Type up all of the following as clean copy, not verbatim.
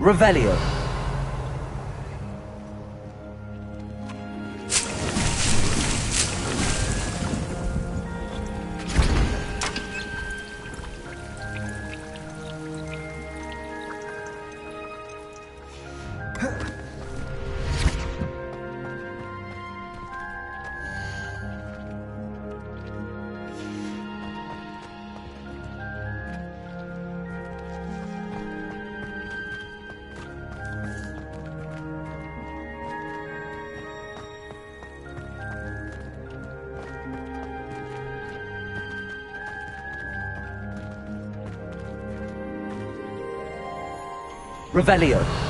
Revelio. Revelio.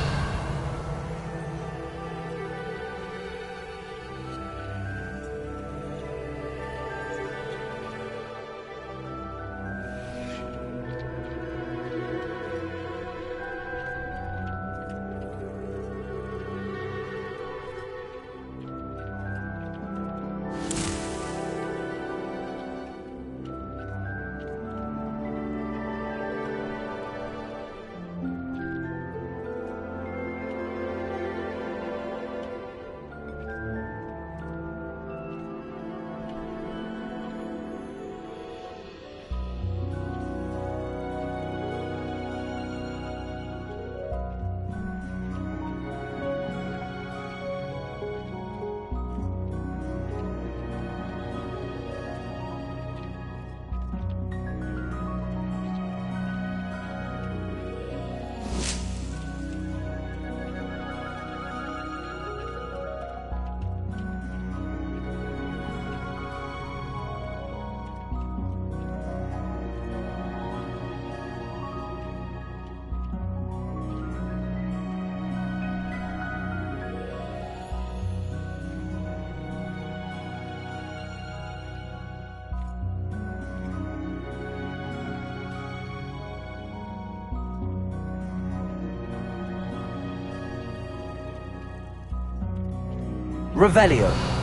Revelio.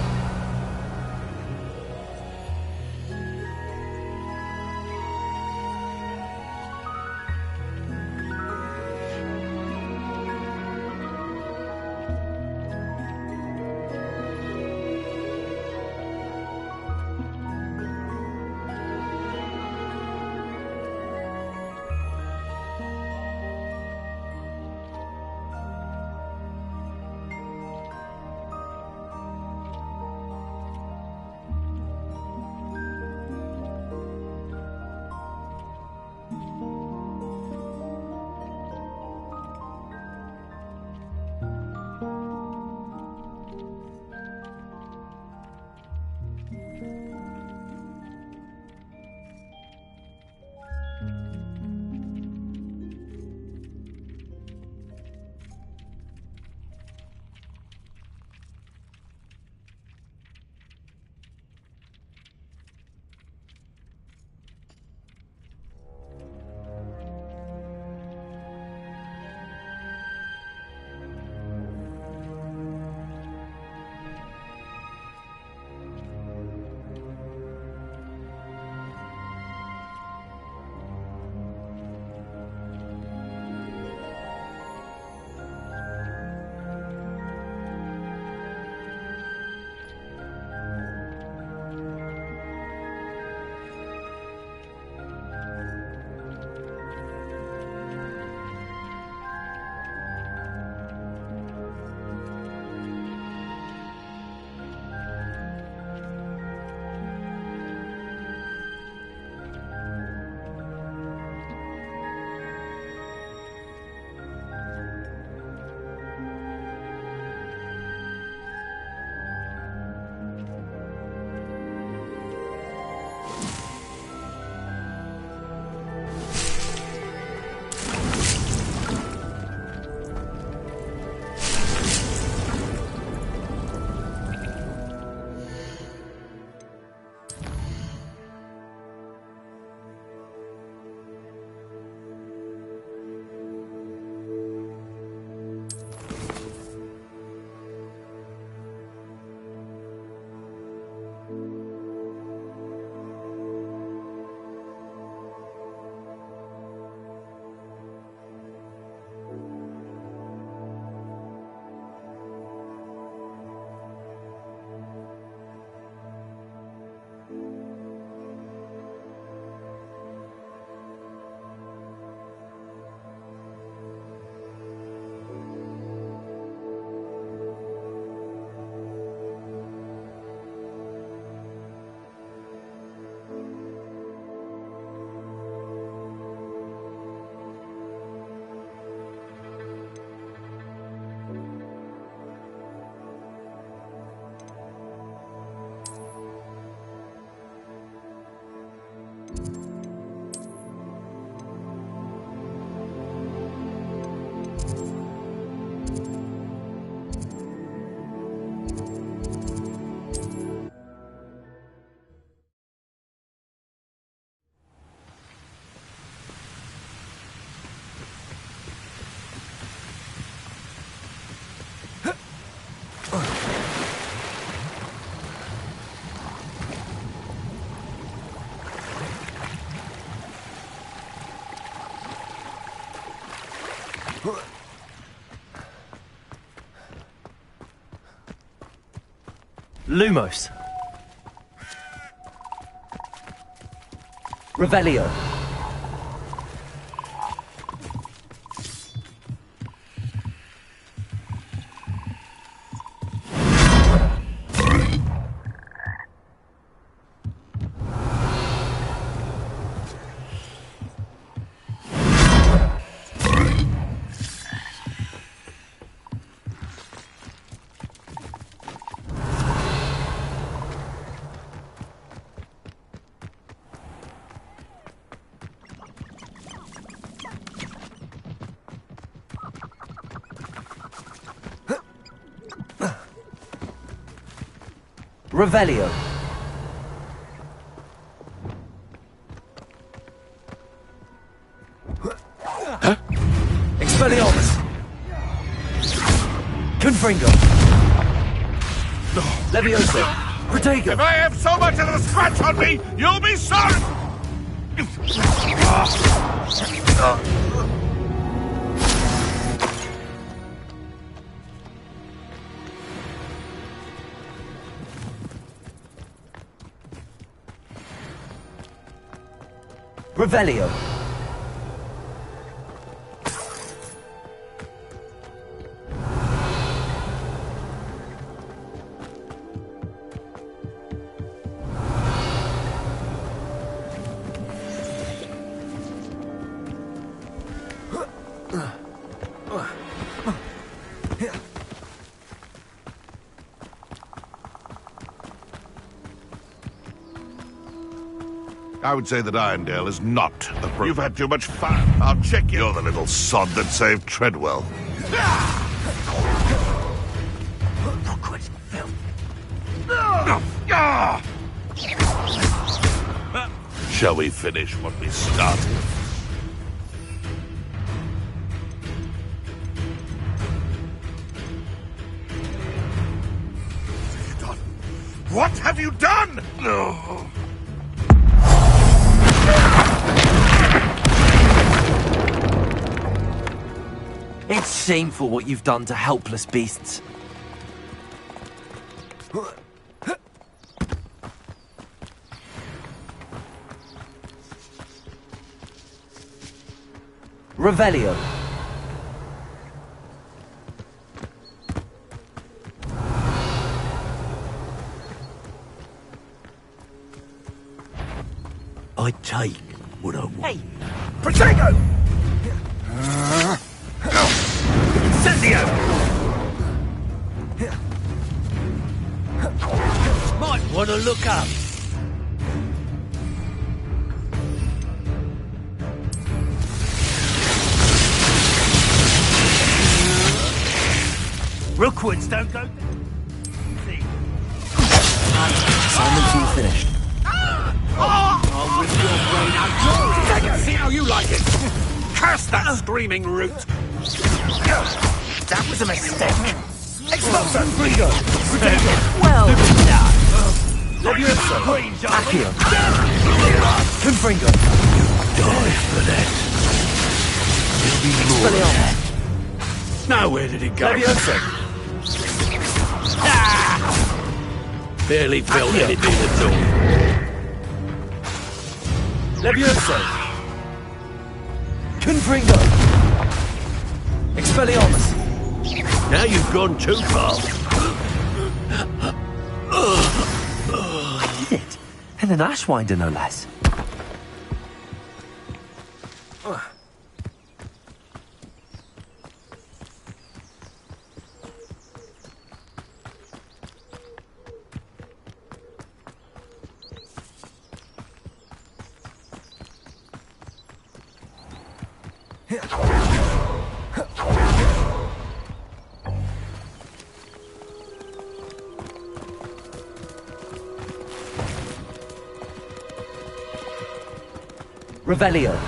Lumos. Revelio. Revelio. Huh? Expelliarmus. Confringo. Levioso. Protego. If I have so much as a scratch on me, you'll be sorry! Revelio. I would say that Irondale is not appropriate. You've had too much fun. I'll check you. You're the little sod that saved Treadwell. Awkward film. Shall we finish what we started? What have you done? No. It's shameful what you've done to helpless beasts. Revelio. I take what I want. Hey! Protego! Incendio! Might want to look up. Rookwoods don't go... Simon's all finished. I'll rip your brain out. See how you like it. Curse that screaming root. That was a mistake. Expulso! Confringo. Well done. Levioso. Accio. Confringo. Die for that. There'll be more. Expelliarmus. Now where did it go? Levioso. Barely felt anything at all. Levioso. Confringo. Expelliarmus. Now you've gone too far. Did it? And an Ashwinder, no less. Revelio.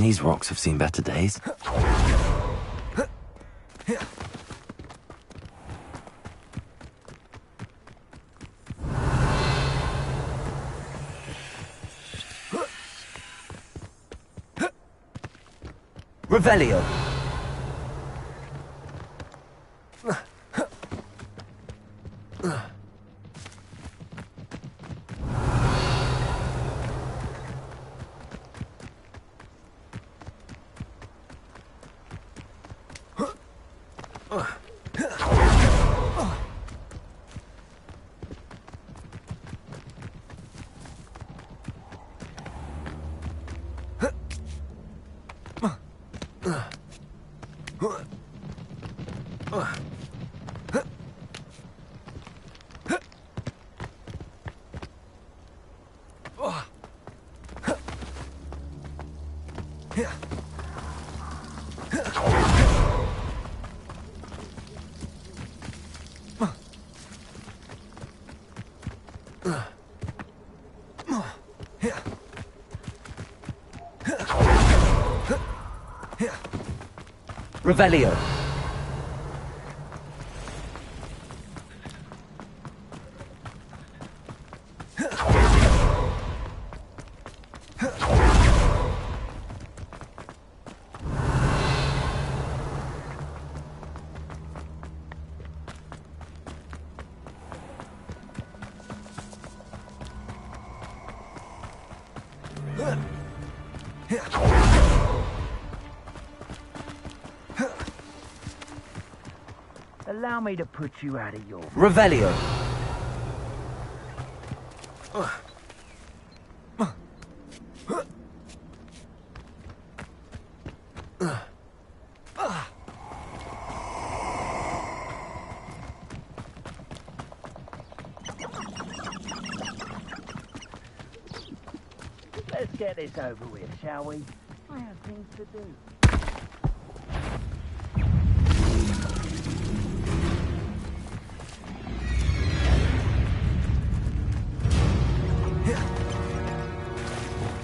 These rocks have seen better days. Revelio. Revelio. Allow me to put you out of your... Revelio. Let's get this over with, shall we? I have things to do.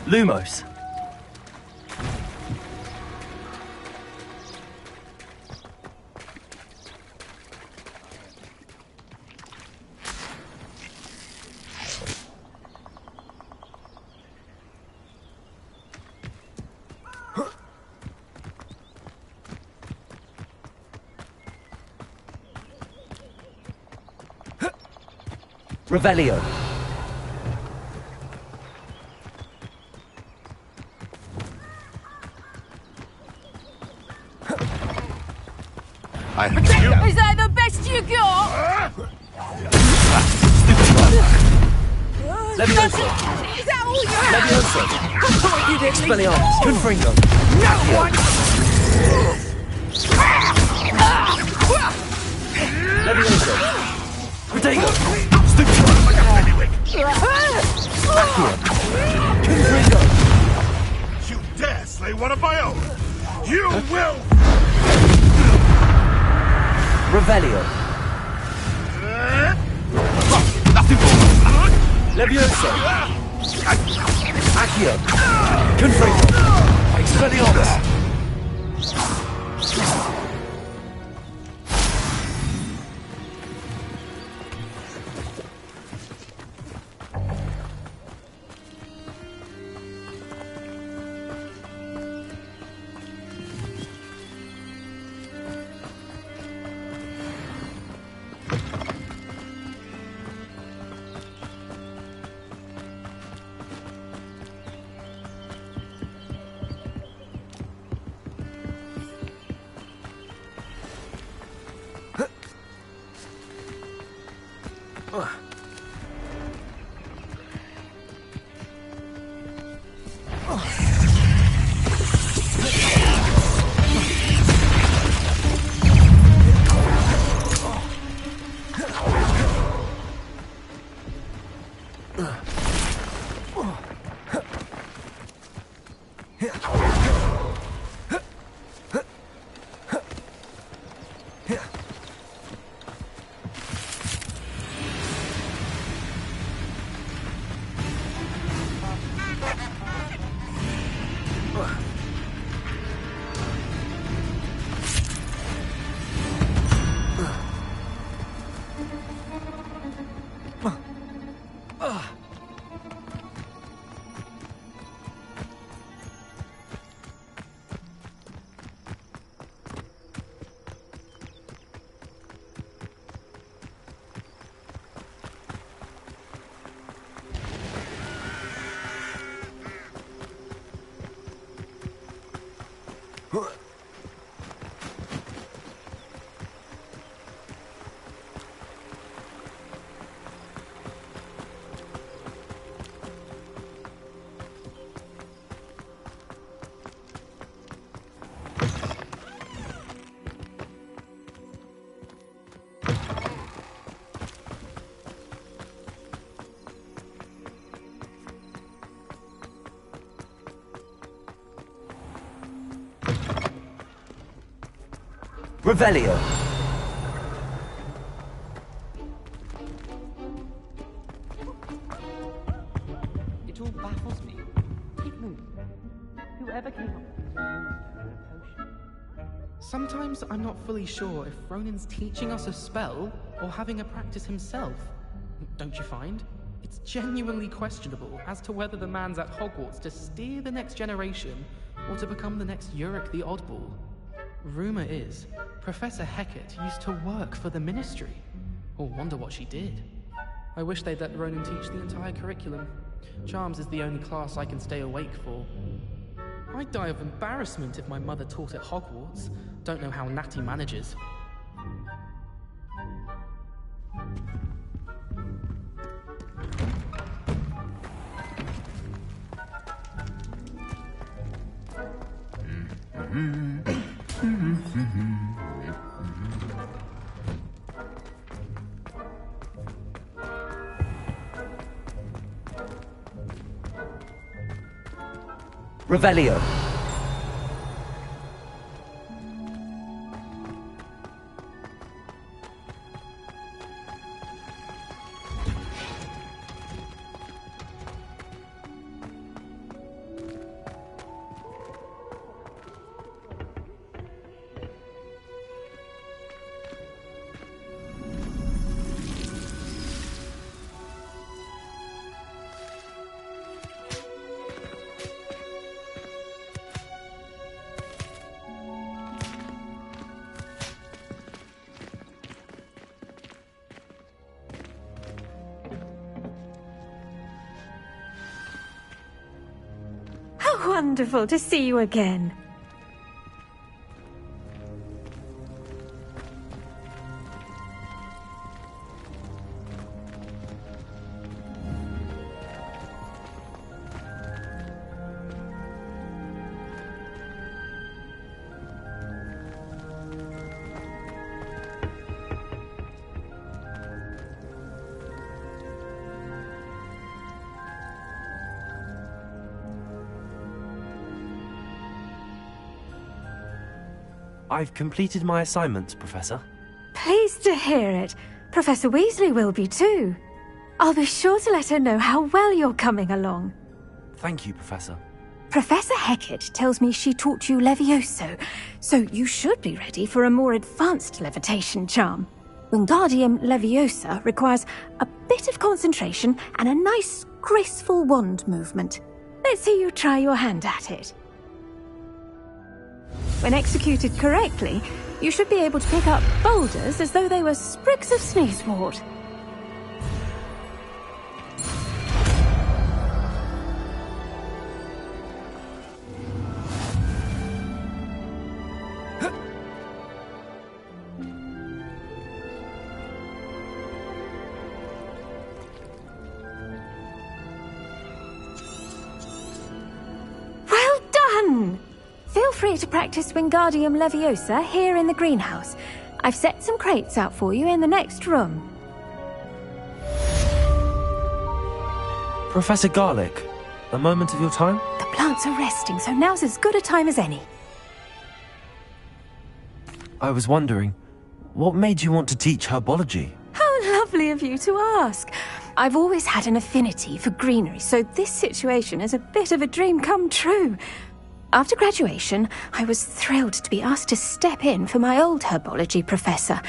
Lumos. Revelio. Is that the best you got? Levioso. Is that all you have? Levioso. Expelliarmus. Confringo. No one! Levioso. Protego. Accio. Confringo. You dare slay one of my own! You will! Revelio. Levioso. Accio. Confringo. Expelliarmus. Revelio. It all baffles me. Keep moving. Whoever came up with this potion. Sometimes I'm not fully sure if Ronin's teaching us a spell or having a practice himself. Don't you find? It's genuinely questionable as to whether the man's at Hogwarts to steer the next generation or to become the next Yorick the Oddball. Rumor is, Professor Hecat used to work for the Ministry. Or wonder what she did. I wish they'd let Ronin teach the entire curriculum. Charms is the only class I can stay awake for. I'd die of embarrassment if my mother taught at Hogwarts. Don't know how Natty manages. Revelio. Wonderful to see you again. I've completed my assignments, Professor. Pleased to hear it. Professor Weasley will be too. I'll be sure to let her know how well you're coming along. Thank you, Professor. Professor Hecat tells me she taught you Levioso, so you should be ready for a more advanced levitation charm. Wingardium Leviosa requires a bit of concentration and a nice, graceful wand movement. Let's see you try your hand at it. When executed correctly, you should be able to pick up boulders as though they were sprigs of sneezewort. Well done! Feel free to practice Wingardium Leviosa here in the greenhouse. I've set some crates out for you in the next room. Professor Garlick, a moment of your time? The plants are resting, so now's as good a time as any. I was wondering, what made you want to teach herbology? How lovely of you to ask. I've always had an affinity for greenery, so this situation is a bit of a dream come true. After graduation, I was thrilled to be asked to step in for my old herbology professor.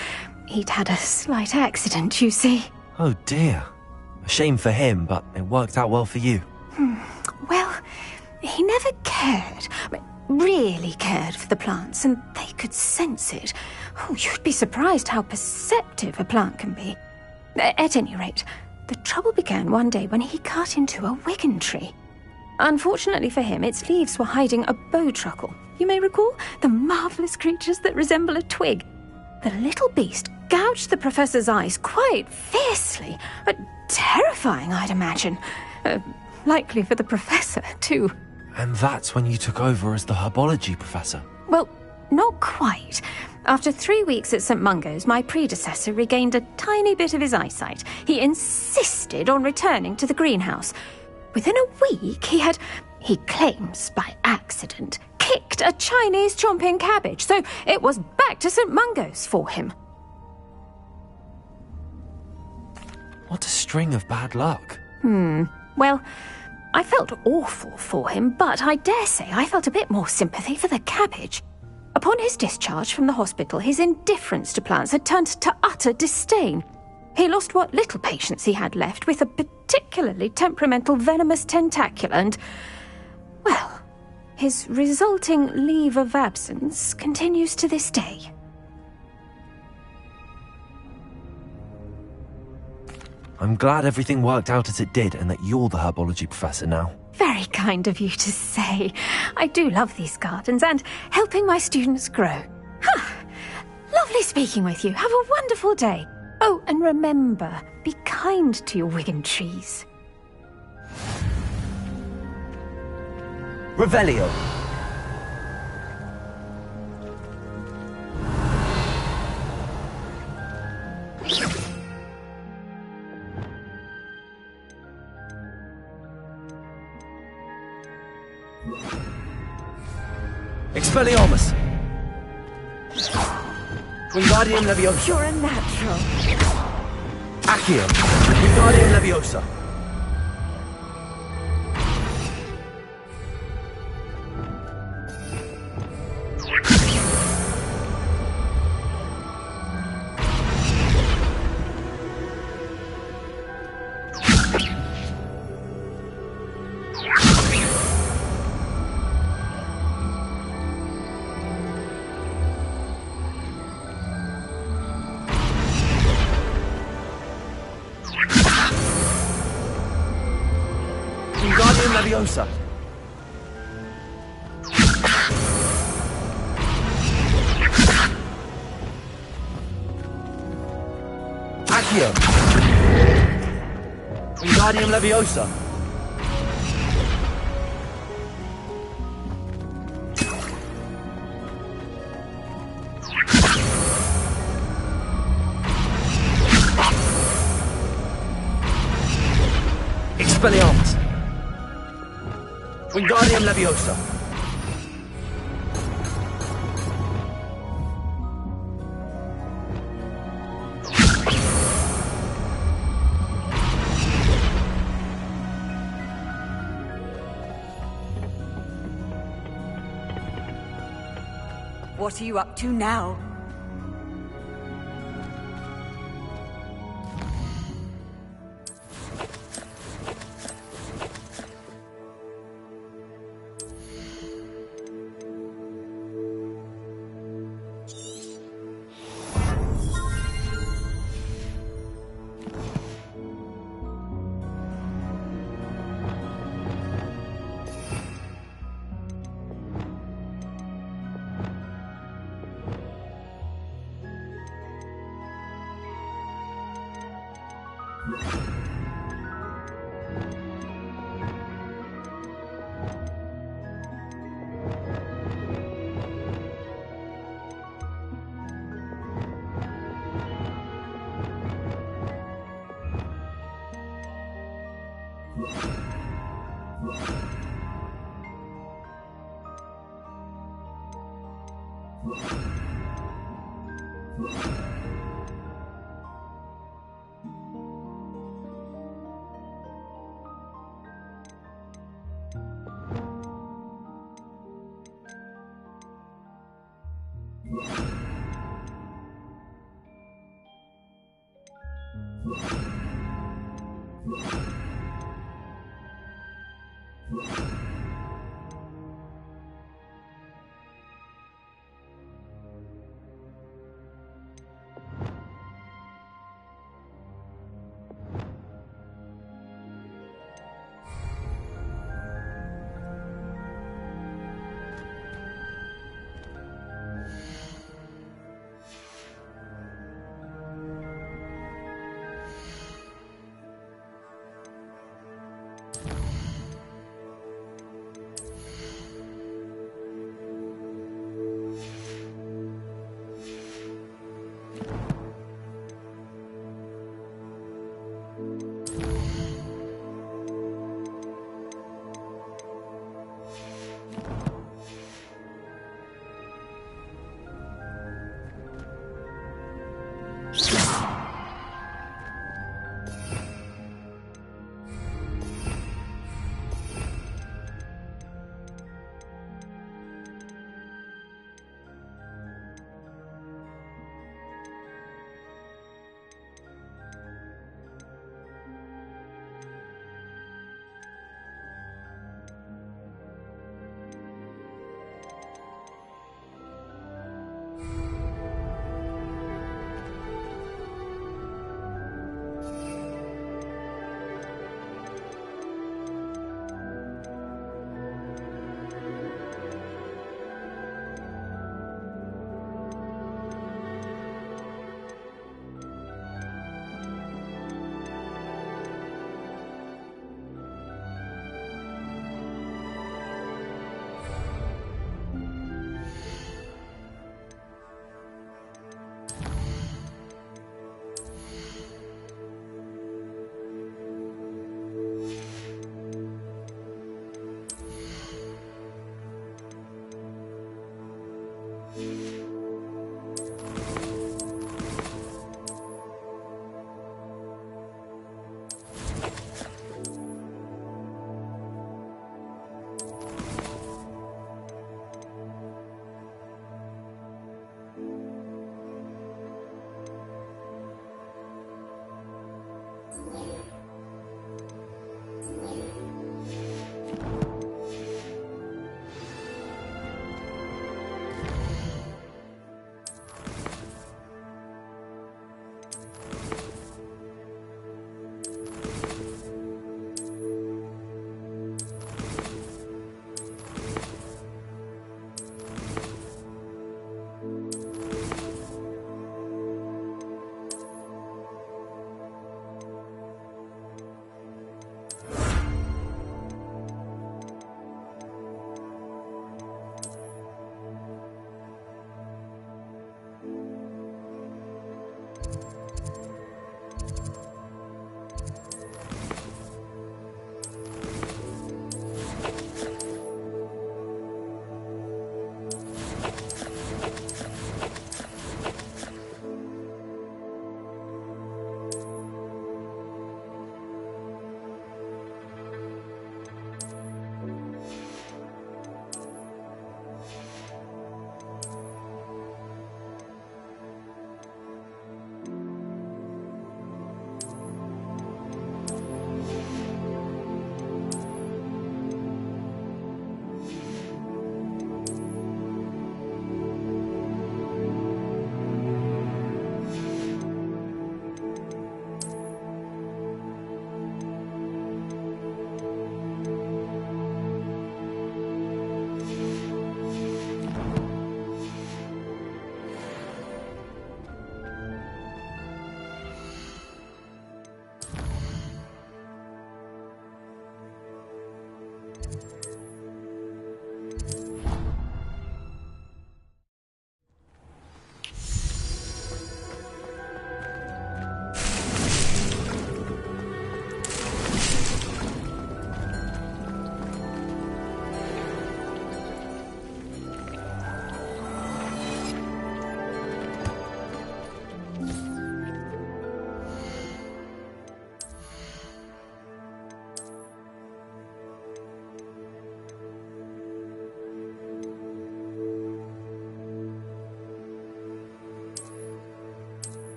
He'd had a slight accident, you see. Oh dear. A shame for him, but it worked out well for you. Well, he never cared, really cared for the plants, and they could sense it. Oh, you'd be surprised how perceptive a plant can be. At any rate, the trouble began one day when he cut into a wigan tree. Unfortunately for him, its leaves were hiding a bowtruckle. You may recall the marvellous creatures that resemble a twig. The little beast gouged the professor's eyes quite fiercely. Terrifying, I'd imagine. Likely for the professor, too. And that's when you took over as the herbology professor. Well, not quite. After 3 weeks at St. Mungo's, my predecessor regained a tiny bit of his eyesight. He insisted on returning to the greenhouse. Within a week, he claims by accident, kicked a Chinese chomping cabbage, so it was back to St. Mungo's for him. What a string of bad luck. Well, I felt awful for him, but I dare say I felt a bit more sympathy for the cabbage. Upon his discharge from the hospital, his indifference to plants had turned to utter disdain. He lost what little patience he had left with a particularly temperamental venomous tentacula and, well, his resulting leave of absence continues to this day. I'm glad everything worked out as it did and that you're the herbology professor now. Very kind of you to say. I do love these gardens and helping my students grow. Lovely speaking with you. Have a wonderful day. Oh, and remember, be kind to your wigan trees. Revelio. Expelliarmus! Wingardium Leviosa! You're a natural. Accio! Wingardium Leviosa! Wingardium Leviosa! Accio! Wingardium Leviosa! Expelliarmus! Wingardium Leviosa! What are you up to now?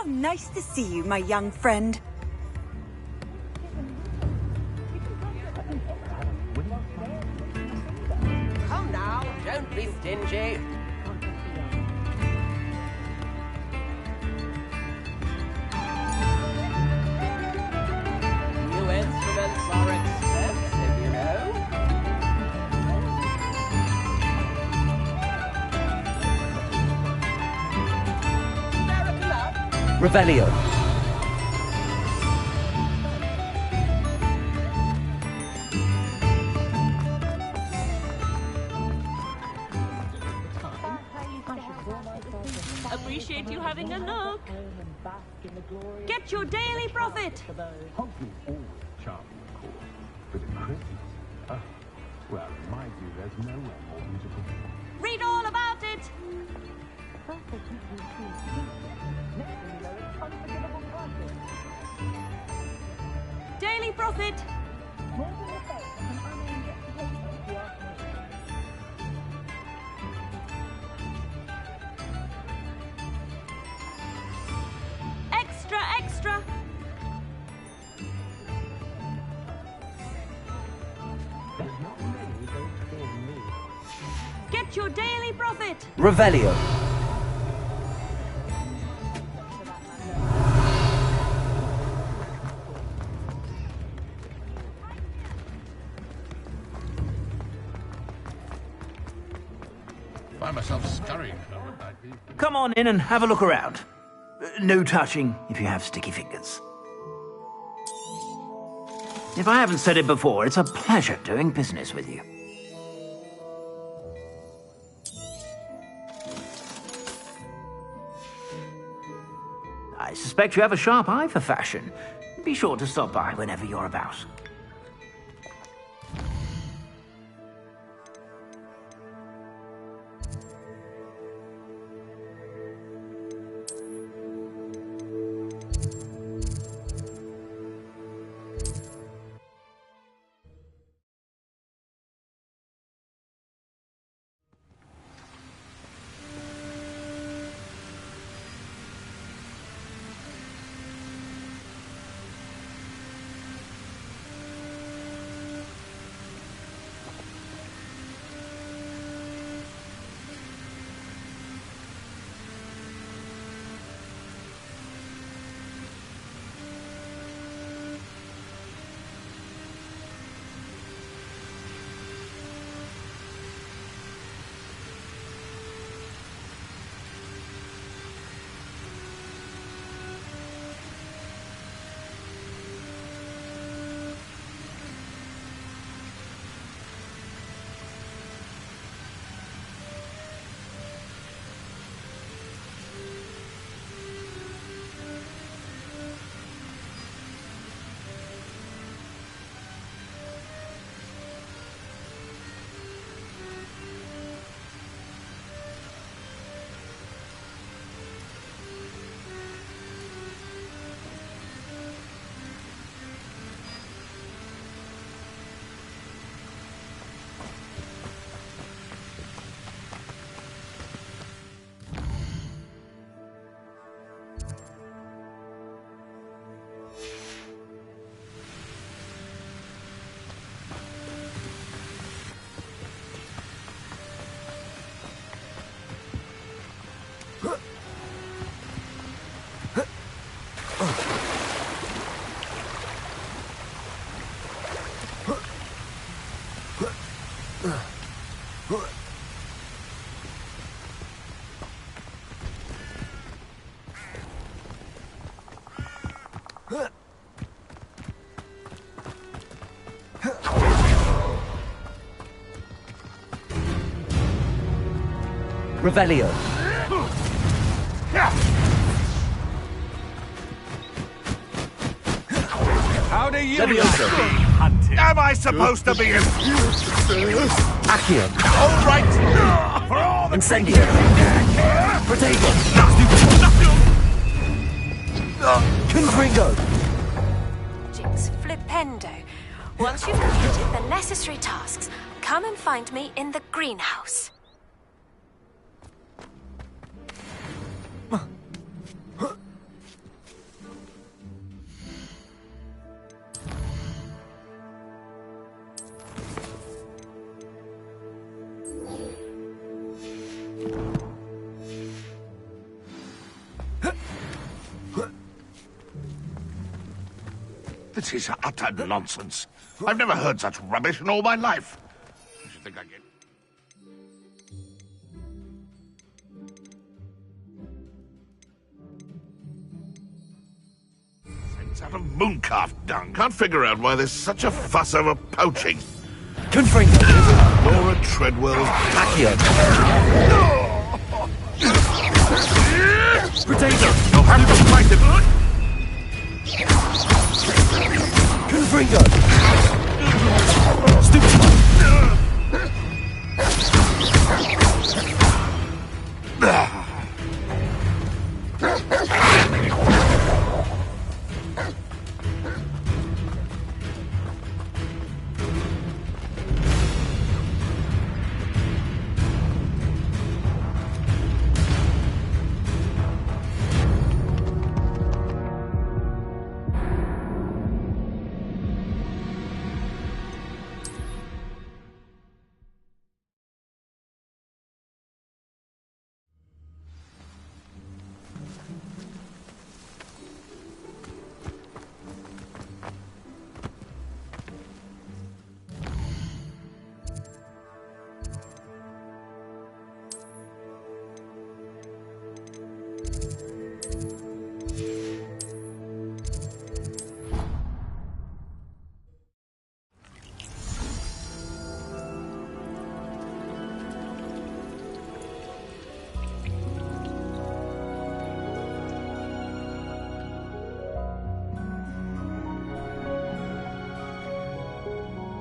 nice to see you, my young friend. Come now, don't be stingy. New instruments are expensive, you know. Revelio. Appreciate you having a look. Get your daily profit. Read all about it. Daily profit. Extra, extra. Get your daily profit. Revelio. Find myself scurrying over that. Come on in and have a look around. No touching if you have sticky fingers. If I haven't said it before, it's a pleasure doing business with you. I suspect you have a sharp eye for fashion. Be sure to stop by whenever you're about. Revelio. How do you Levioso. hunted? Am I supposed to be in? Accio. All right. For all the Incendio. Protego. Confringo. Jinx Flipendo. Once you've completed the necessary tasks, come and find me in the greenhouse. This is utter nonsense. I've never heard such rubbish in all my life. I should think I get... It's out of mooncalf dung. Can't figure out why there's such a fuss over poaching. Confringo. Laura Treadwell. Accio. Potato. You'll have to fight it. Confringo. Stupefy.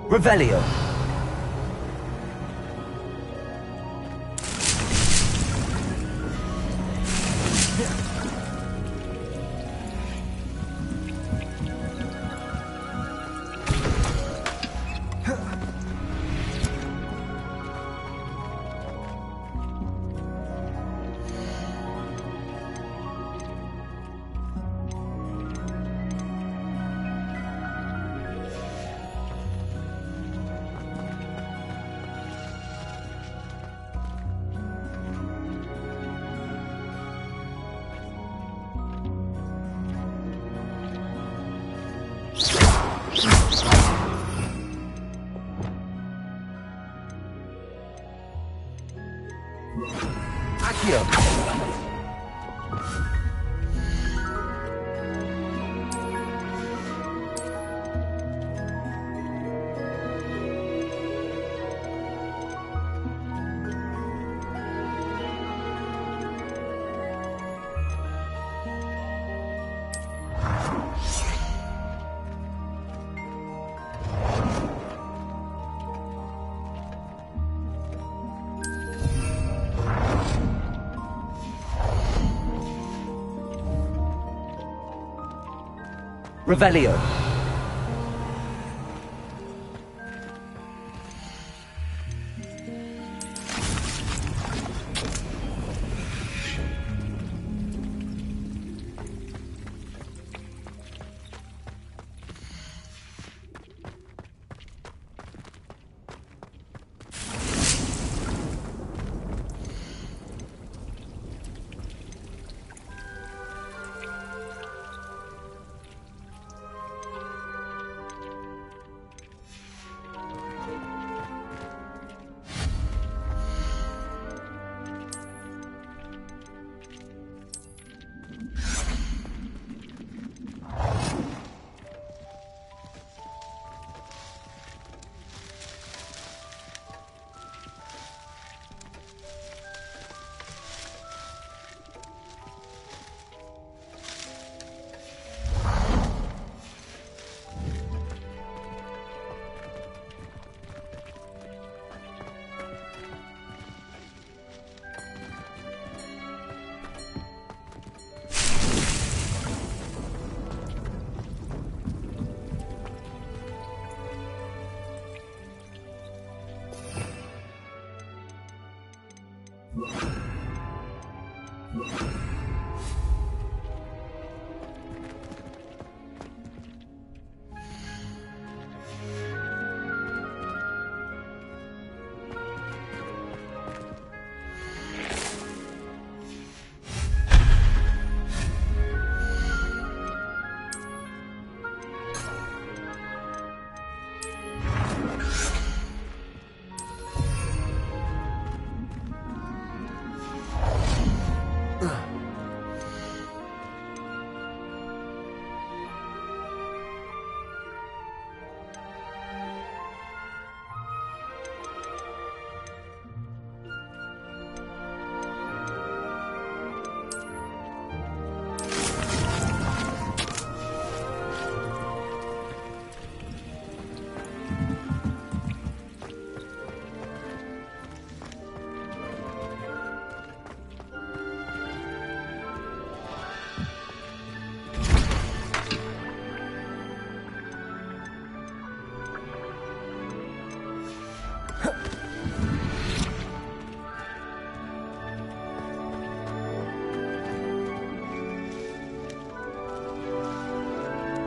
Revelio. Accio. Revelio.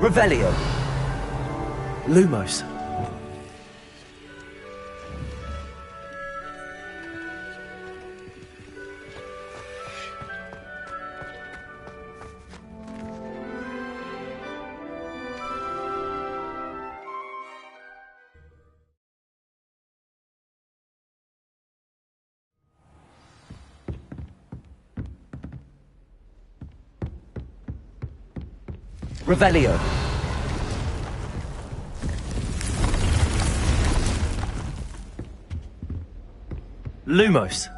Revelio. Lumos. Revelio. Lumos.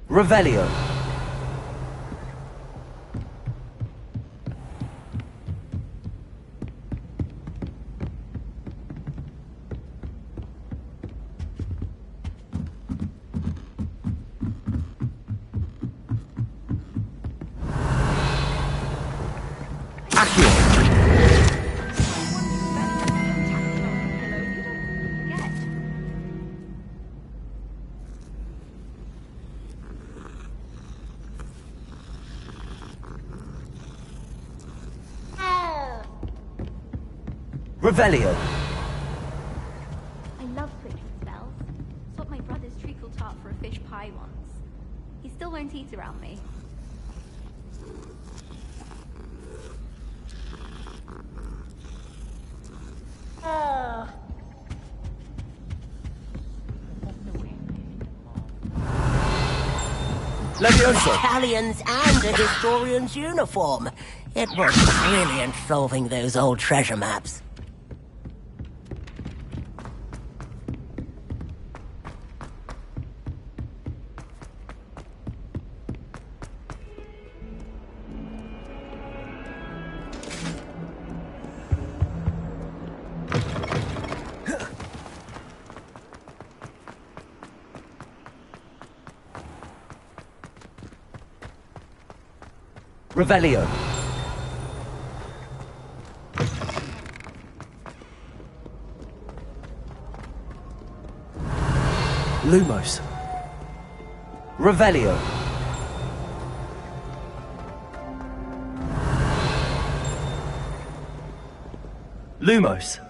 Revelio. Revelio. I love flickering spells. Swapped my brother's treacle tart for a fish pie once. He still won't eat around me. Levioso. Italians and a historian's uniform. It was brilliant solving those old treasure maps. Revelio. Lumos. Revelio. Lumos.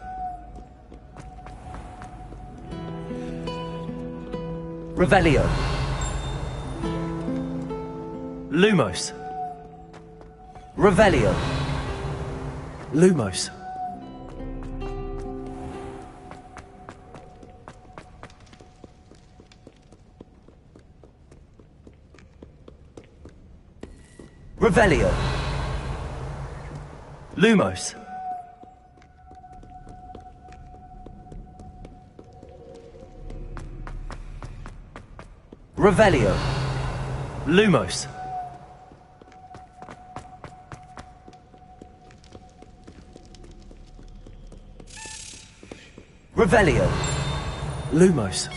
Revelio. Lumos. Revelio. Lumos. Revelio. Lumos. Revelio. Lumos. Revelio. Lumos.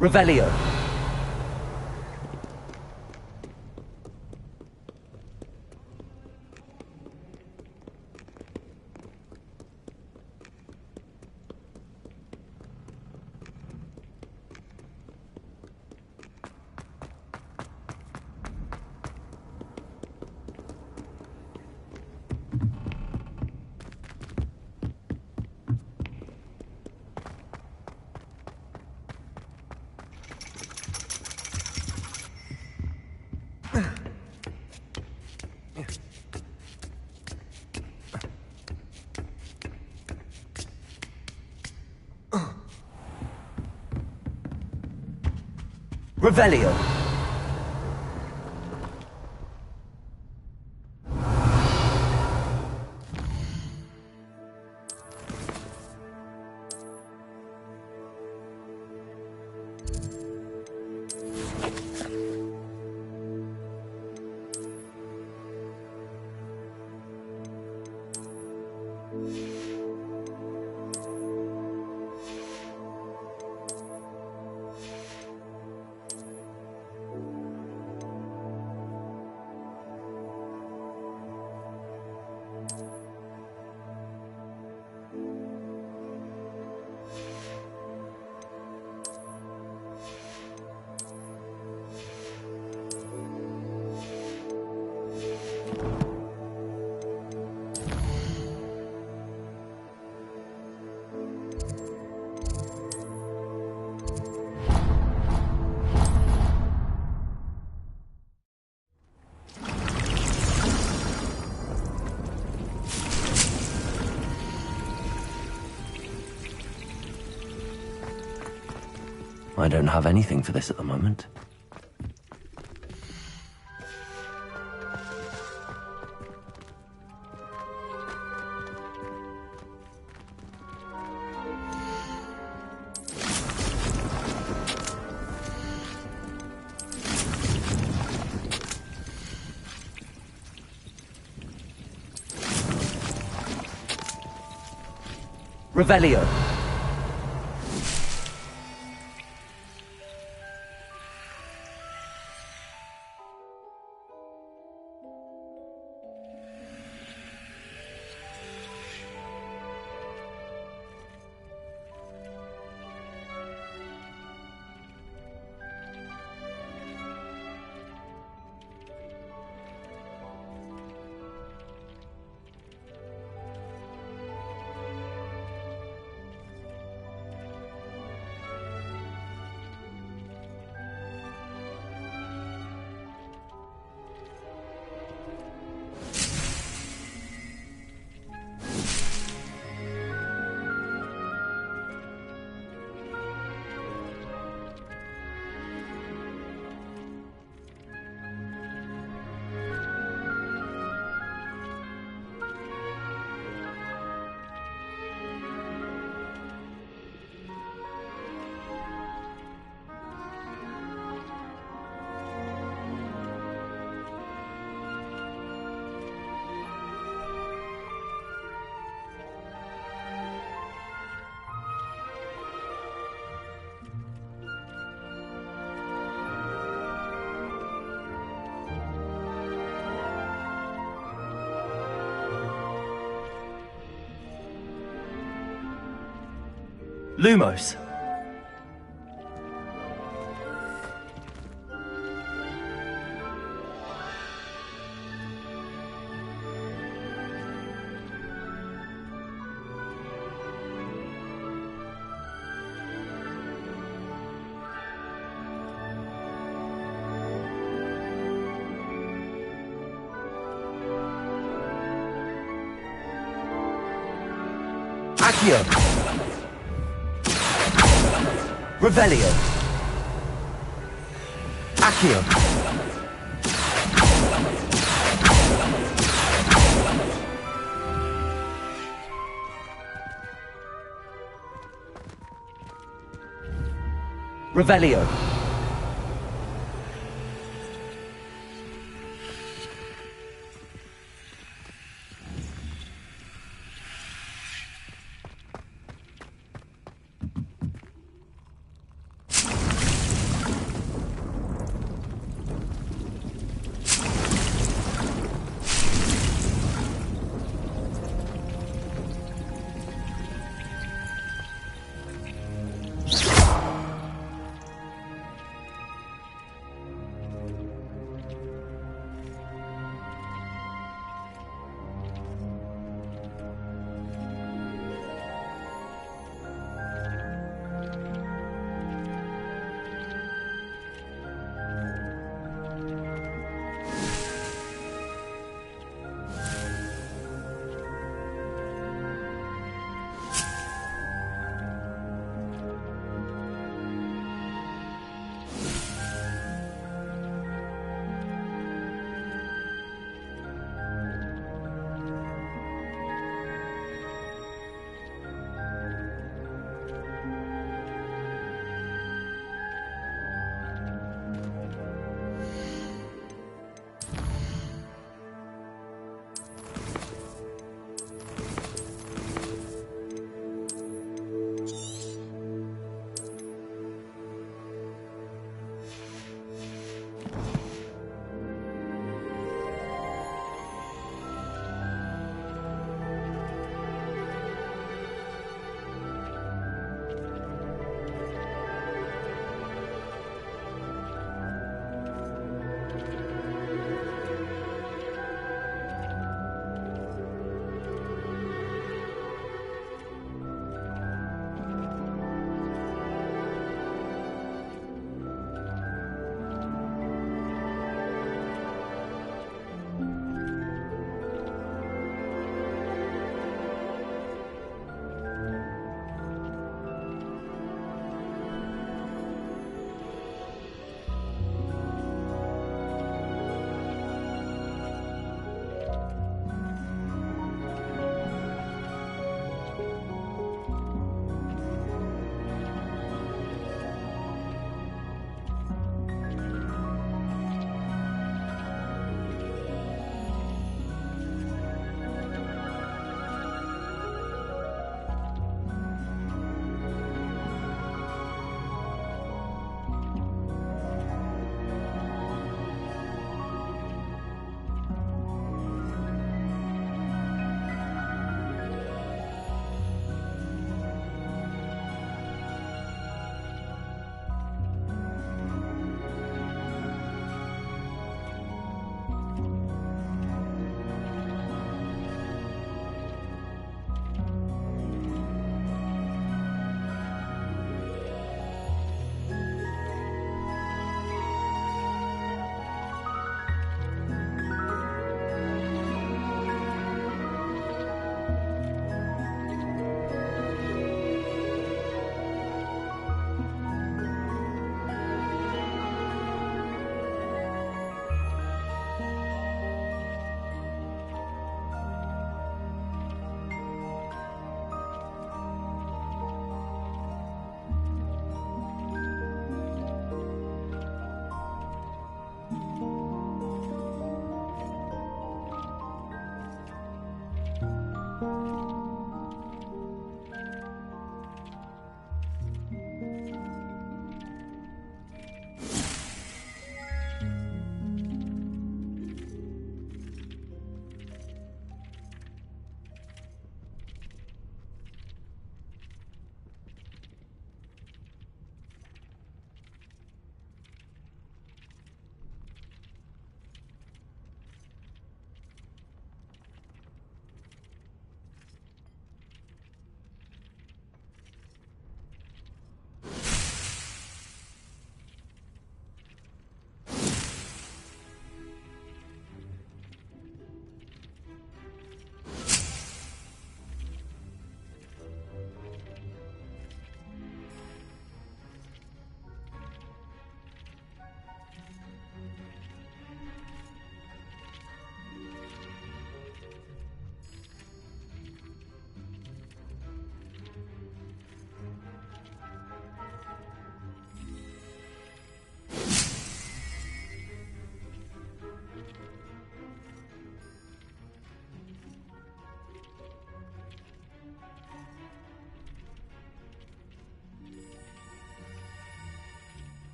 Revelio. Revelio. I don't have anything for this at the moment. Revelio. Lumos. Accio. Revelio. Accio. Revelio.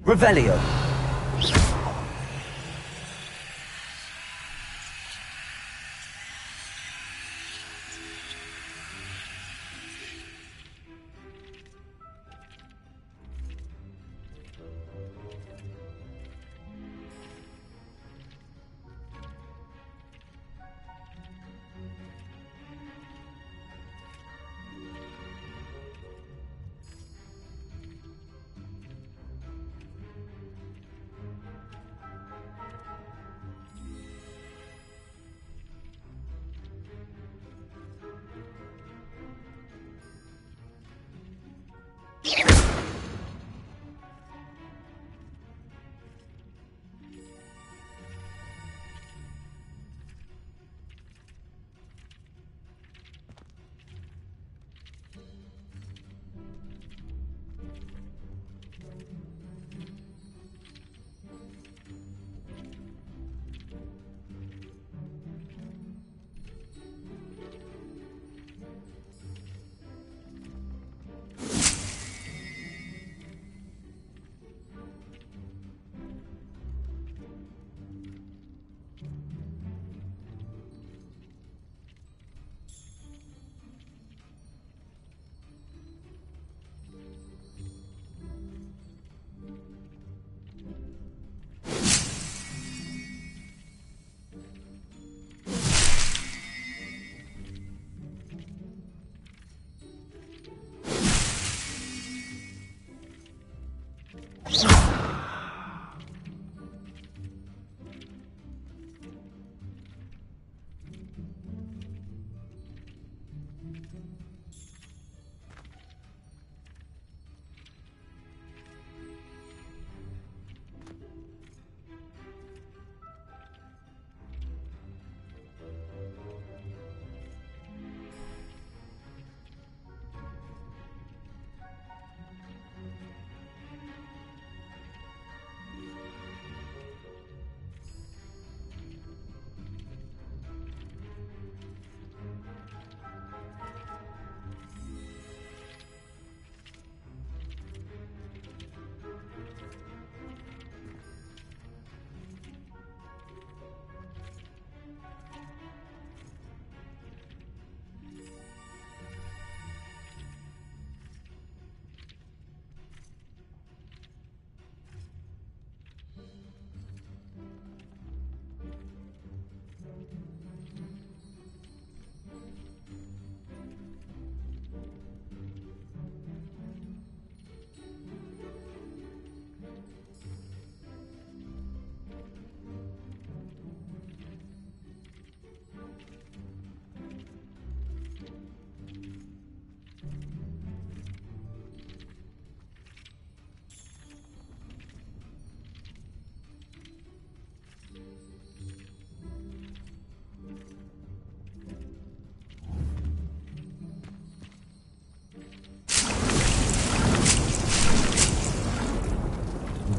Revelio.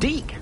Deke!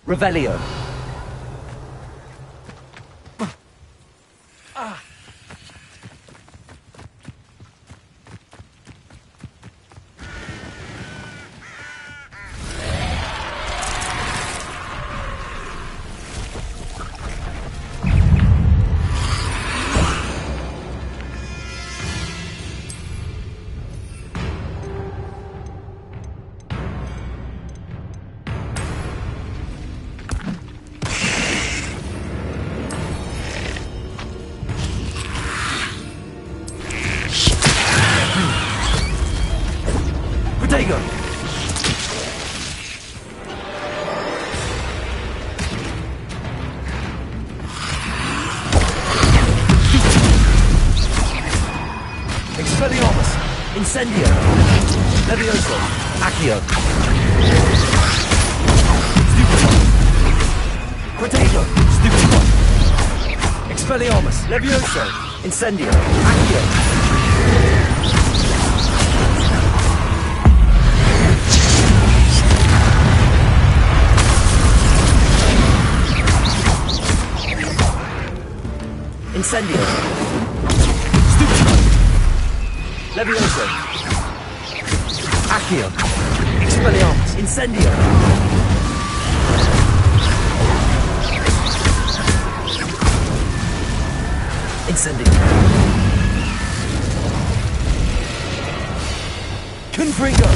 Revelio. Expelliarmus! Incendio! Levioso! Accio! Stupefy! Protego! Stupefy! Expelliarmus! Levioso! Incendio! Accio! Incendio! Levioso! Accio! Expelliarmus! Incendio! Incendio! Confringo!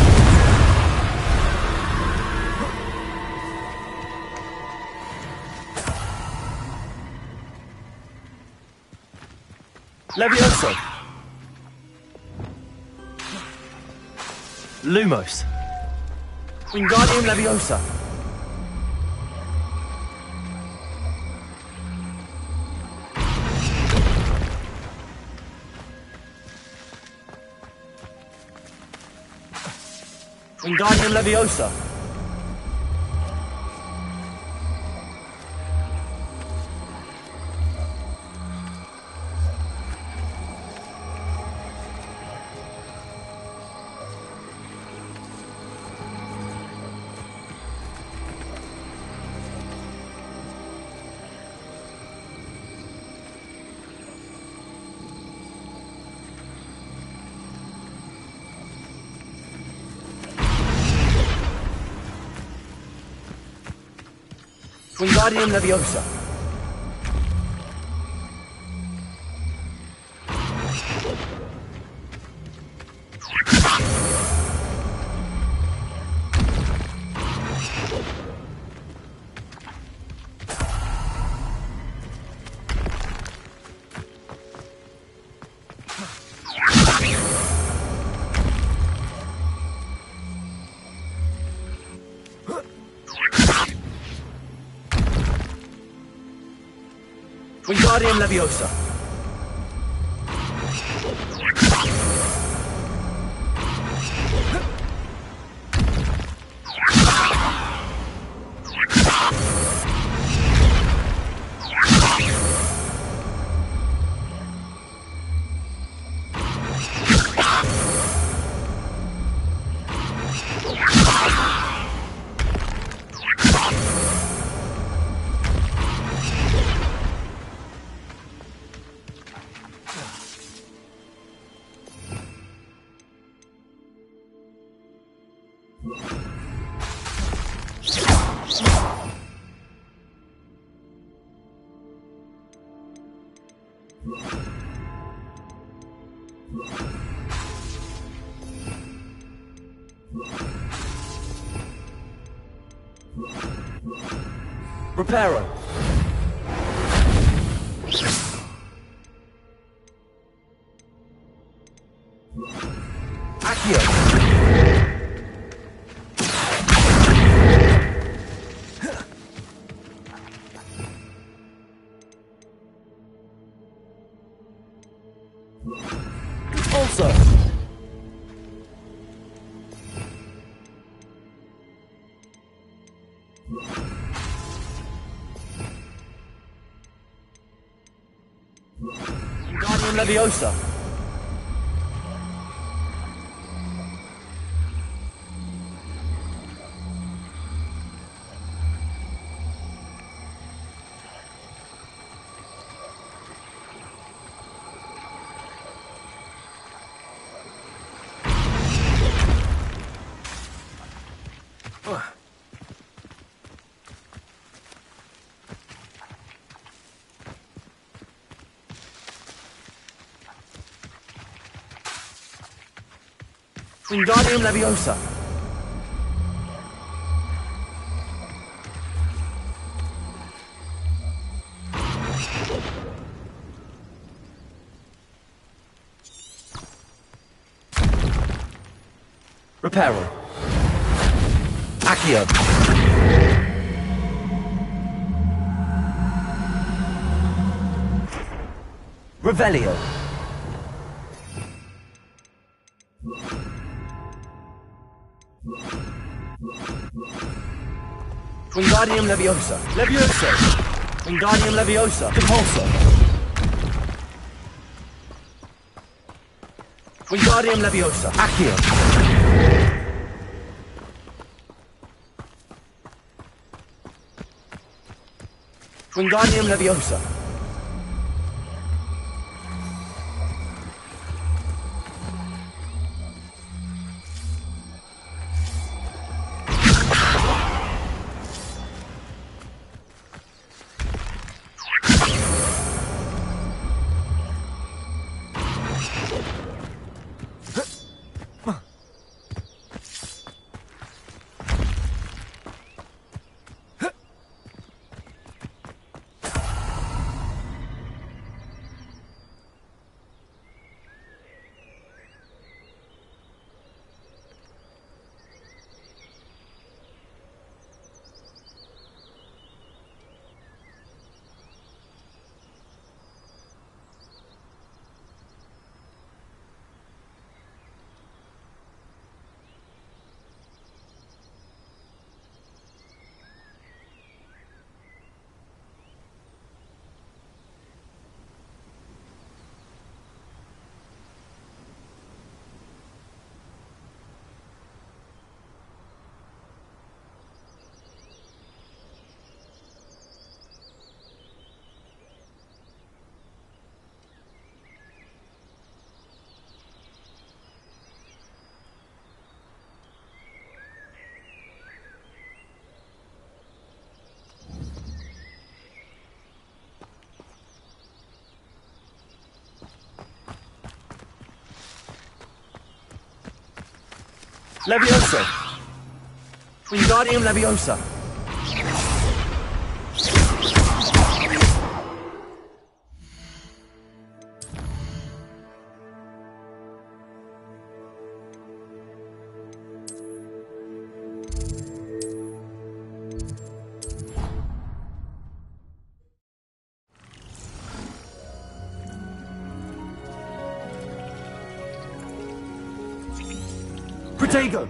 Levioso! Lumos. Wingardium Leviosa. Wingardium Leviosa. Wingardium Leviosa. Wingardium Leviosa. Reparo. Accio. Also. Wingardium Leviosa. Wingardium Leviosa. Reparo. Accio. Revelio. Wingardium Leviosa. Levioso. Wingardium Leviosa. Compulso. Wingardium Leviosa. Accio. Wingardium Leviosa. Levioso. Wingardium Leviosa. Protego.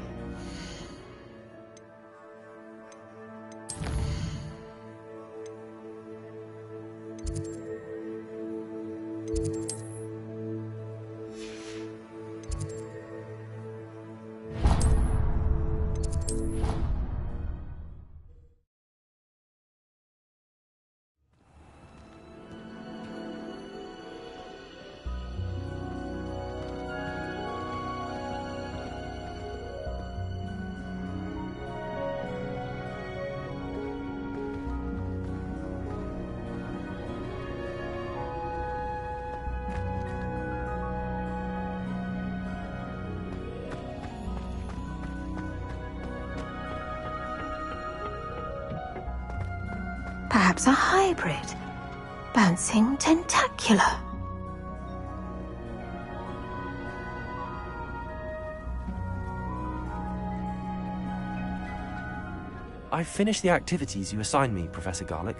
Perhaps a hybrid. Bouncing tentacular. I've finished the activities you assigned me, Professor Garlick.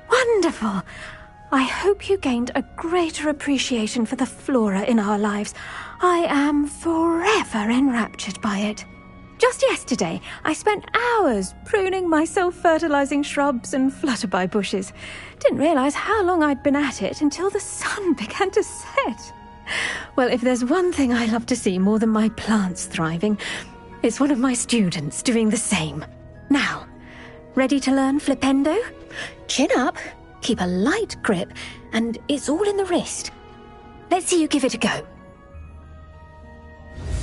Wonderful! I hope you gained a greater appreciation for the flora in our lives. I am forever enraptured by it. Just yesterday, I spent hours pruning my self-fertilizing shrubs and flutterby bushes. Didn't realize how long I'd been at it until the sun began to set. Well, if there's one thing I love to see more than my plants thriving, it's one of my students doing the same. Now, ready to learn Flipendo? Chin up, keep a light grip, and it's all in the wrist. Let's see you give it a go.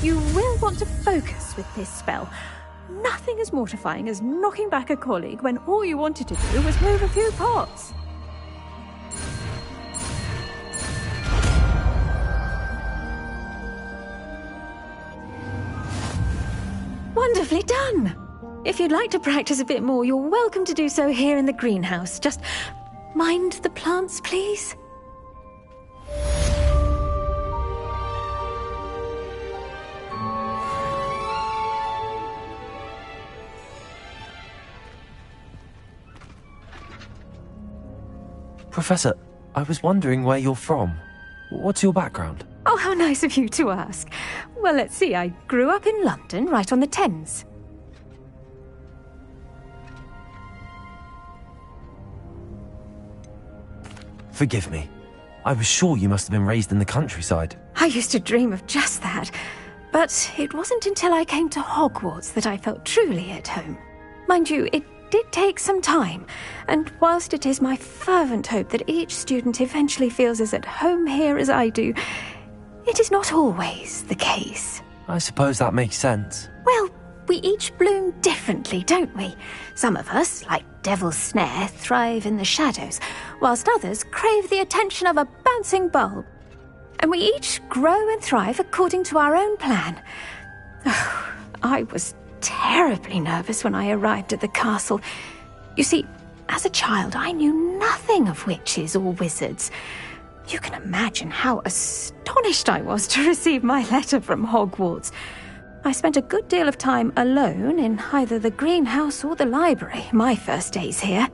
You will want to focus with this spell. Nothing as mortifying as knocking back a colleague when all you wanted to do was move a few pots. Wonderfully done! If you'd like to practice a bit more, you're welcome to do so here in the greenhouse. Just mind the plants, please. Professor, I was wondering where you're from. What's your background? Oh, how nice of you to ask. Well, let's see. I grew up in London, right on the Thames. Forgive me. I was sure you must have been raised in the countryside. I used to dream of just that. But it wasn't until I came to Hogwarts that I felt truly at home. Mind you, it did take some time, and whilst it is my fervent hope that each student eventually feels as at home here as I do, it is not always the case. I suppose that makes sense. Well, we each bloom differently, don't we? Some of us, like Devil's Snare, thrive in the shadows, whilst others crave the attention of a bouncing bulb. And we each grow and thrive according to our own plan. Oh, I was terribly nervous when I arrived at the castle. You see, as a child, I knew nothing of witches or wizards. You can imagine how astonished I was to receive my letter from Hogwarts. I spent a good deal of time alone in either the greenhouse or the library my first days here.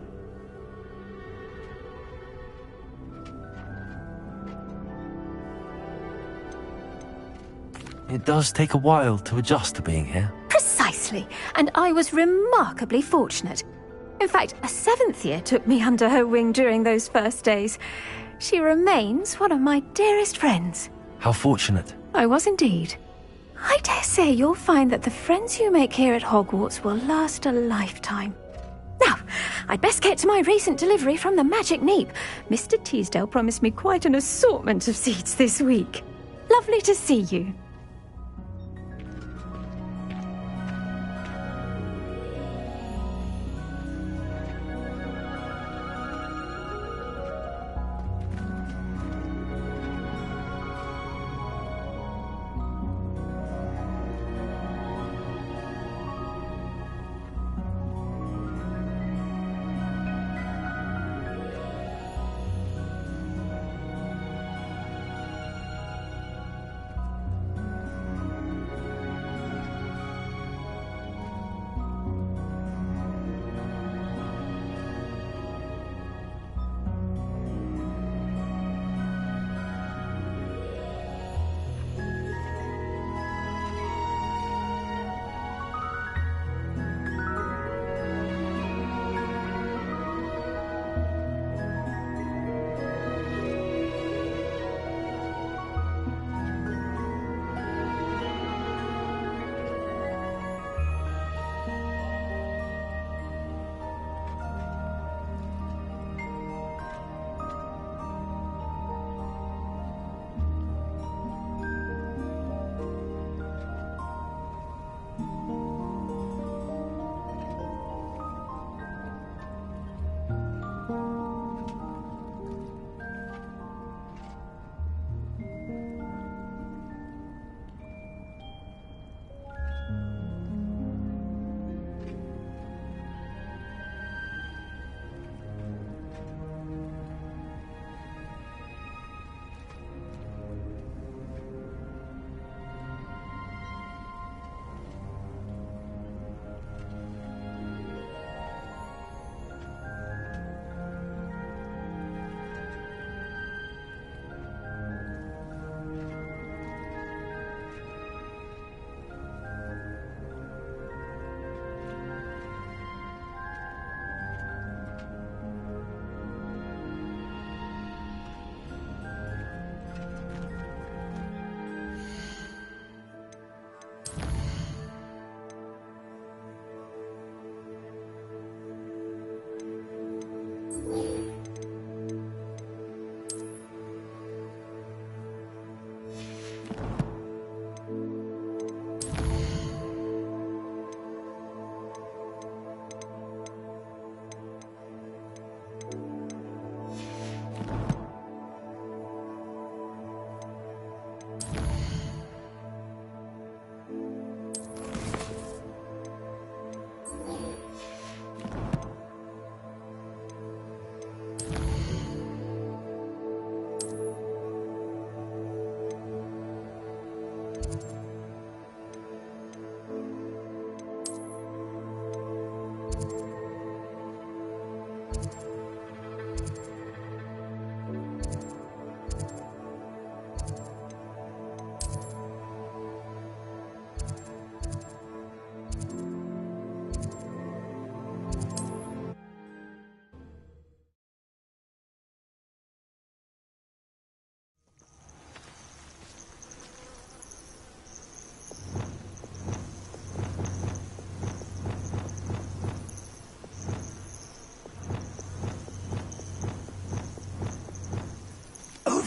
It does take a while to adjust to being here. Precisely, and I was remarkably fortunate. In fact, a 7th year took me under her wing during those first days. She remains one of my dearest friends. How fortunate. I was indeed. I dare say you'll find that the friends you make here at Hogwarts will last a lifetime. Now, I'd best get to my recent delivery from the Magic Neep. Mr. Teasdale promised me quite an assortment of seeds this week. Lovely to see you.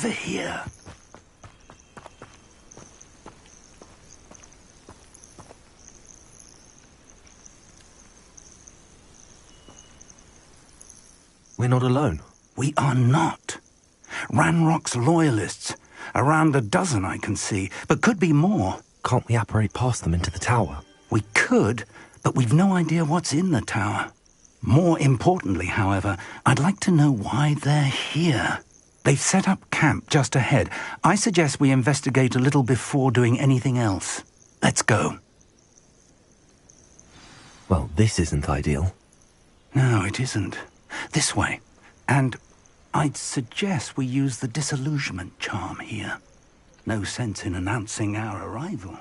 over here. We're not alone. We are not. Ranrock's loyalists. Around a dozen I can see, but could be more. Can't we apparate past them into the tower? We could, but we've no idea what's in the tower. More importantly, however, I'd like to know why they're here. They've set up camp just ahead. I suggest we investigate a little before doing anything else. Let's go. Well, this isn't ideal. No, it isn't. This way. And I'd suggest we use the disillusionment charm here. No sense in announcing our arrival.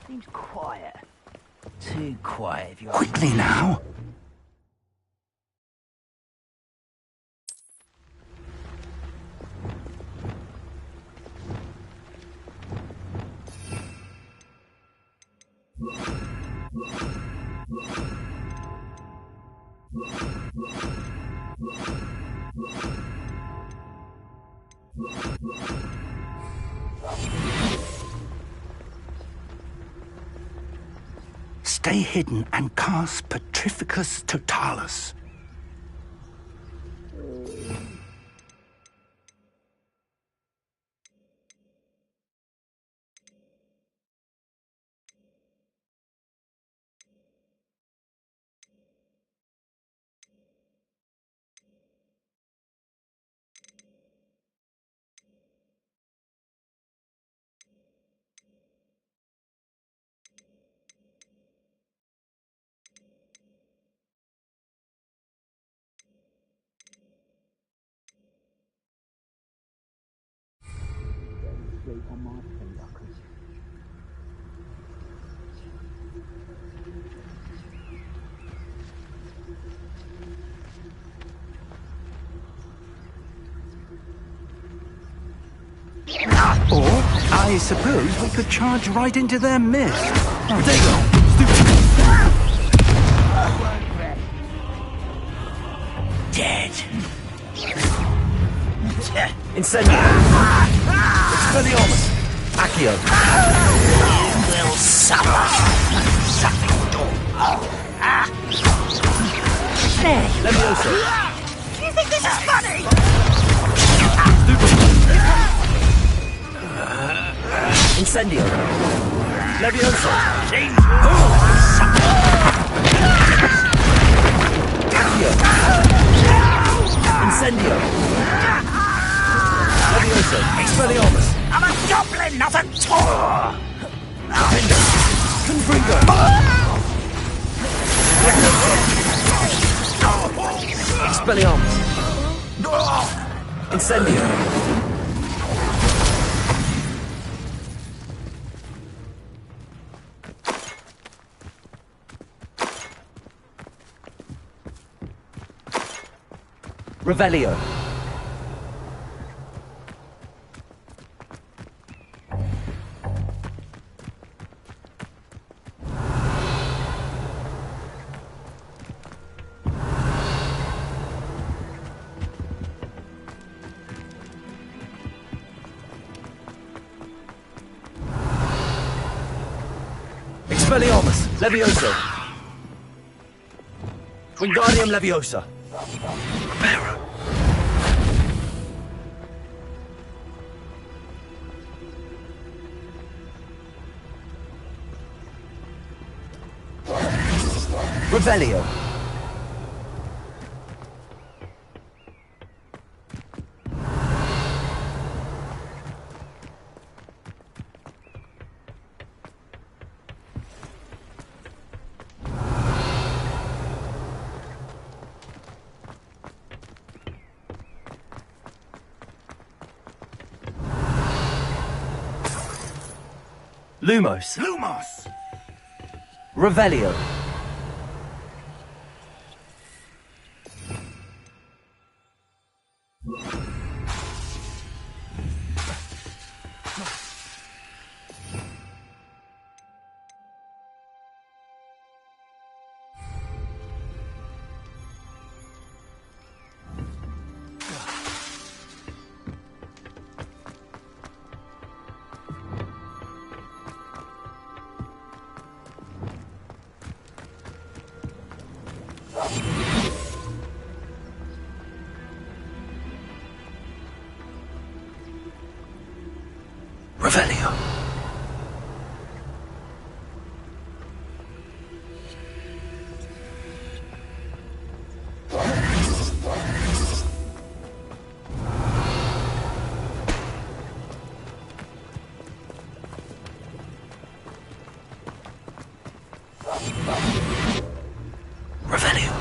Seems quiet. Too quiet if you're... Quickly now! Stay hidden and cast Petrificus Totalis. Or, I suppose we could charge right into their midst. Potato! Dead. Incendio! Expelliarmus! Accio! You will suffer. There! Levioso! Do you think this is funny? Incendio! Levioso! Accio! Incendio! Levioso! Expelliarmus! I'm a goblin, not a Tor! Confringo! Expelliarmus! Incendio! Revelio. Expelliarmus! Levioso! Wingardium Leviosa! Revelio! Lumos! Lumos! Revelio! Revelio! Revelio!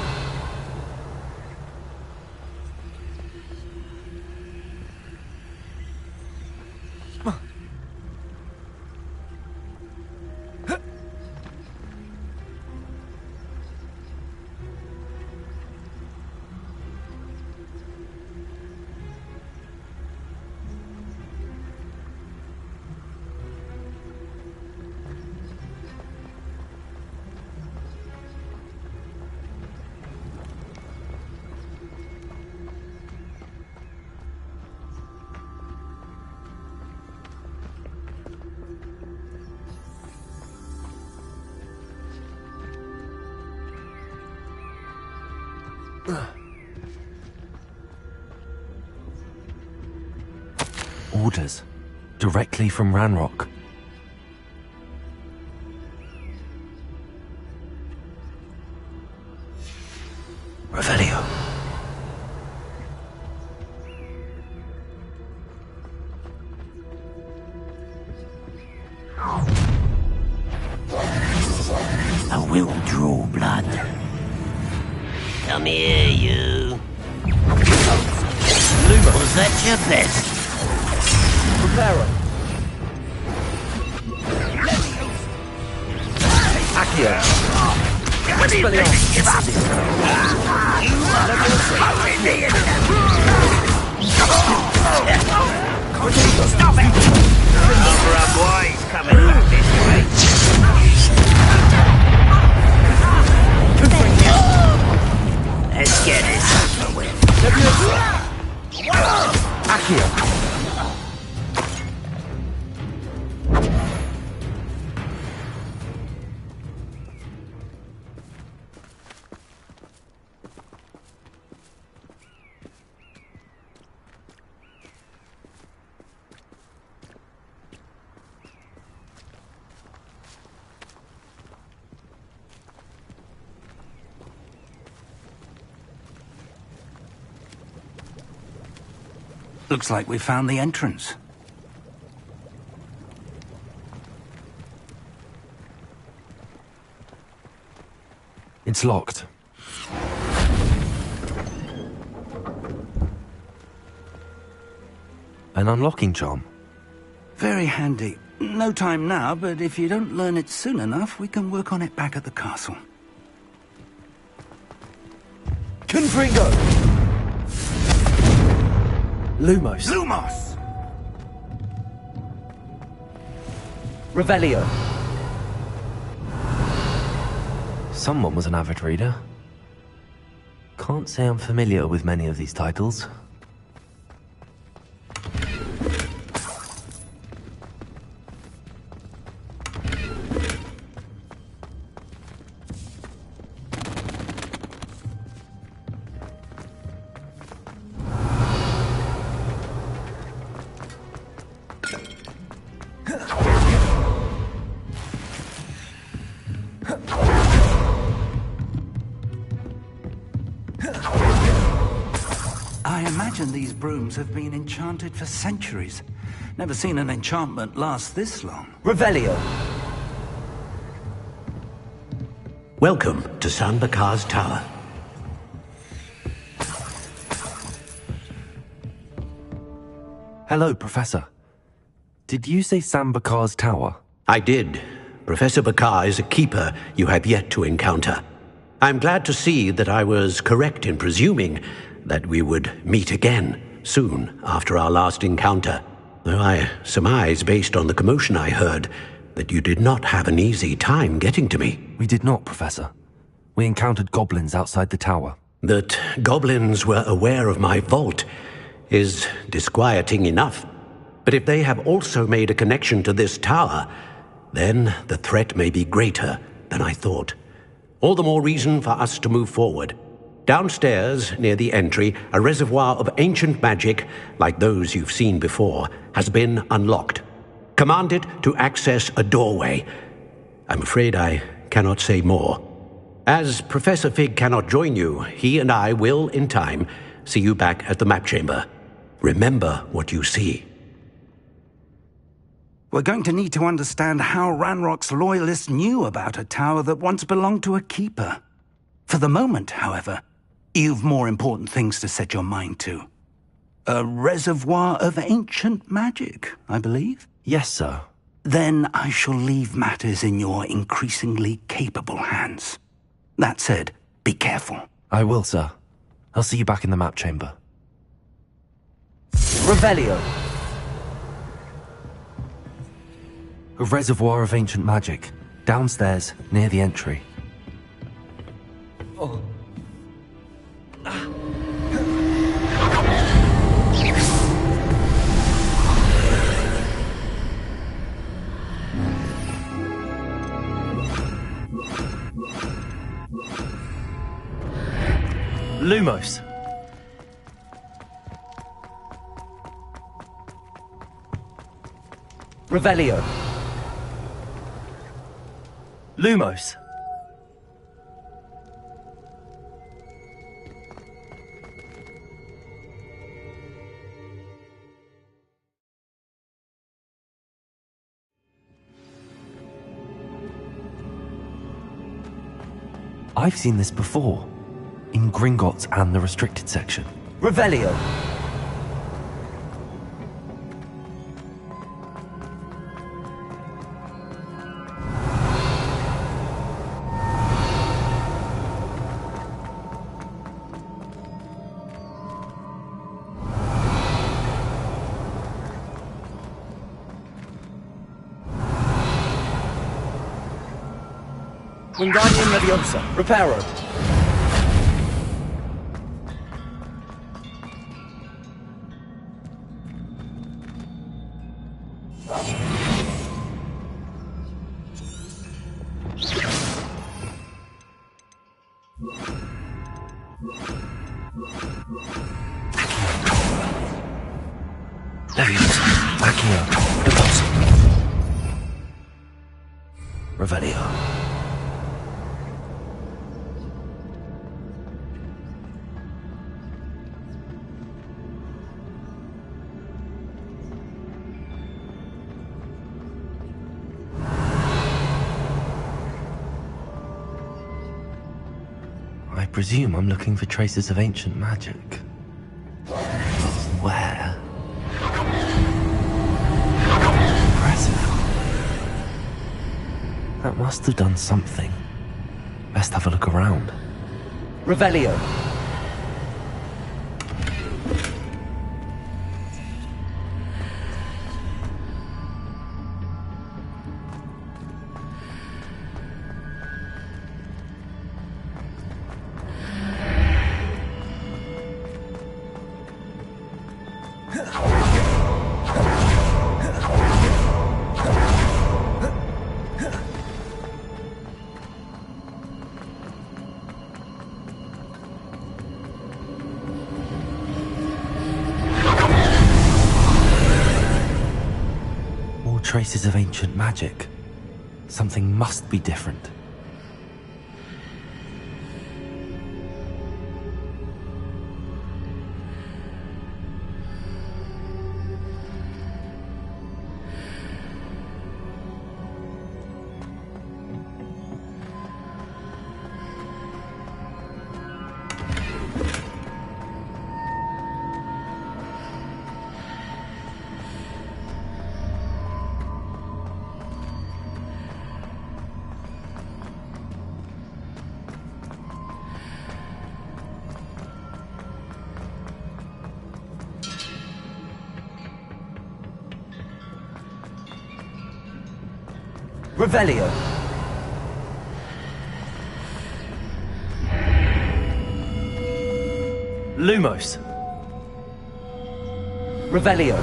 Orders. Directly from Ranrock. Revelio. I will draw blood. Come here, you. Was that your best? Preparo! Accio! Expelliarmus! Stop it! Number of boys coming back this way. Let's get this over with. Accio! Looks like we found the entrance. It's locked. An unlocking charm. Very handy. No time now, but if you don't learn it soon enough, we can work on it back at the castle. Confringo! Lumos! Lumos! Revelio! Someone was an avid reader. Can't say I'm familiar with many of these titles. I imagine these brooms have been enchanted for centuries. Never seen an enchantment last this long. Revelio. Welcome to San Bakar's Tower. Hello, Professor. Did you say San Bakar's Tower? I did. Professor Bakar is a keeper you have yet to encounter. I'm glad to see that I was correct in presuming that we would meet again soon after our last encounter, though I surmise, based on the commotion I heard, that you did not have an easy time getting to me. We did not, Professor. We encountered goblins outside the tower. That goblins were aware of my vault is disquieting enough. But if they have also made a connection to this tower, then the threat may be greater than I thought. All the more reason for us to move forward. Downstairs, near the entry, a reservoir of ancient magic, like those you've seen before, has been unlocked. Command it to access a doorway. I'm afraid I cannot say more. As Professor Fig cannot join you, he and I will, in time, see you back at the map chamber. Remember what you see. We're going to need to understand how Ranrock's loyalists knew about a tower that once belonged to a keeper. For the moment, however, you've more important things to set your mind to. A reservoir of ancient magic, I believe? Yes, sir. Then I shall leave matters in your increasingly capable hands. That said, be careful. I will, sir. I'll see you back in the map chamber. Revelio. A reservoir of ancient magic, downstairs, near the entry. Oh. Lumos. Revelio. Lumos. I've seen this before, in Gringotts and the restricted section. Revelio. Wingardium Leviosa. Reparo. Leviosa. Accio. Leviosa. Revelio. I presume I'm looking for traces of ancient magic. Where? Impressive. That must have done something. Best have a look around. Revelio. Traces of ancient magic. Something must be different. Revelio. Lumos. Revelio.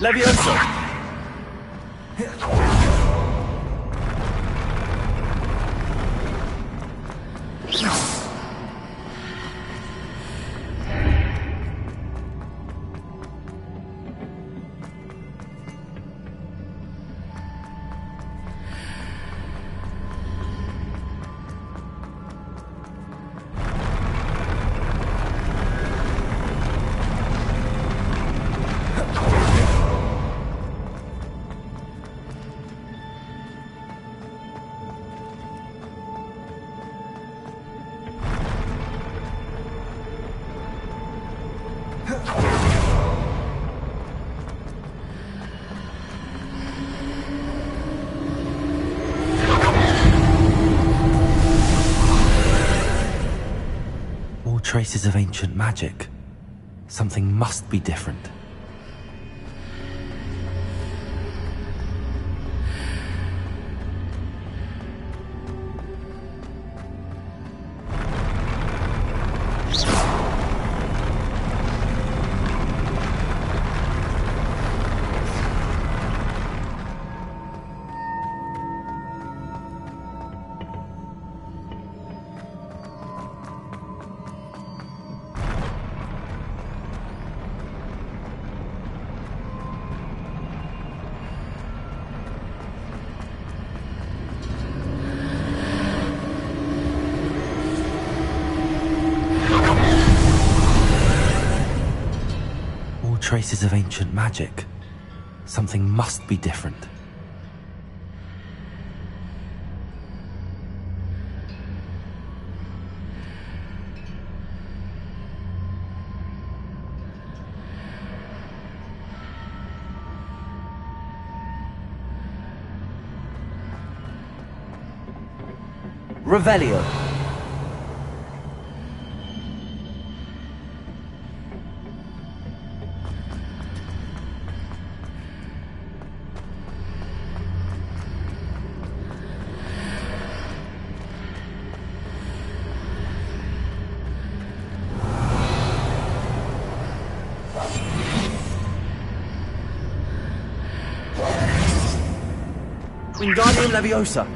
Levioso! Traces of ancient magic. Something must be different. Traces of ancient magic. Something must be different. Revelio. Wingardium Leviosa.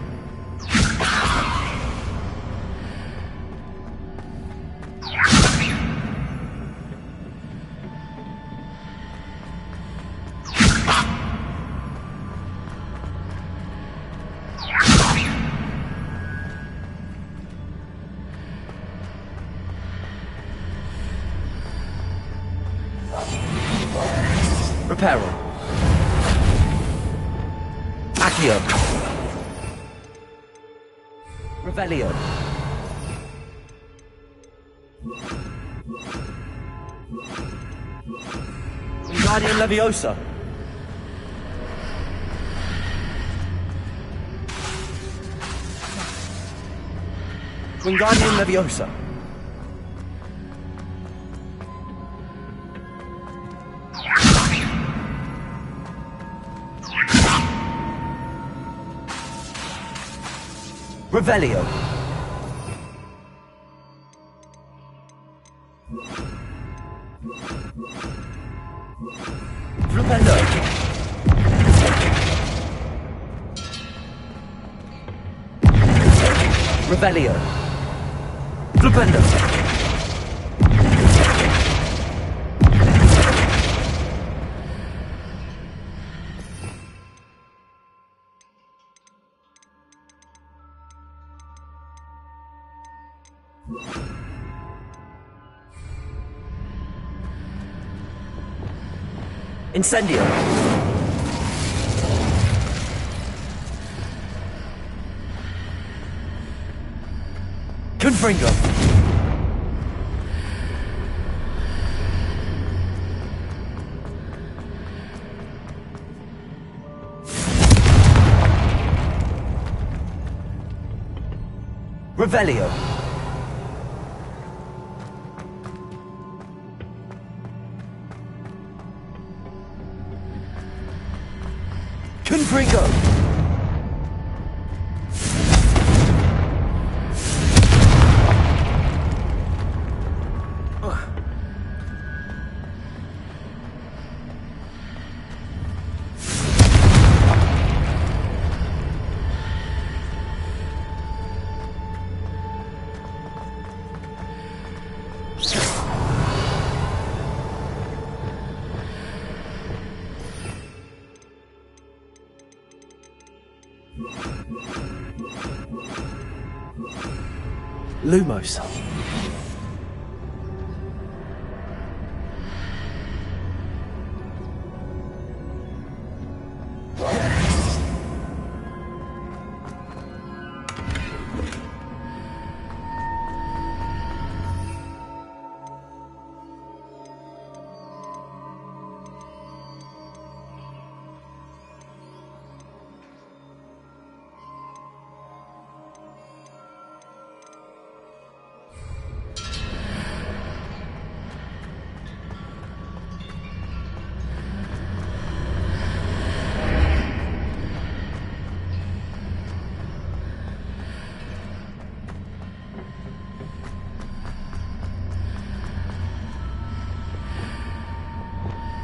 Reparo. Accio. Revelio. Wingardium Leviosa. Wingardium Leviosa. Revelio. Flipendo. Revelio. Flipendo. Incendio. Confringo. Revelio. Confringo. Lumos.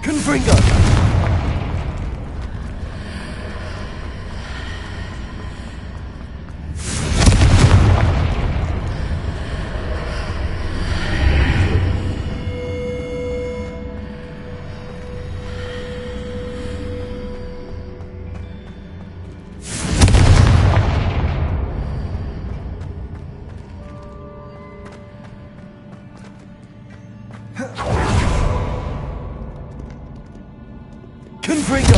Confringo. Confringo.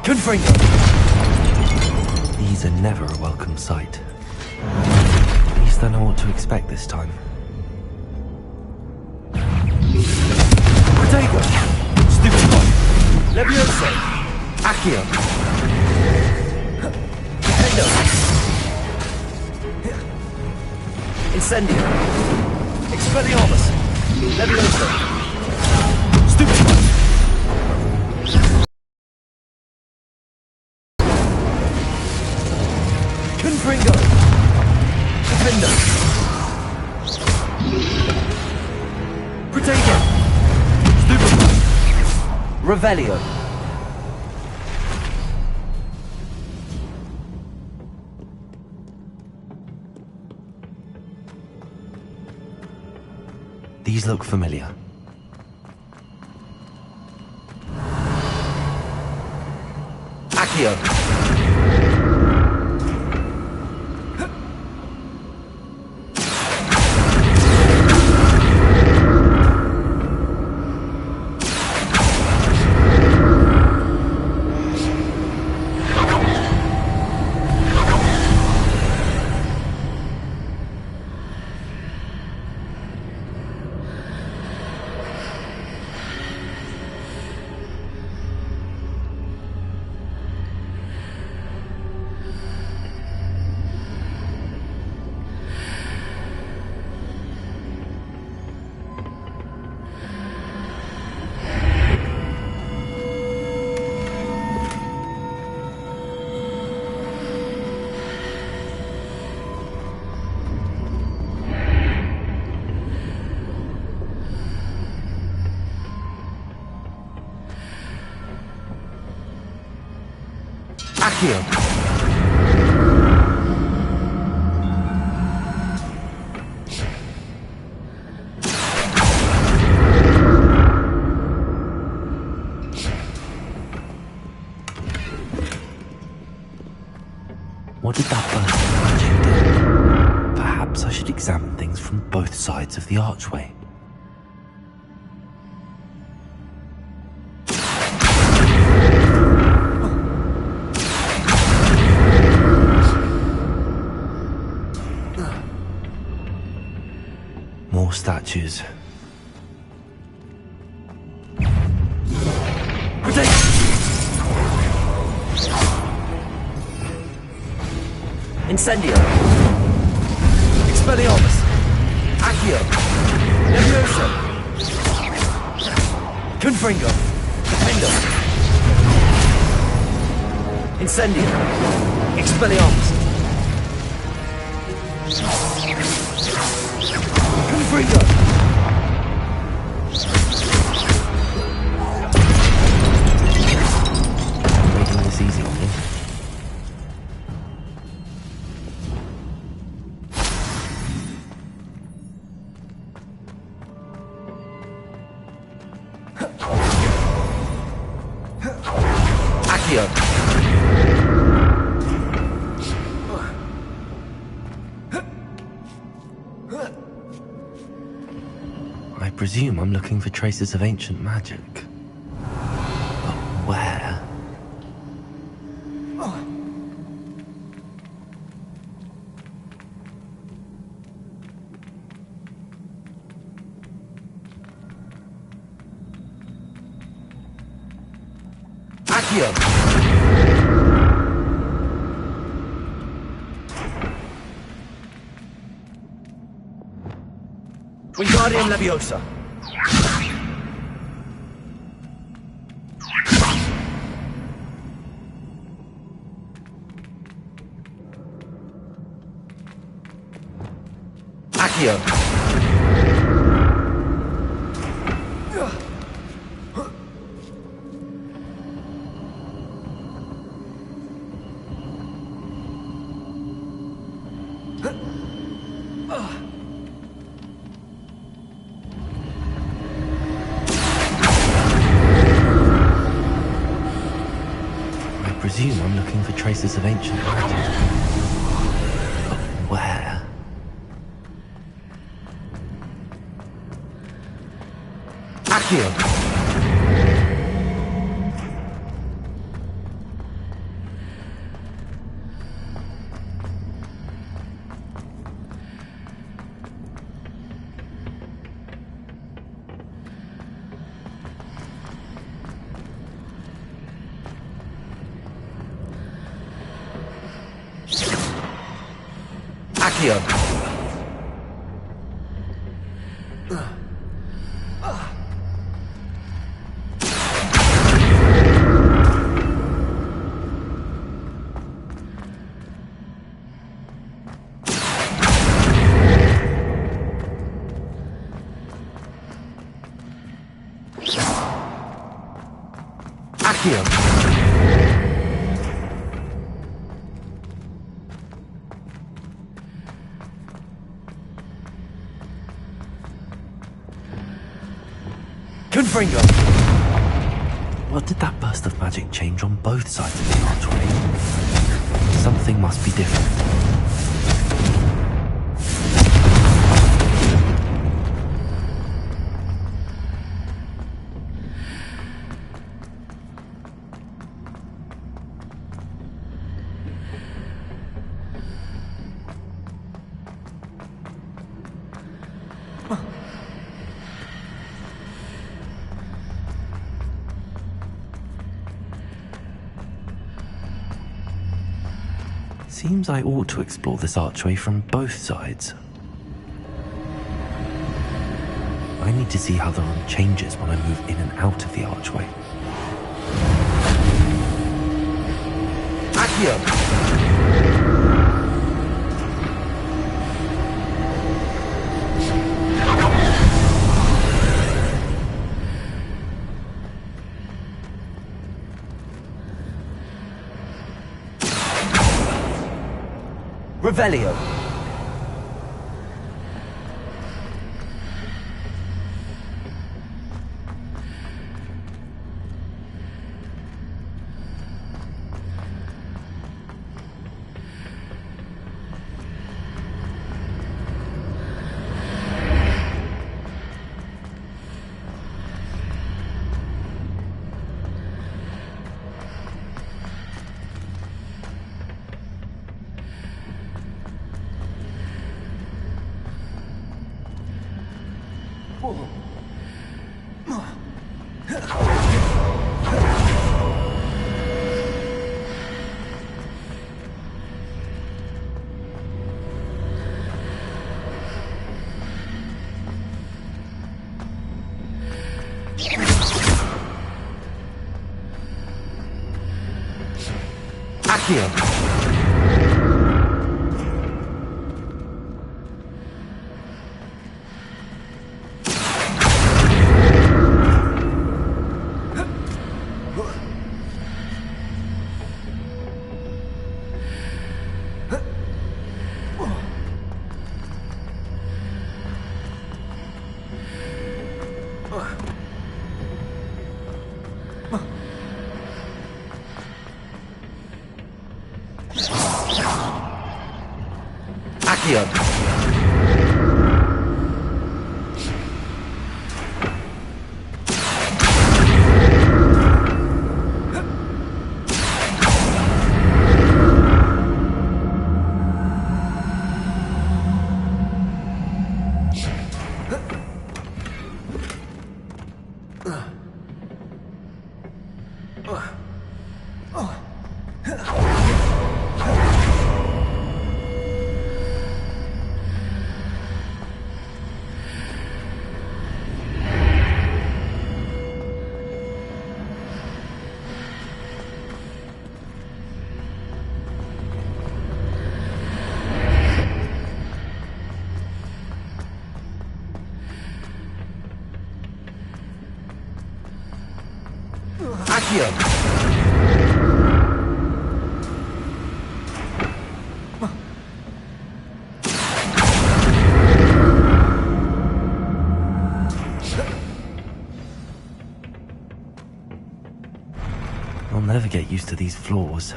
Confringo. These are never a welcome sight. At least I know what to expect this time. Pothead. Stupefy. Levioso. Accio. Pothead. Incendio. Expelliarmus. Levioso. Stupefy. Confringo. Defender. Potato. Stupefy. Revelio. These look familiar. Accio. Accio. sides of the archway. More statues. Incendio. Expelliarmus. Accio. Levioso. Confringo. Defendo. Incendio. Expelliarmus. Confringo. Making this easy on you. I presume I'm looking for traces of ancient magic. But where? Accio. Wingardium Leviosa. Accio. I presume I'm looking for traces of ancient magic. But where? Accio. Accio. Accio. Confringo. What did that burst of magic change on both sides of the archway? Something must be different. Seems I ought to explore this archway from both sides. I need to see how the room changes when I move in and out of the archway. Accio. Revelio. Accio. Accio. Accio. I'll never get used to these floors.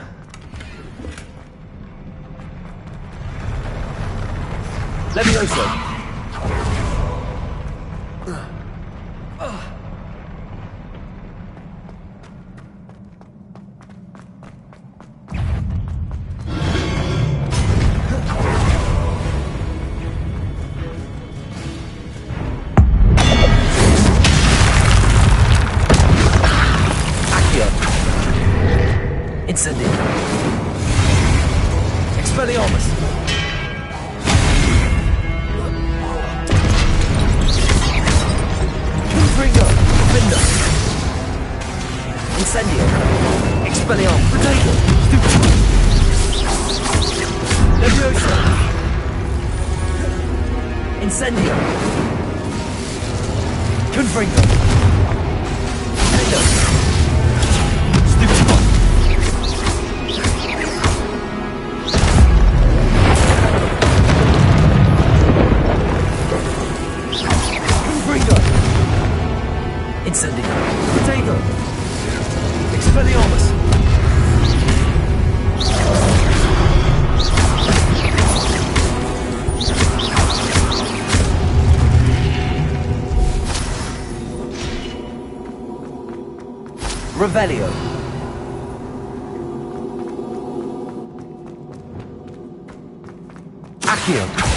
Levioso. Incendio. Expelliarmus. Confringo. Defender. Incendio. Expelliarmus. Potato. Leviosa. Incendio. Confringo. Potato. Incendio. Potato. Expelliarmus. Revelio. Accio.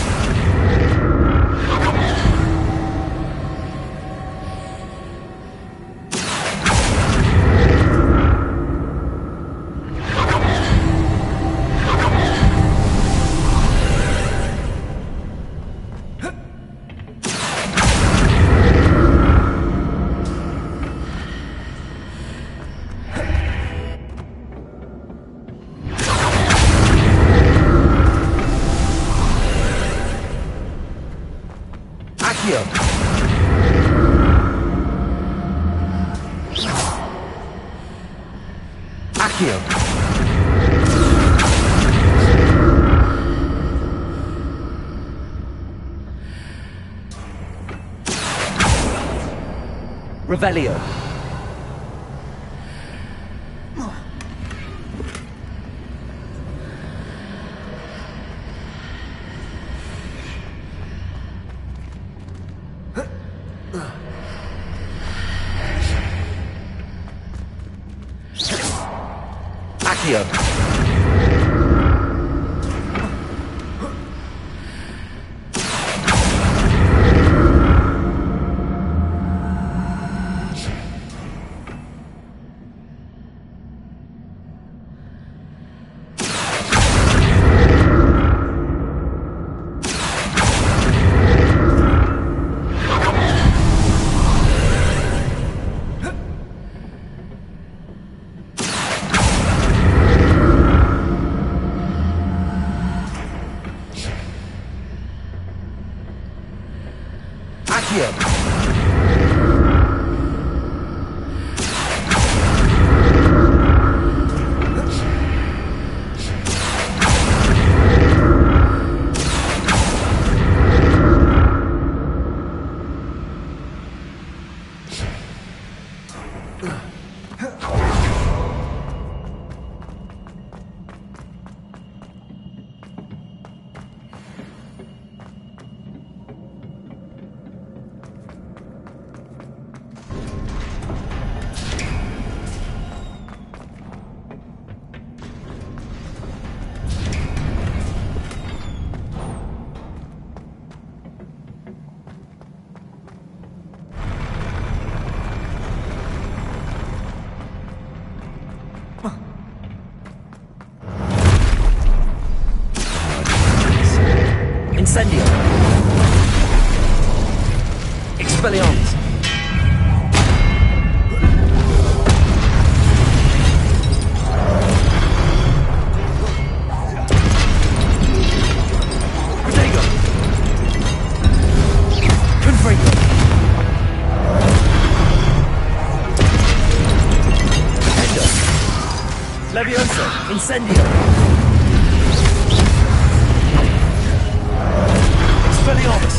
Accio. Accio. Revelio. Accio. Accio. Incendio. Expelliarmus. Protego. Confringo. Endo. Levioso. Incendio. Expelliarmus!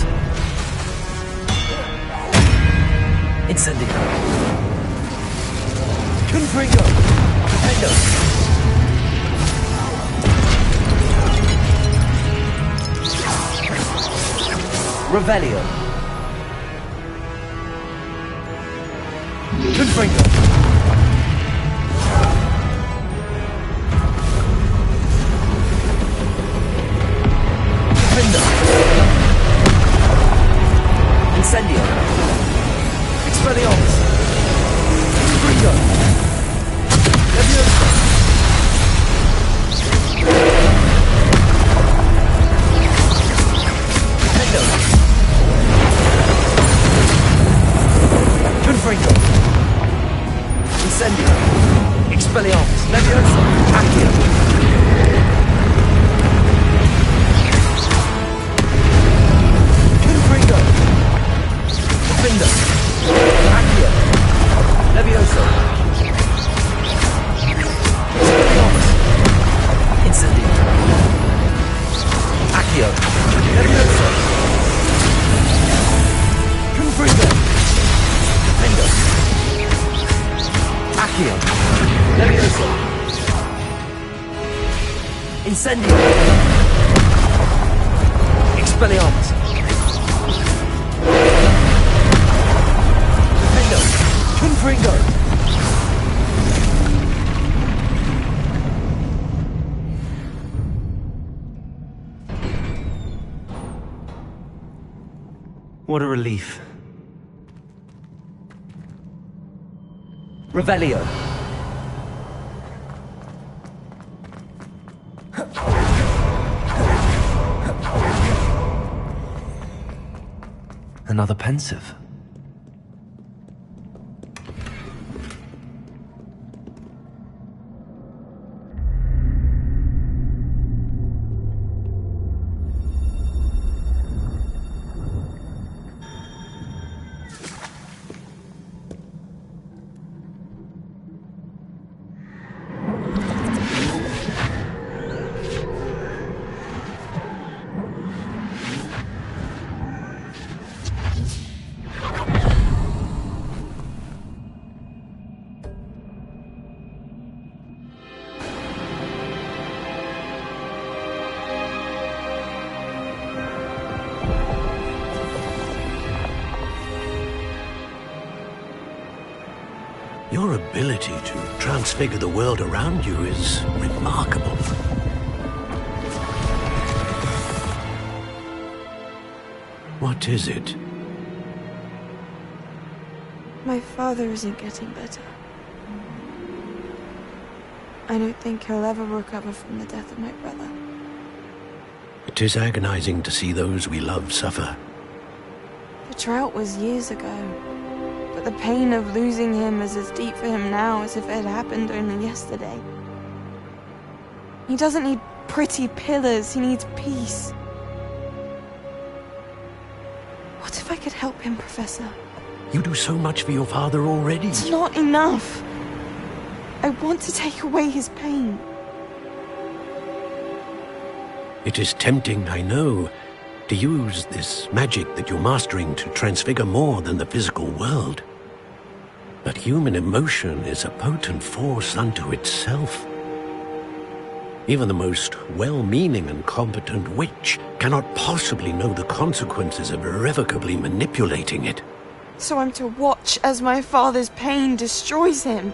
Incendio! Confringo! Endo! Revelio! Confringo! Defender! Incendio! Expelliarmus! Confringo! Levioso! Endo! Confringo! Incendio! Expelliarmus! Levioso! Accio! Confringo! Defender! Accio! Levioso! Expelliarmus! Incendio! Accio! Levioso! Confringo! Defender! Accio! Levioso! Incendio! Expelliarmus! Confringo! What a relief. Revelio. Another pensive. Your ability to transfigure the world around you is remarkable. What is it? My father isn't getting better. I don't think he'll ever recover from the death of my brother. It is agonizing to see those we love suffer. The drought was years ago. But the pain of losing him is as deep for him now as if it had happened only yesterday. He doesn't need pretty pillars, he needs peace. What if I could help him, Professor. You do so much for your father already. It's not enough. I want to take away his pain. It is tempting, I know, to use this magic that you're mastering to transfigure more than the physical world. But human emotion is a potent force unto itself. Even the most well-meaning and competent witch cannot possibly know the consequences of irrevocably manipulating it. So I'm to watch as my father's pain destroys him.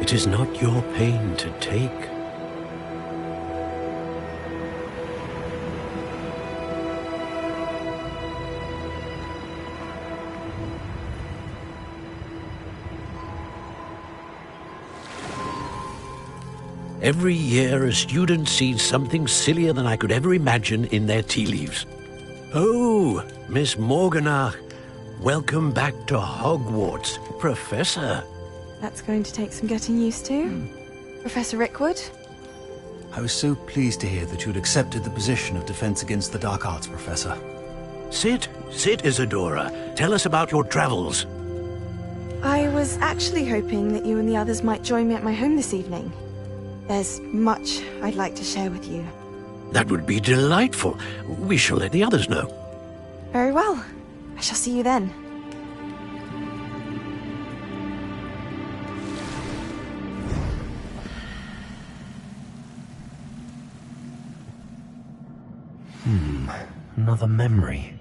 It is not your pain to take. Every year, a student sees something sillier than I could ever imagine in their tea leaves. Oh, Miss Morganach, welcome back to Hogwarts, Professor. That's going to take some getting used to. Professor Rickwood? I was so pleased to hear that you'd accepted the position of Defense Against the Dark Arts, Professor. Sit, Isadora. Tell us about your travels. I was actually hoping that you and the others might join me at my home this evening. There's much I'd like to share with you. That would be delightful. We shall let the others know. Very well. I shall see you then. Another memory.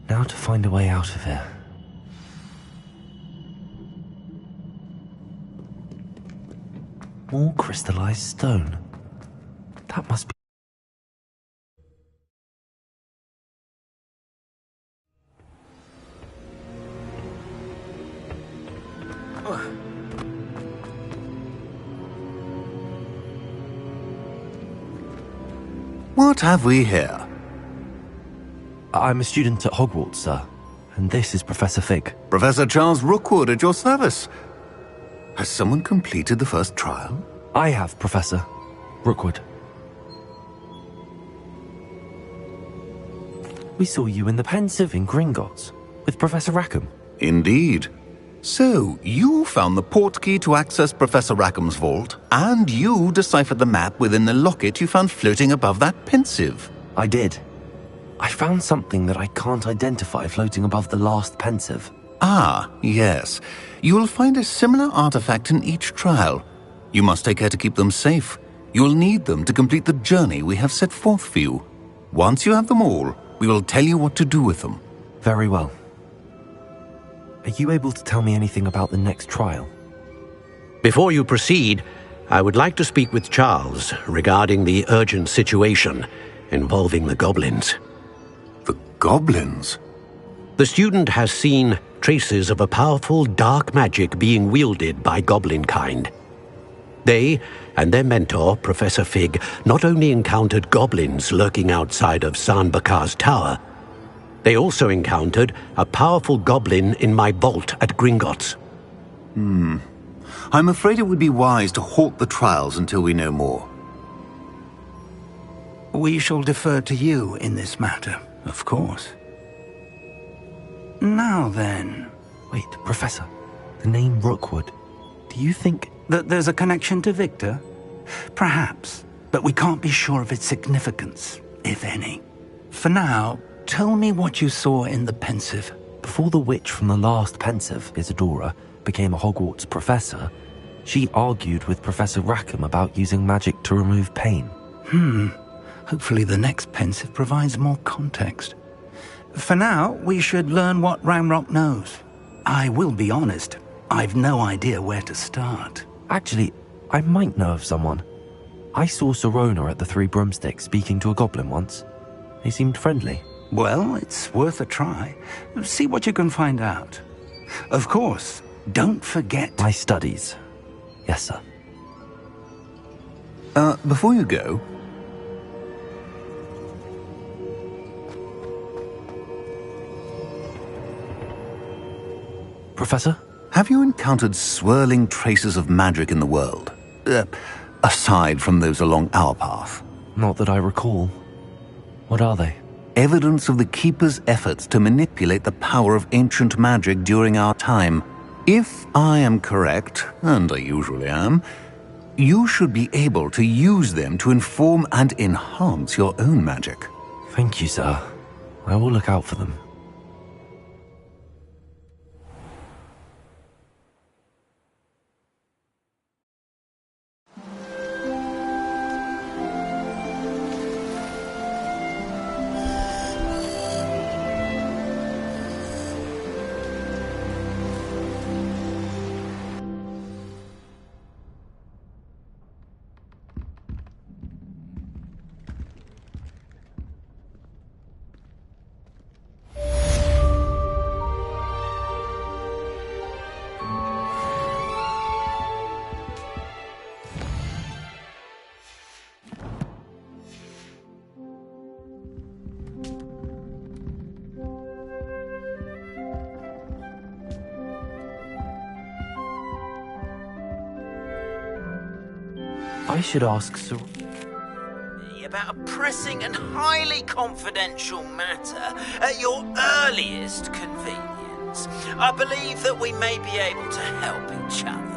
Now to find a way out of here. More crystallized stone. That must be... What have we here? I'm a student at Hogwarts, sir. And this is Professor Fig. Professor Charles Rookwood at your service. Has someone completed the first trial? I have, Professor Rookwood. We saw you in the Pensive in Gringotts with Professor Rackham. Indeed. So, you found the portkey to access Professor Rackham's vault, and you deciphered the map within the locket you found floating above that Pensive. I did. I found something that I can't identify floating above the last Pensive. Ah, yes. You will find a similar artifact in each trial. You must take care to keep them safe. You will need them to complete the journey we have set forth for you. Once you have them all, we will tell you what to do with them. Very well. Are you able to tell me anything about the next trial? Before you proceed, I would like to speak with Charles regarding the urgent situation involving the goblins. The goblins? The student has seen traces of a powerful dark magic being wielded by goblin kind. They and their mentor, Professor Fig, not only encountered goblins lurking outside of San Bakar's tower, they also encountered a powerful goblin in my vault at Gringotts. I'm afraid it would be wise to halt the trials until we know more. We shall defer to you in this matter, of course. Now then... Wait, Professor. The name Rookwood. Do you think... that there's a connection to Victor? Perhaps, but we can't be sure of its significance, if any. For now, tell me what you saw in the Pensive. Before the witch from the last Pensive, Isadora, became a Hogwarts professor, she argued with Professor Rackham about using magic to remove pain. Hopefully the next Pensive provides more context. For now, we should learn what Ramrock knows. I will be honest, I've no idea where to start. Actually, I might know of someone. I saw Serona at the Three Broomsticks speaking to a goblin once. They seemed friendly. Well, it's worth a try. See what you can find out. Of course, don't forget... my studies. Yes, sir. Before you go... Professor? Have you encountered swirling traces of magic in the world? Aside from those along our path? Not that I recall. What are they? evidence of the Keeper's efforts to manipulate the power of ancient magic during our time. If I am correct, and I usually am, you should be able to use them to inform and enhance your own magic. Thank you, sir. I will look out for them. I should ask Sir... About a pressing and highly confidential matter at your earliest convenience. I believe that we may be able to help each other.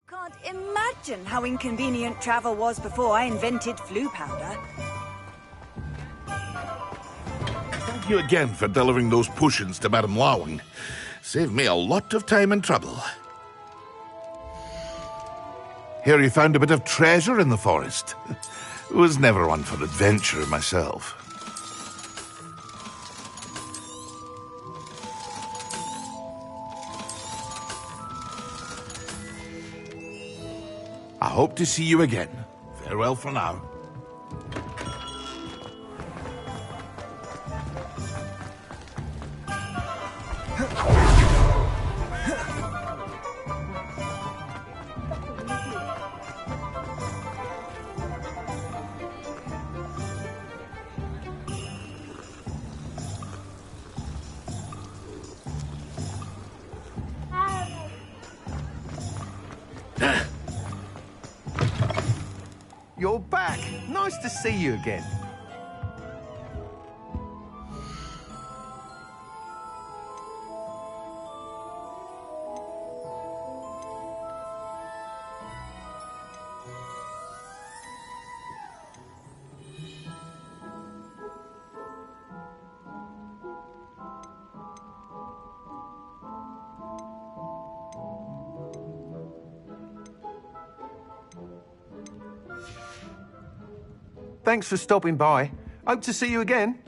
Can't imagine how inconvenient travel was before I invented flu powder. Thank you again for delivering those potions to Madame Lawing. Saved me a lot of time and trouble. Here you found a bit of treasure in the forest. Was never one for adventure myself. I hope to see you again. Farewell for now. You're back. Nice to see you again. Thanks for stopping by. Hope to see you again.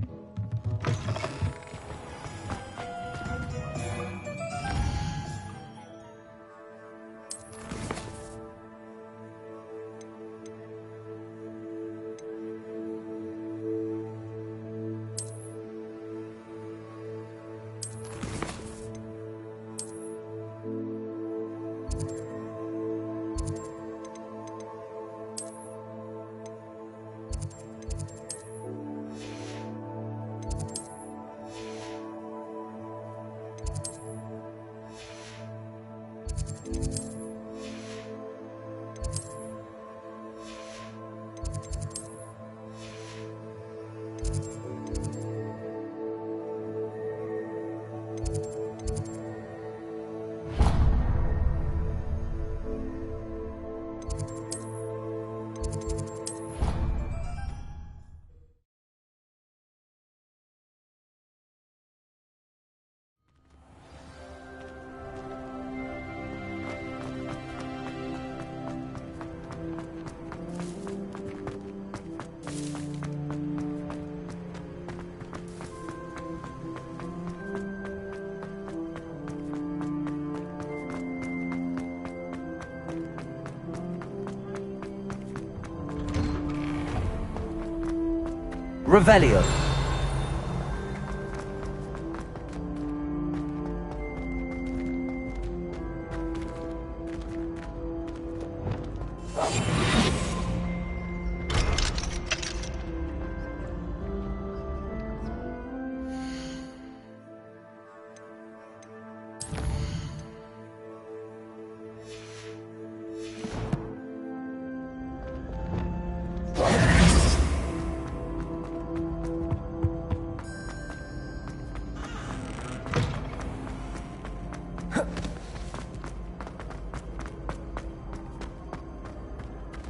Revelio.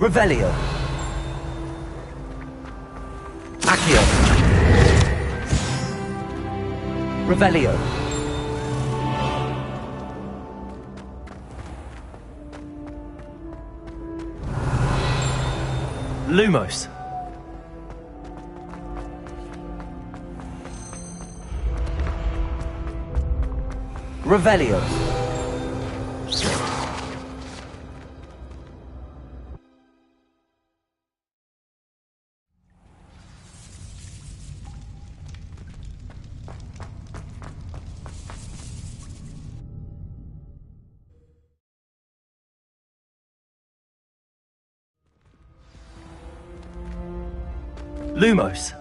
Revelio. Accio. Revelio. Lumos. Revelio. Lumos.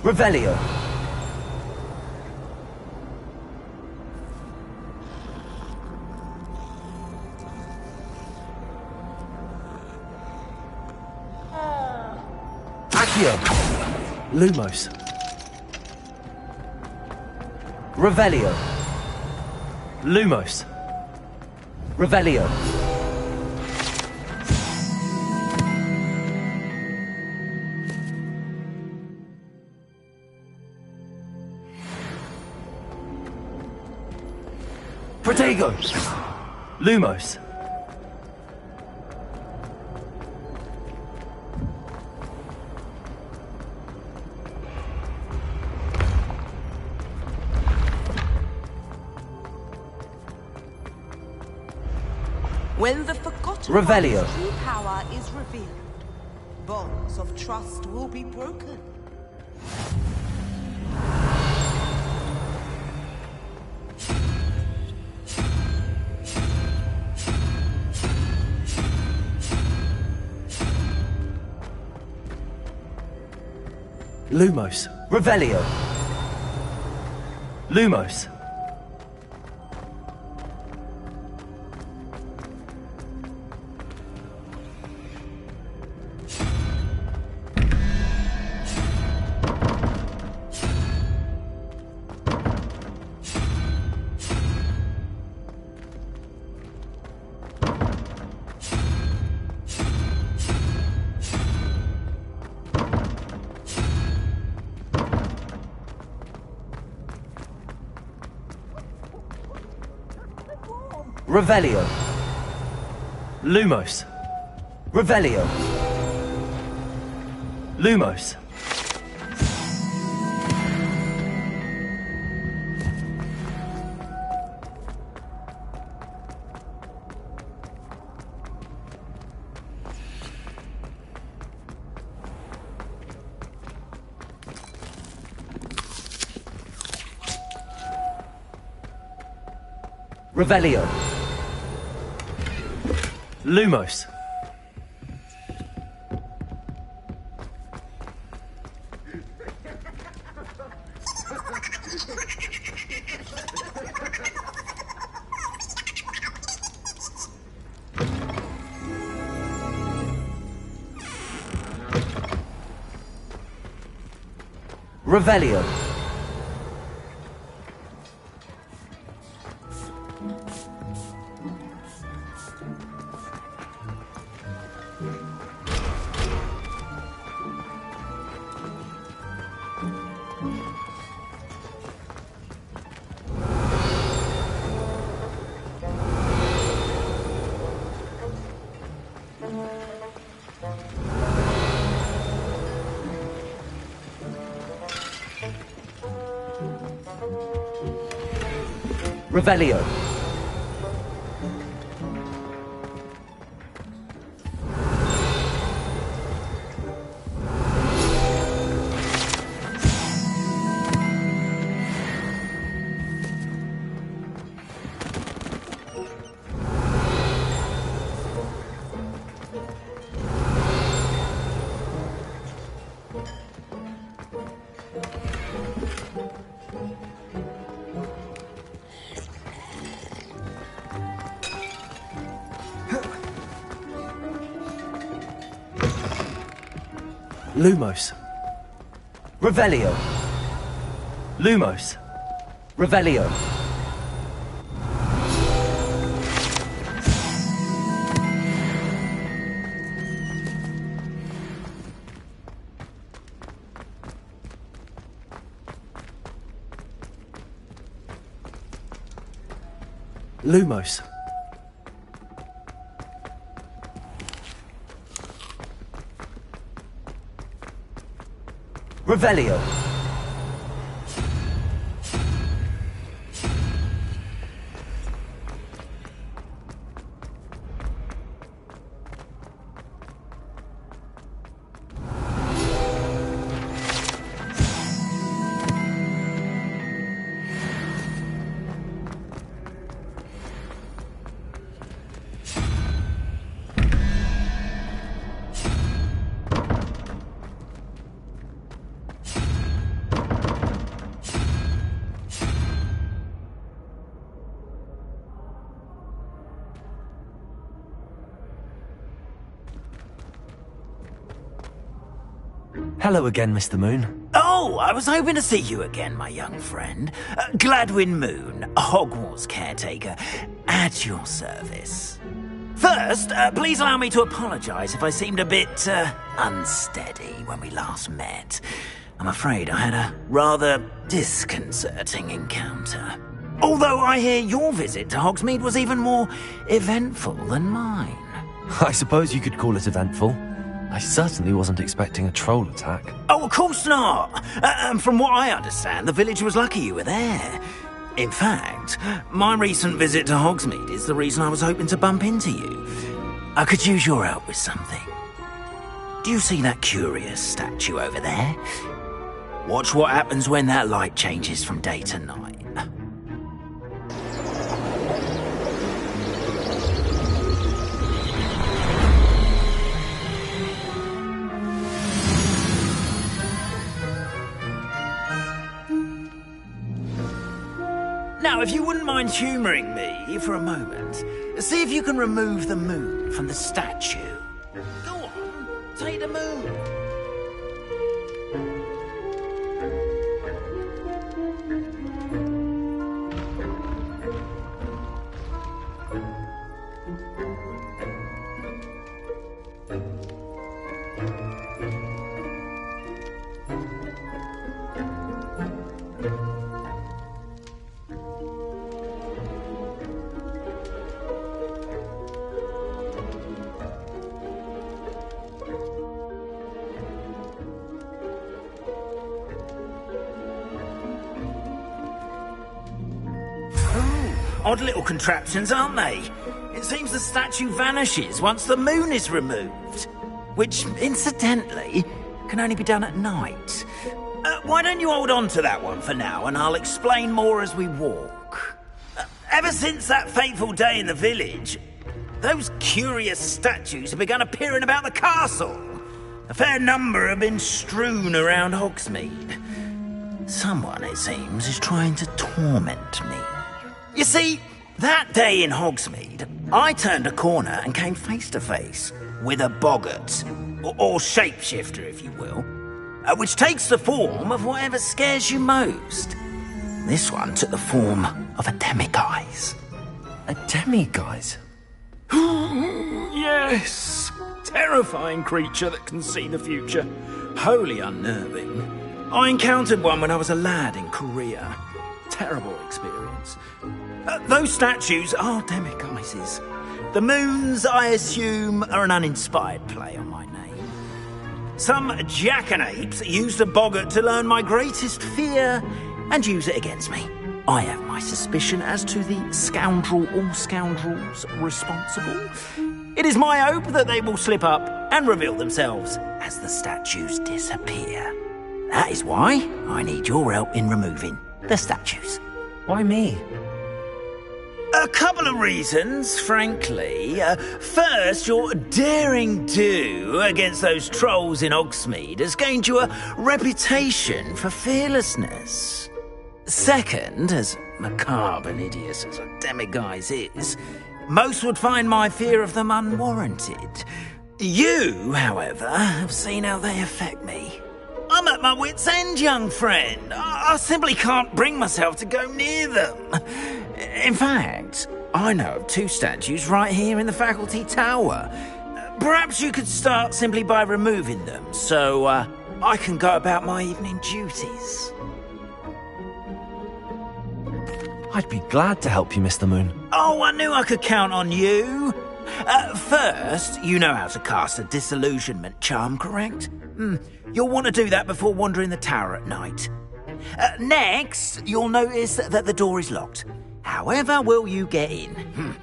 Revelio. Accio. Lumos. Revelio. Lumos. Revelio. Protego. Lumos. When the forgotten Revelio. one's true power is revealed, bonds of trust will be broken. Lumos. Revelio. Lumos. Revelio. Lumos. Revelio. Lumos. Revelio. Lumos. Revelio. Revelio. Lumos. Revelio. Lumos. Revelio. Lumos. Revelio. Hello again, Mr. Moon. Oh, I was hoping to see you again, my young friend. Gladwin Moon, Hogwarts caretaker, at your service. First, please allow me to apologise if I seemed a bit, unsteady when we last met. I'm afraid I had a rather disconcerting encounter. Although I hear your visit to Hogsmeade was even more eventful than mine. I suppose you could call it eventful. I certainly wasn't expecting a troll attack. Oh, of course not! And from what I understand, the village was lucky you were there. In fact, my recent visit to Hogsmeade is the reason I was hoping to bump into you. I could use your help with something. Do you see that curious statue over there? Watch what happens when that light changes from day to night. Now, if you wouldn't mind humouring me for a moment, see if you can remove the moon from the statue. Go on, take the moon. Odd little contraptions, aren't they? It seems the statue vanishes once the moon is removed. Which, incidentally, can only be done at night. Why don't you hold on to that one for now, and I'll explain more as we walk. Ever since that fateful day in the village, those curious statues have begun appearing about the castle. A fair number have been strewn around Hogsmeade. Someone, it seems, is trying to torment me. You see, that day in Hogsmeade, I turned a corner and came face to face with a boggart, or shapeshifter, if you will, which takes the form of whatever scares you most. This one took the form of a demiguise. A demiguise? Yes! Terrifying creature that can see the future. Wholly unnerving. I encountered one when I was a lad in Korea. Terrible experience. Those statues are demiguises. The moons, I assume, are an uninspired play on my name. Some jackanapes used a boggart to learn my greatest fear and use it against me. I have my suspicion as to the scoundrel or scoundrels responsible. It is my hope that they will slip up and reveal themselves as the statues disappear. That is why I need your help in removing the statues. Why me? A couple of reasons, frankly. First, your daring do against those trolls in Hogsmeade has gained you a reputation for fearlessness. Second, as macabre and hideous as a demiguise is, most would find my fear of them unwarranted. You, however, have seen how they affect me. I'm at my wit's end, young friend. I simply can't bring myself to go near them. In fact, I know of 2 statues right here in the faculty tower. Perhaps you could start simply by removing them, so I can go about my evening duties. I'd be glad to help you, Mr. Moon. Oh, I knew I could count on you. First, you know how to cast a disillusionment charm, correct? You'll want to do that before wandering the tower at night. Next, you'll notice that the door is locked. However will you get in?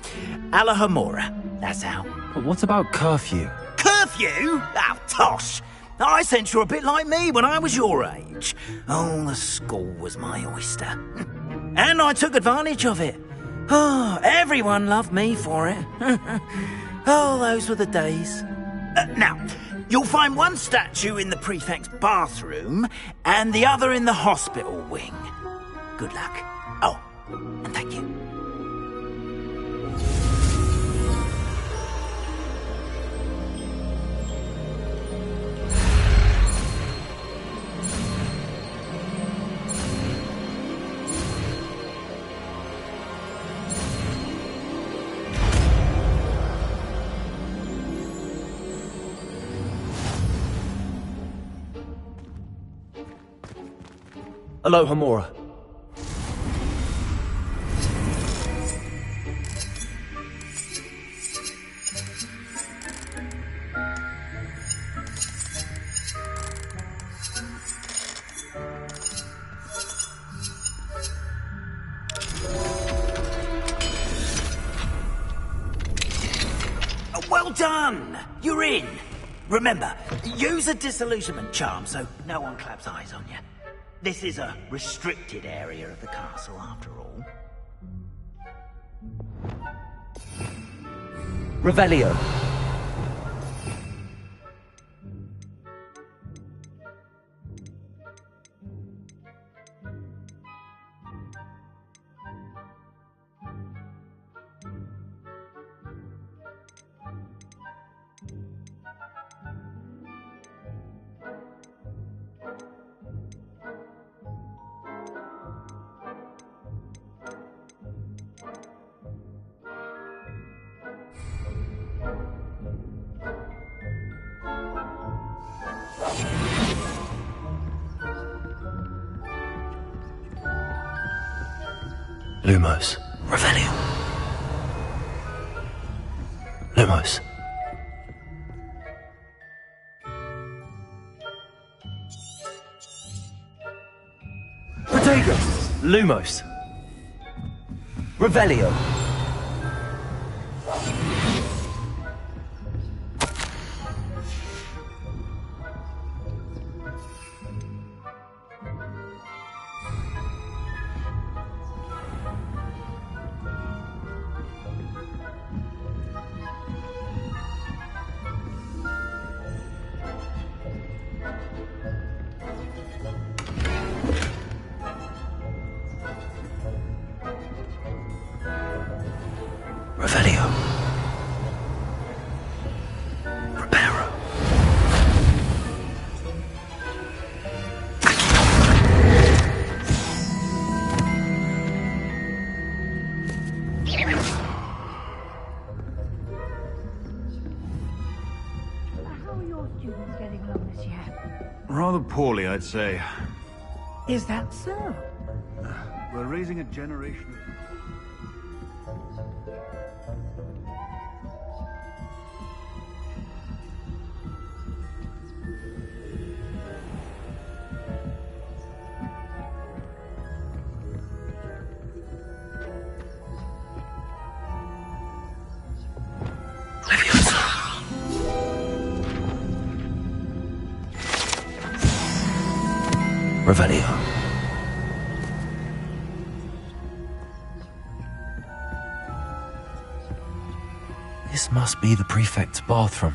Alahomora, that's how. But what about curfew? Curfew? Oh, tosh! I sense you're a bit like me when I was your age. Oh, the school was my oyster. And I took advantage of it. Oh, everyone loved me for it. Oh, those were the days. Now, you'll find one statue in the prefect's bathroom and the other in the hospital wing. Good luck. Oh, and thank you. Alohomora. Well done! You're in. Remember, use a disillusionment charm so no one claps eyes on you. This is a restricted area of the castle, after all. Revelio. Lumos. Revelio. Lumos. Pothead. Lumos. Revelio. Revelio. Preparo. How are your students getting along this year? Rather poorly, I'd say. Is that so? We're raising a generation of... Revelio. This must be the prefect's bathroom.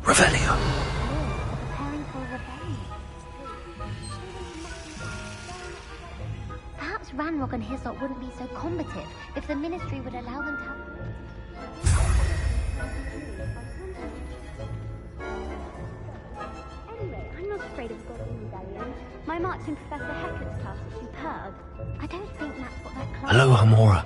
Revelio. Preparing for rebellion. Perhaps Ranrock and Hyssop wouldn't be so combative if the Ministry would allow them to... Anyway, I'm not afraid of Goblin Rebellion. My marks in Professor Hecat's class are superb. I don't think that's what that class... Hello, Hamora.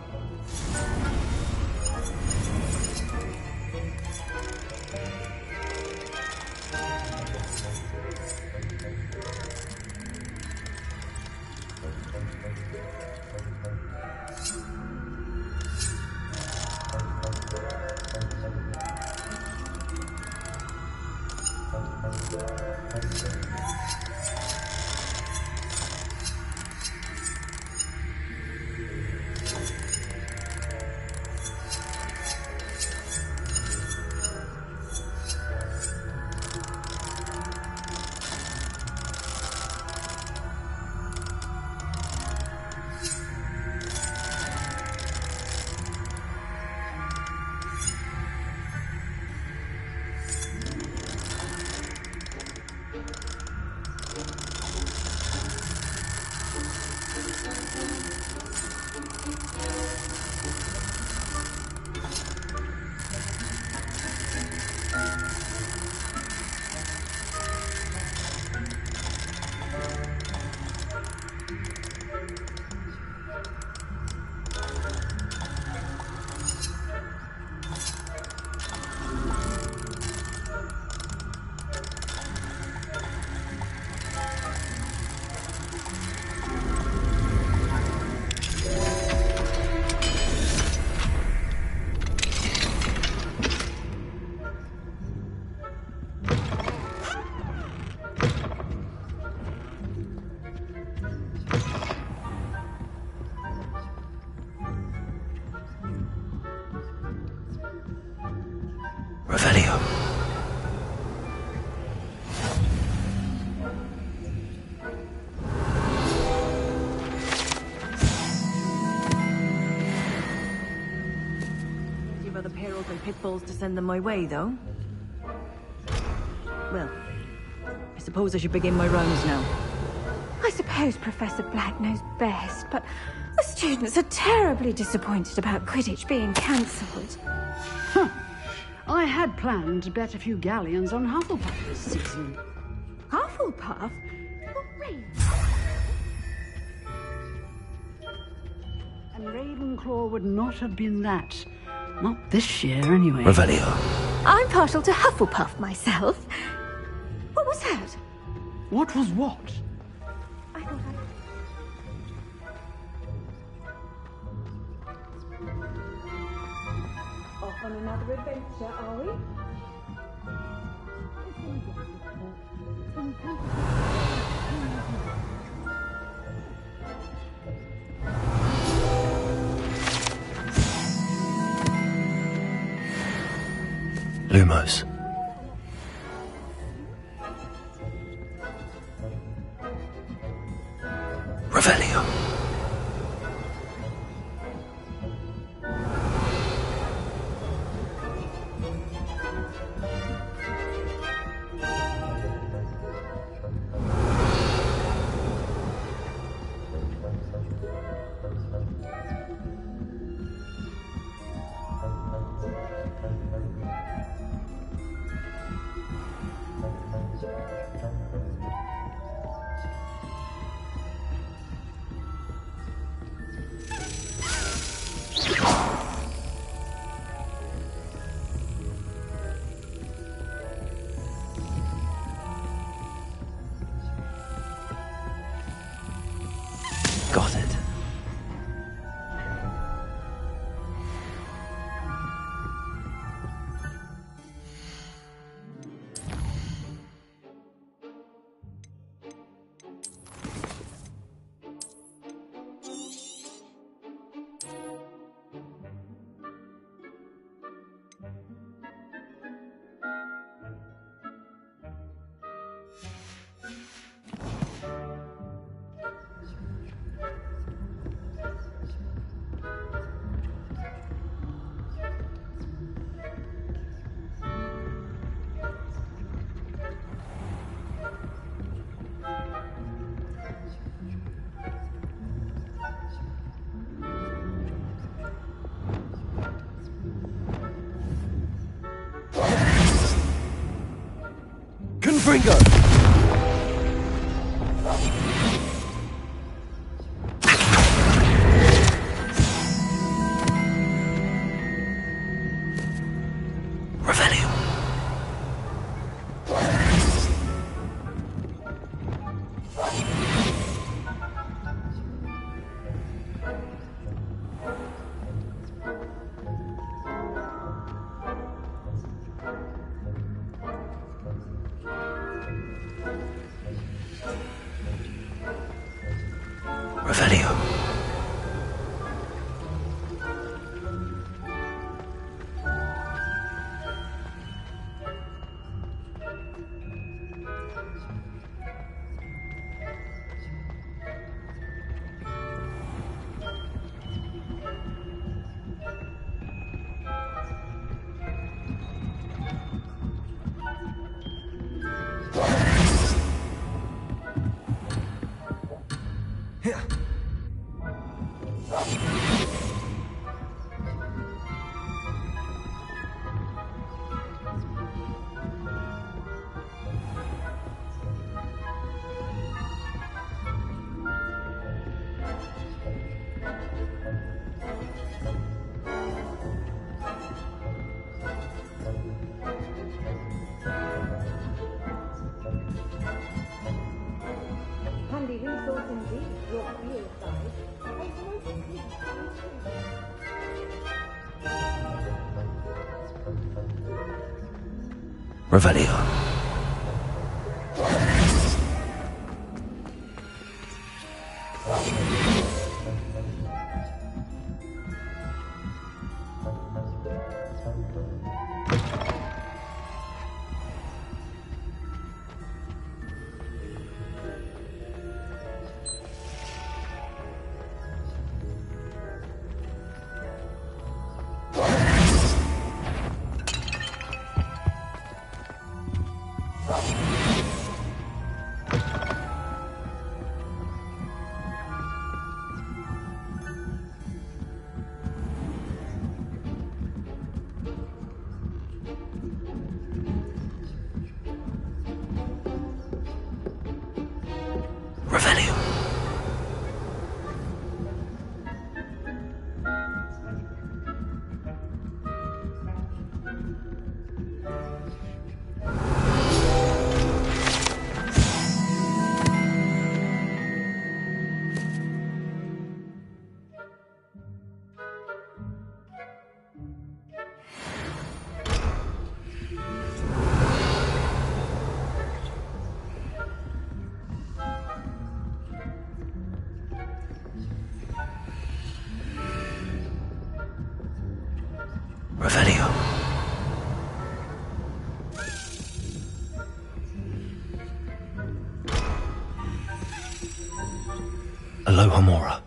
Revelio. You've other perils and pitfalls to send them my way, though. Well, I suppose I should begin my rounds now. I suppose Professor Black knows best, but the students are terribly disappointed about Quidditch being cancelled. I had planned to bet a few galleons on Hufflepuff this season. Hufflepuff? And Ravenclaw would not have been that. Not this year, anyway. Revelio. I'm partial to Hufflepuff myself. What was that? What was what? I thought Off on another adventure, are we? Lumos. Revelio. Got it. Confringo! Revelio. Revelio. Handy resource indeed, your field side. Revelio. Revelio. Alohomora.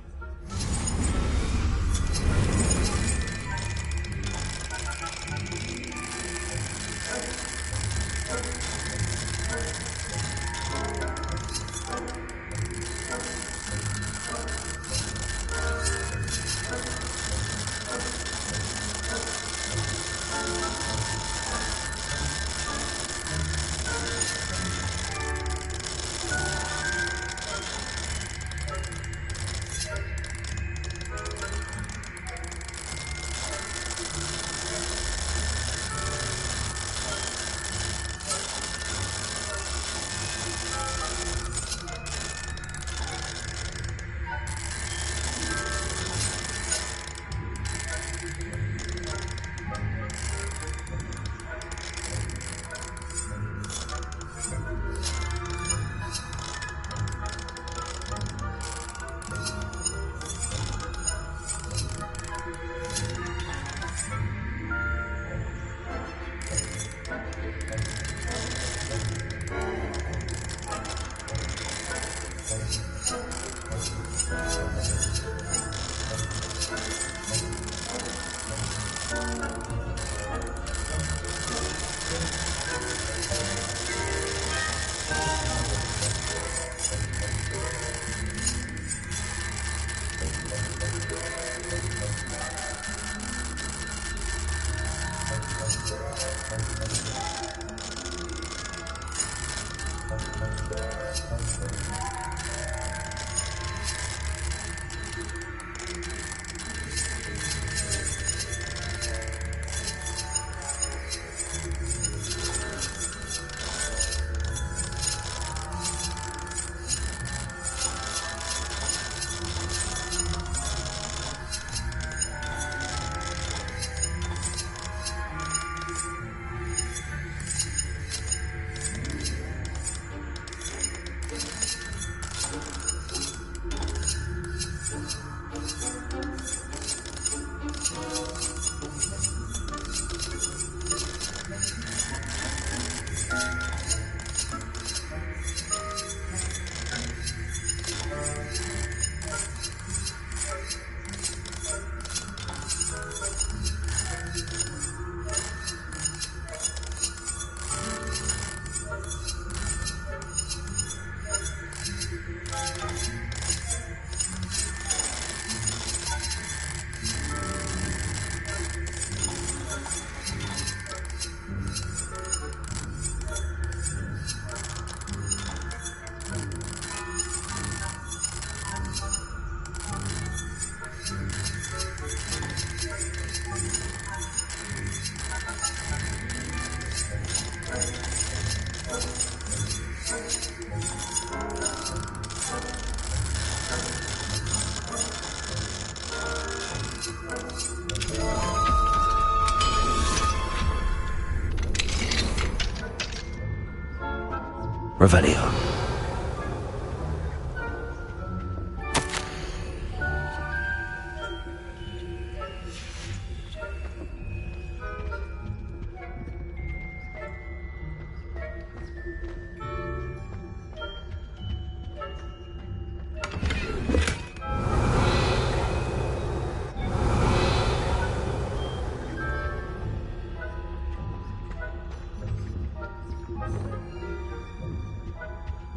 Revelio.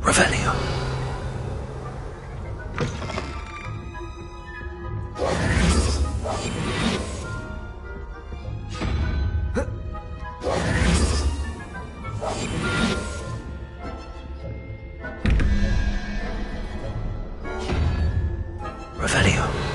Revelio. Revelio.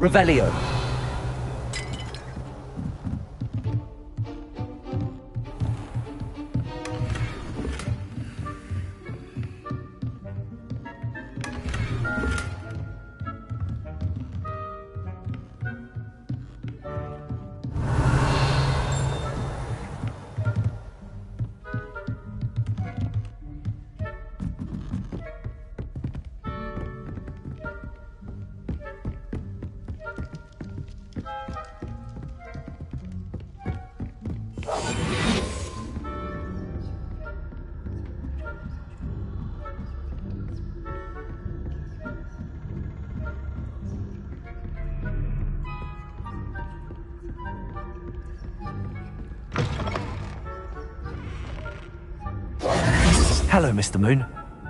Revelio. Hello, Mr. Moon.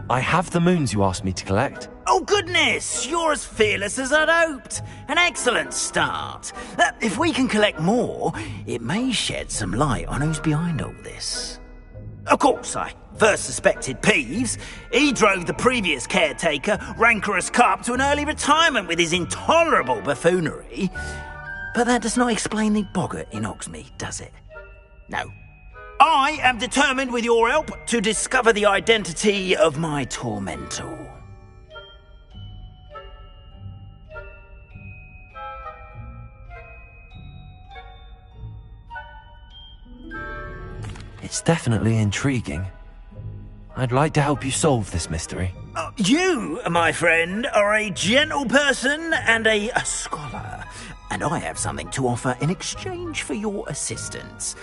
I have the moons you asked me to collect. Oh, goodness! You're as fearless as I'd hoped. An excellent start. If we can collect more, it may shed some light on who's behind all this. Of course, I first suspected Peeves. He drove the previous caretaker, Rancorous Carp, to an early retirement with his intolerable buffoonery. But that does not explain the boggart in Hogsmeade, does it? No. I am determined, with your help, to discover the identity of my tormentor. It's definitely intriguing. I'd like to help you solve this mystery. You, my friend, are a gentle person and a scholar, and I have something to offer in exchange for your assistance.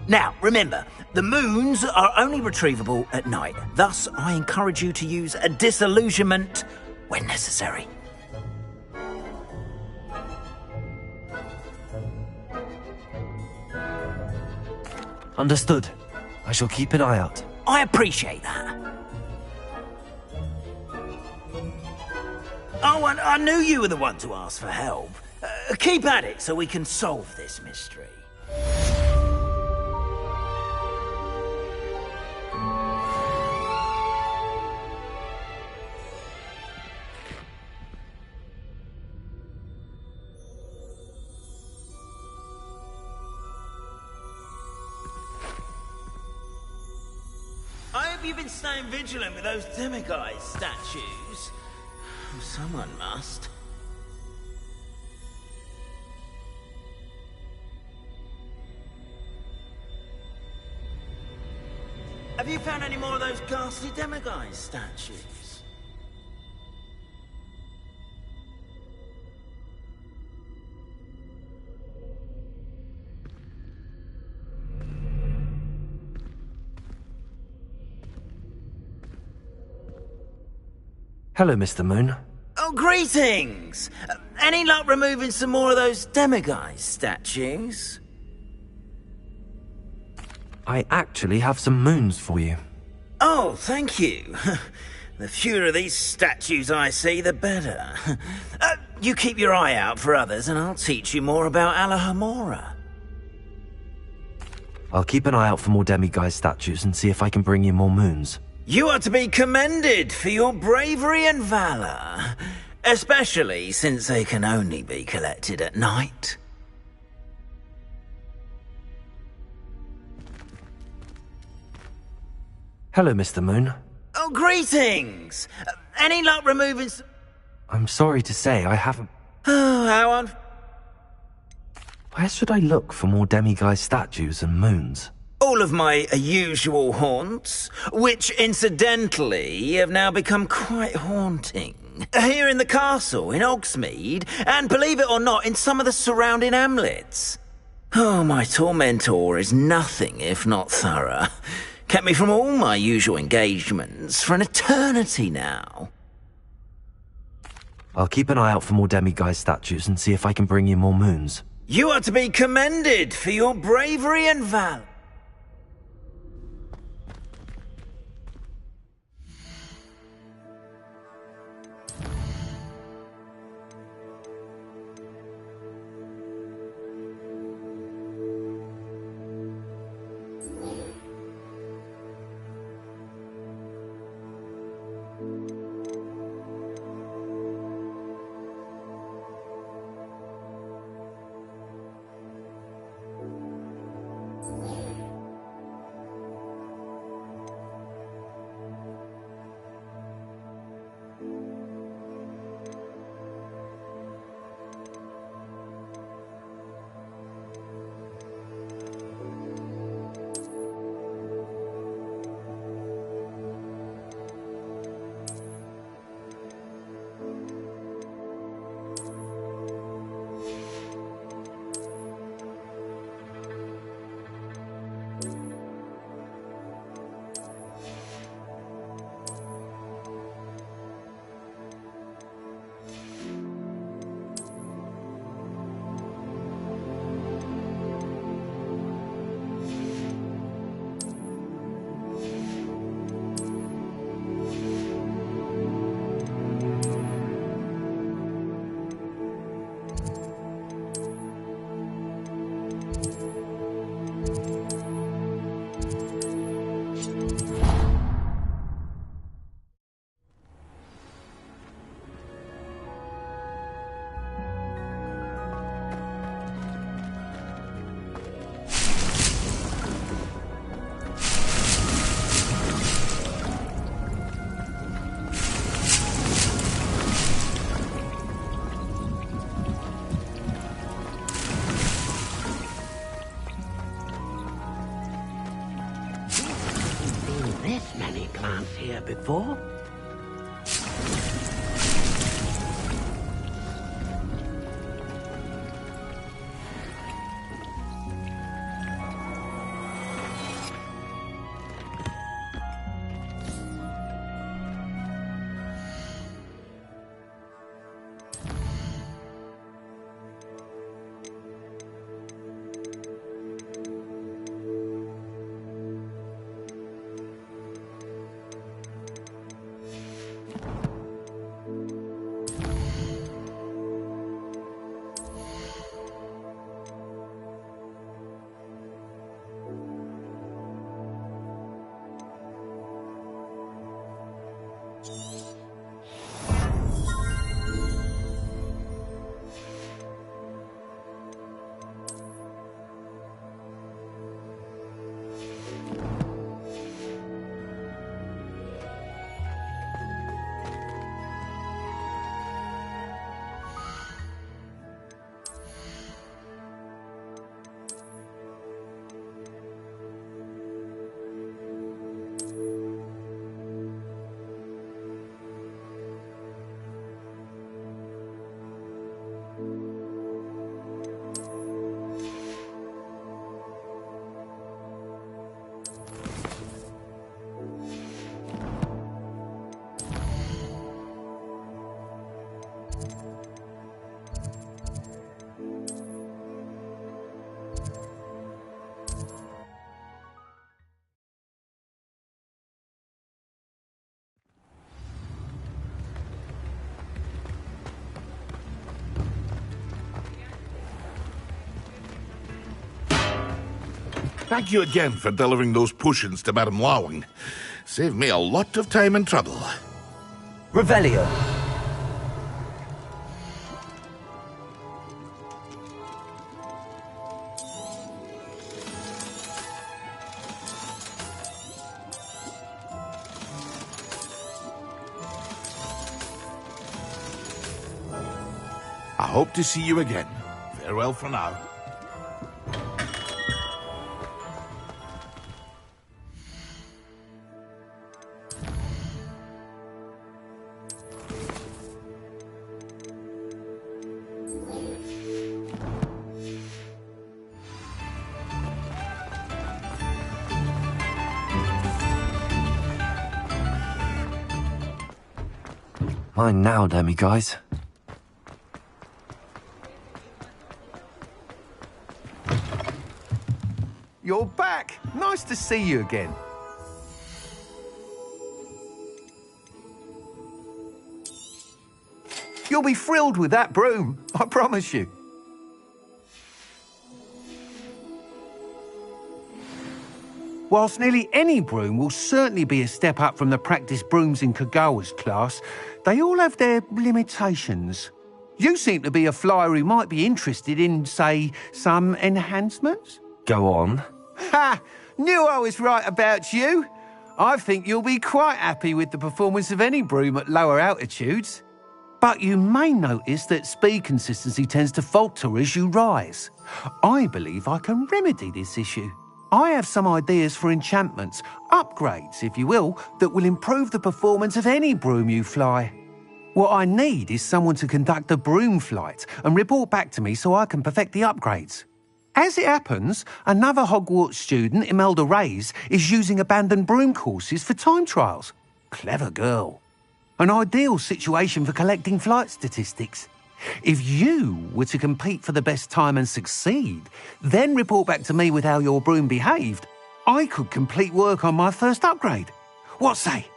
Now, remember, the moons are only retrievable at night. Thus, I encourage you to use a disillusionment when necessary. Understood. I shall keep an eye out. I appreciate that. Oh, and I knew you were the one to ask for help. Keep at it so we can solve this mystery. I hope you've been staying vigilant with those demiguise statues. Someone must. Have you found any more of those ghastly demiguise statues? Hello, Mr. Moon. Oh, greetings! Any luck removing some more of those demiguise statues? I actually have some moons for you. Oh, thank you. The fewer of these statues I see, the better. You keep your eye out for others, and I'll teach you more about Alohomora. I'll keep an eye out for more demiguise statues and see if I can bring you more moons. You are to be commended for your bravery and valor, especially since they can only be collected at night. Hello, Mr. Moon. Oh, greetings! Any luck removing... I'm sorry to say I haven't... Oh, how on... Where should I look for more demiguise statues and moons? All of my usual haunts, which incidentally have now become quite haunting. Here in the castle, in Hogsmeade, and believe it or not, in some of the surrounding hamlets. Oh, my tormentor is nothing if not thorough. Kept me from all my usual engagements for an eternity now. I'll keep an eye out for more demiguise statues and see if I can bring you more moons. You are to be commended for your bravery and valor. Here before? Thank you again for delivering those potions to Madame Lawing. Saved me a lot of time and trouble. Revelio. I hope to see you again. Farewell for now. Mine now, Demi guys. You're back! Nice to see you again. You'll be thrilled with that broom, I promise you. Whilst nearly any broom will certainly be a step up from the practice brooms in Kagawa's class, they all have their limitations. You seem to be a flyer who might be interested in, say, some enhancements? Go on. Ha! Knew I was right about you. I think you'll be quite happy with the performance of any broom at lower altitudes. But you may notice that speed consistency tends to falter as you rise. I believe I can remedy this issue. I have some ideas for enchantments, upgrades, if you will, that will improve the performance of any broom you fly. What I need is someone to conduct a broom flight and report back to me so I can perfect the upgrades. As it happens, another Hogwarts student, Imelda Reyes, is using abandoned broom courses for time trials. Clever girl. An ideal situation for collecting flight statistics. If you were to compete for the best time and succeed, then report back to me with how your broom behaved, I could complete work on my first upgrade. What say?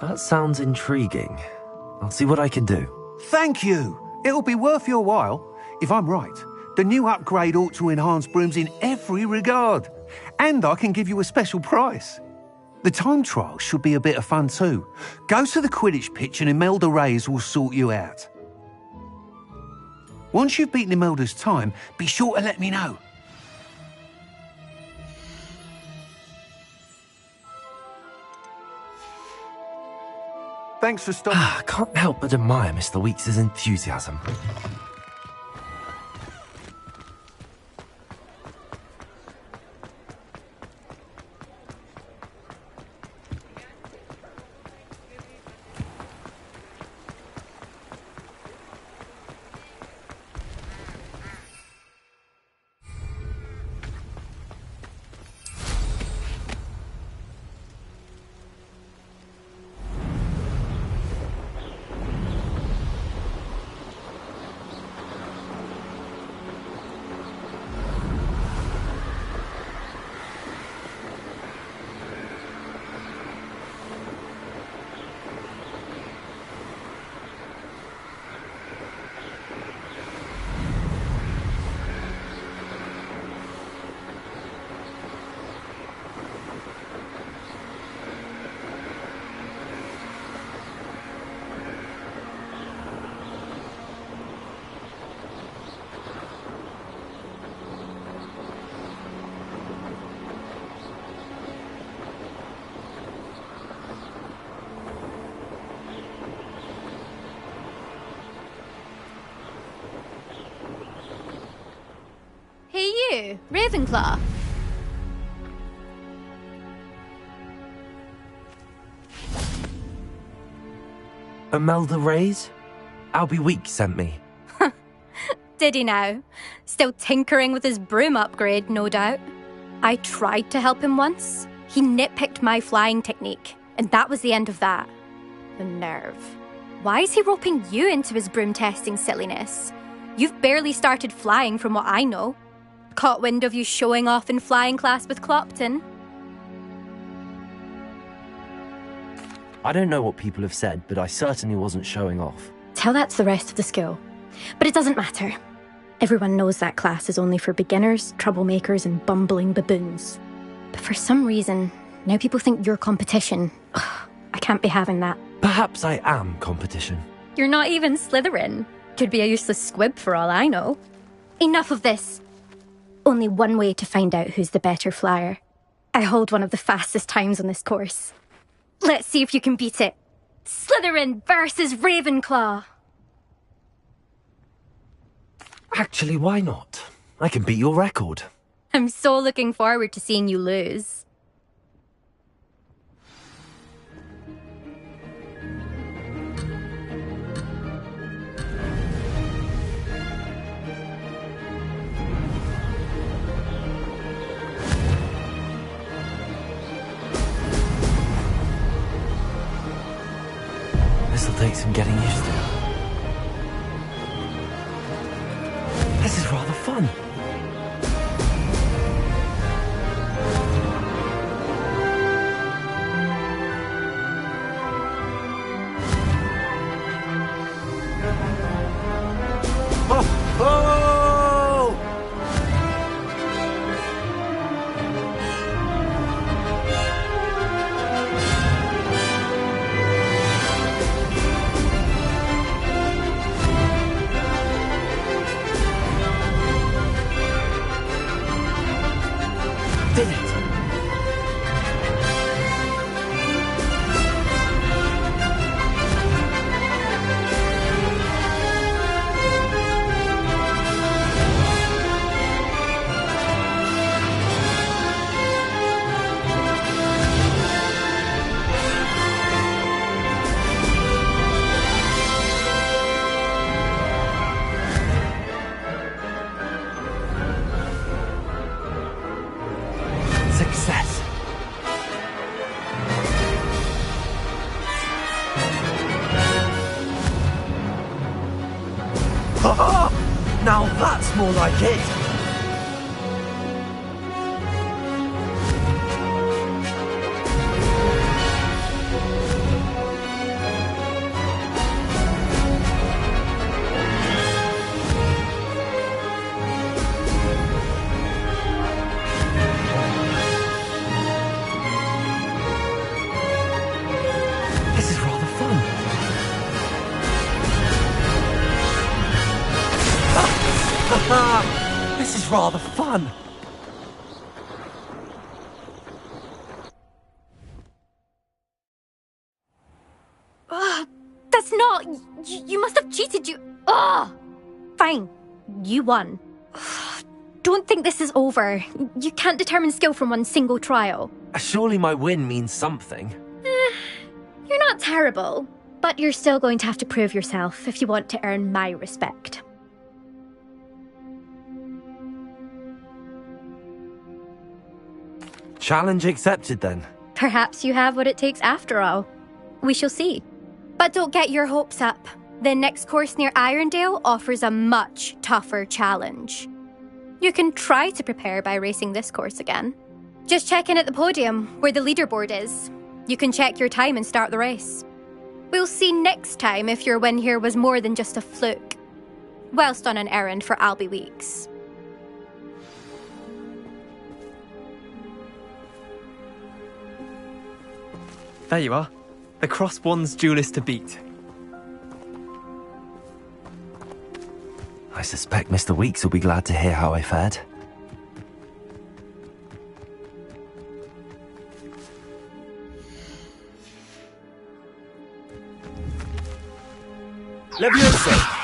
That sounds intriguing. I'll see what I can do. Thank you. It'll be worth your while. If I'm right, the new upgrade ought to enhance brooms in every regard. And I can give you a special price. The time trial should be a bit of fun too. Go to the Quidditch pitch and Imelda Reyes will sort you out. Once you've beaten Imelda's time, be sure to let me know. Thanks for stopping. I can't help but admire Mr. Weeks' enthusiasm. Hey you, Ravenclaw. Imelda Reyes? Albie Weeks sent me. Did he now? Still tinkering with his broom upgrade, no doubt. I tried to help him once. He nitpicked my flying technique, and that was the end of that. The nerve. Why is he roping you into his broom testing silliness? You've barely started flying from what I know. Caught wind of you showing off in flying class with Clopton. I don't know what people have said, but I certainly wasn't showing off. Tell that to the rest of the school. But it doesn't matter. Everyone knows that class is only for beginners, troublemakers, and bumbling baboons. But for some reason, now people think you're competition. Ugh, I can't be having that. Perhaps I am competition. You're not even Slytherin. Could be a useless squib for all I know. Enough of this. Only one way to find out who's the better flyer. I hold one of the fastest times on this course. Let's see if you can beat it. Slytherin versus Ravenclaw. Actually, why not? I can beat your record. I'm so looking forward to seeing you lose. This'll take some getting used to. This is rather fun. Oh! Oh! Now that's more like it! This is rather fun. This is rather fun. That's not... You must have cheated, you... Fine. You won. Don't think this is over. You can't determine skill from one single trial. Surely my win means something. You're not terrible, but you're still going to have to prove yourself if you want to earn my respect. Challenge accepted then. Perhaps you have what it takes after all. We shall see. But don't get your hopes up. The next course near Irondale offers a much tougher challenge. You can try to prepare by racing this course again. Just check in at the podium, where the leaderboard is. You can check your time and start the race. We'll see next time if your win here was more than just a fluke. Whilst on an errand for Albie Weeks. There you are. The Crosswands duelist to beat. I suspect Mr. Weeks will be glad to hear how I fared. Levioso!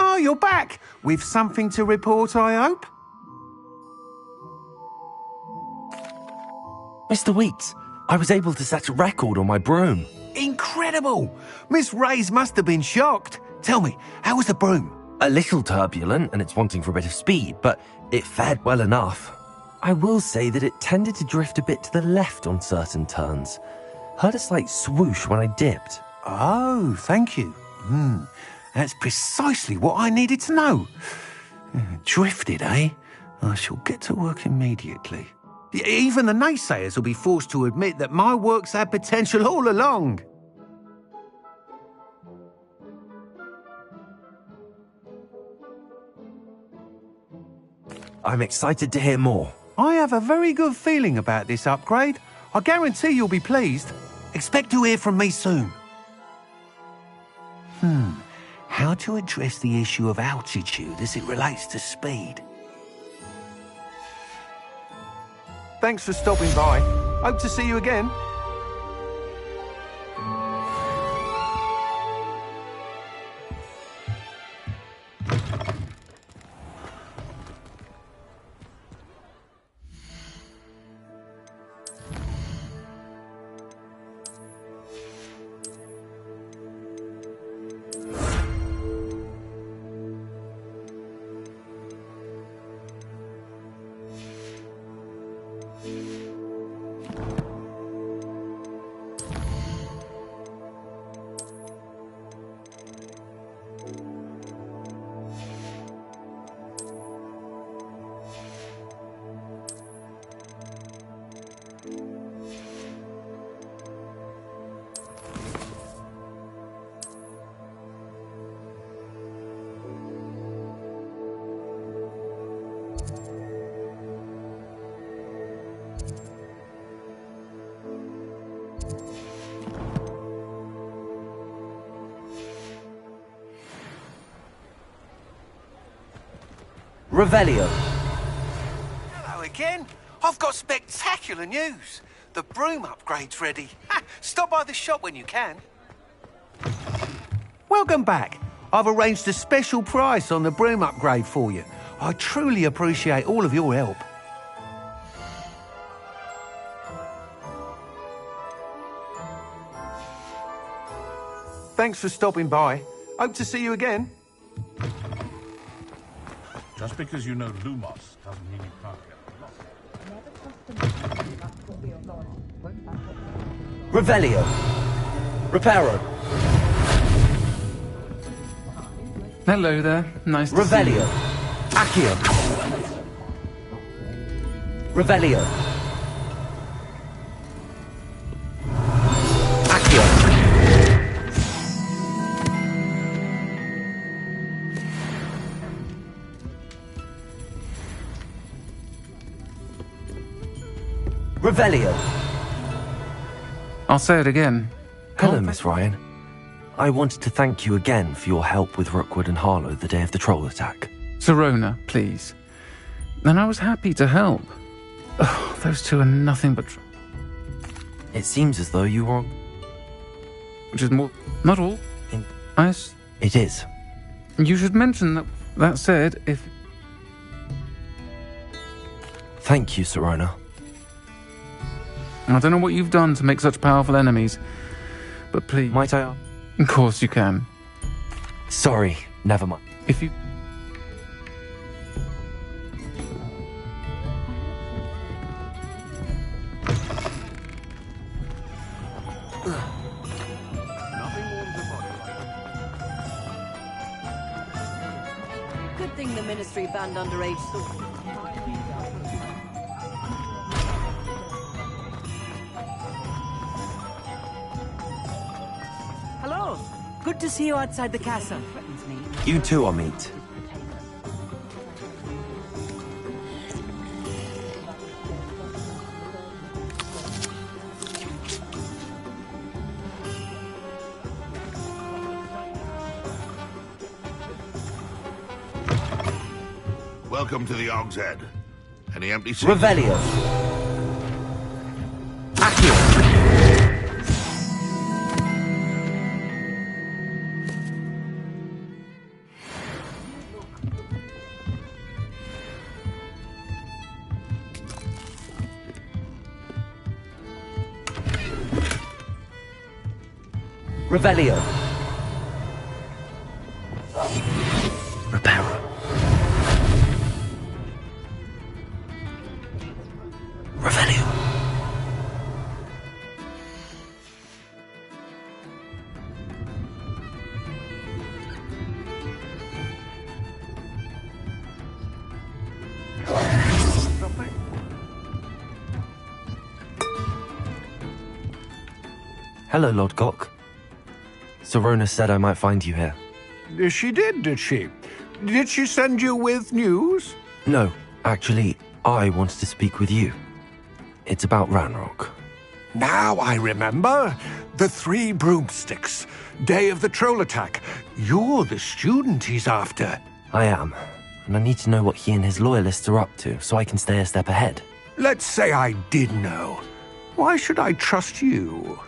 Oh, you're back! With something to report, I hope? Mr. Weeks, I was able to set a record on my broom. Incredible! Miss Reyes must have been shocked. Tell me, how was the broom? A little turbulent, and it's wanting for a bit of speed, but it fared well enough. I will say that it tended to drift a bit to the left on certain turns. Heard a slight swoosh when I dipped. Oh, thank you. That's precisely what I needed to know. Drifted, eh? I shall get to work immediately. Even the naysayers will be forced to admit that my work's had potential all along. I'm excited to hear more. I have a very good feeling about this upgrade. I guarantee you'll be pleased. Expect to hear from me soon. How to address the issue of altitude as it relates to speed? Thanks for stopping by. Hope to see you again. Revelio. Hello again. I've got spectacular news. The broom upgrade's ready. Ha, stop by the shop when you can. Welcome back. I've arranged a special price on the broom upgrade for you. I truly appreciate all of your help. Thanks for stopping by. Hope to see you again. Just because you know Lumos doesn't mean you can't get Revelio. Reparo. Hello there. Nice to Revelio. see you. Accio. Revelio. Accio. Revelio. I'll say it again. Hello, Miss Ryan. I wanted to thank you again for your help with Rookwood and Harlow the day of the troll attack. Sirona, please. And I was happy to help. Oh, those two are nothing but... It seems as though you were... Which is more... Not all. It is. You should mention that... That said, if... Thank you, Sirona. I don't know what you've done to make such powerful enemies, but please... Might I... Of course you can. Sorry, never mind. If you... Good thing the Ministry banned underage thought. Hello. Good to see you outside the castle. You too, Amit. Welcome to the Og's Head. Any empty seats? Revelio. Accio. Revelio. Reparo. Revelio. Hello, Lord Gok. Sirona said I might find you here. She did she? Did she send you with news? No, actually, I wanted to speak with you. It's about Ranrock. Now I remember. The 3 broomsticks. Day of the troll attack. You're the student he's after. I am, and I need to know what he and his loyalists are up to so I can stay a step ahead. Let's say I did know. Why should I trust you?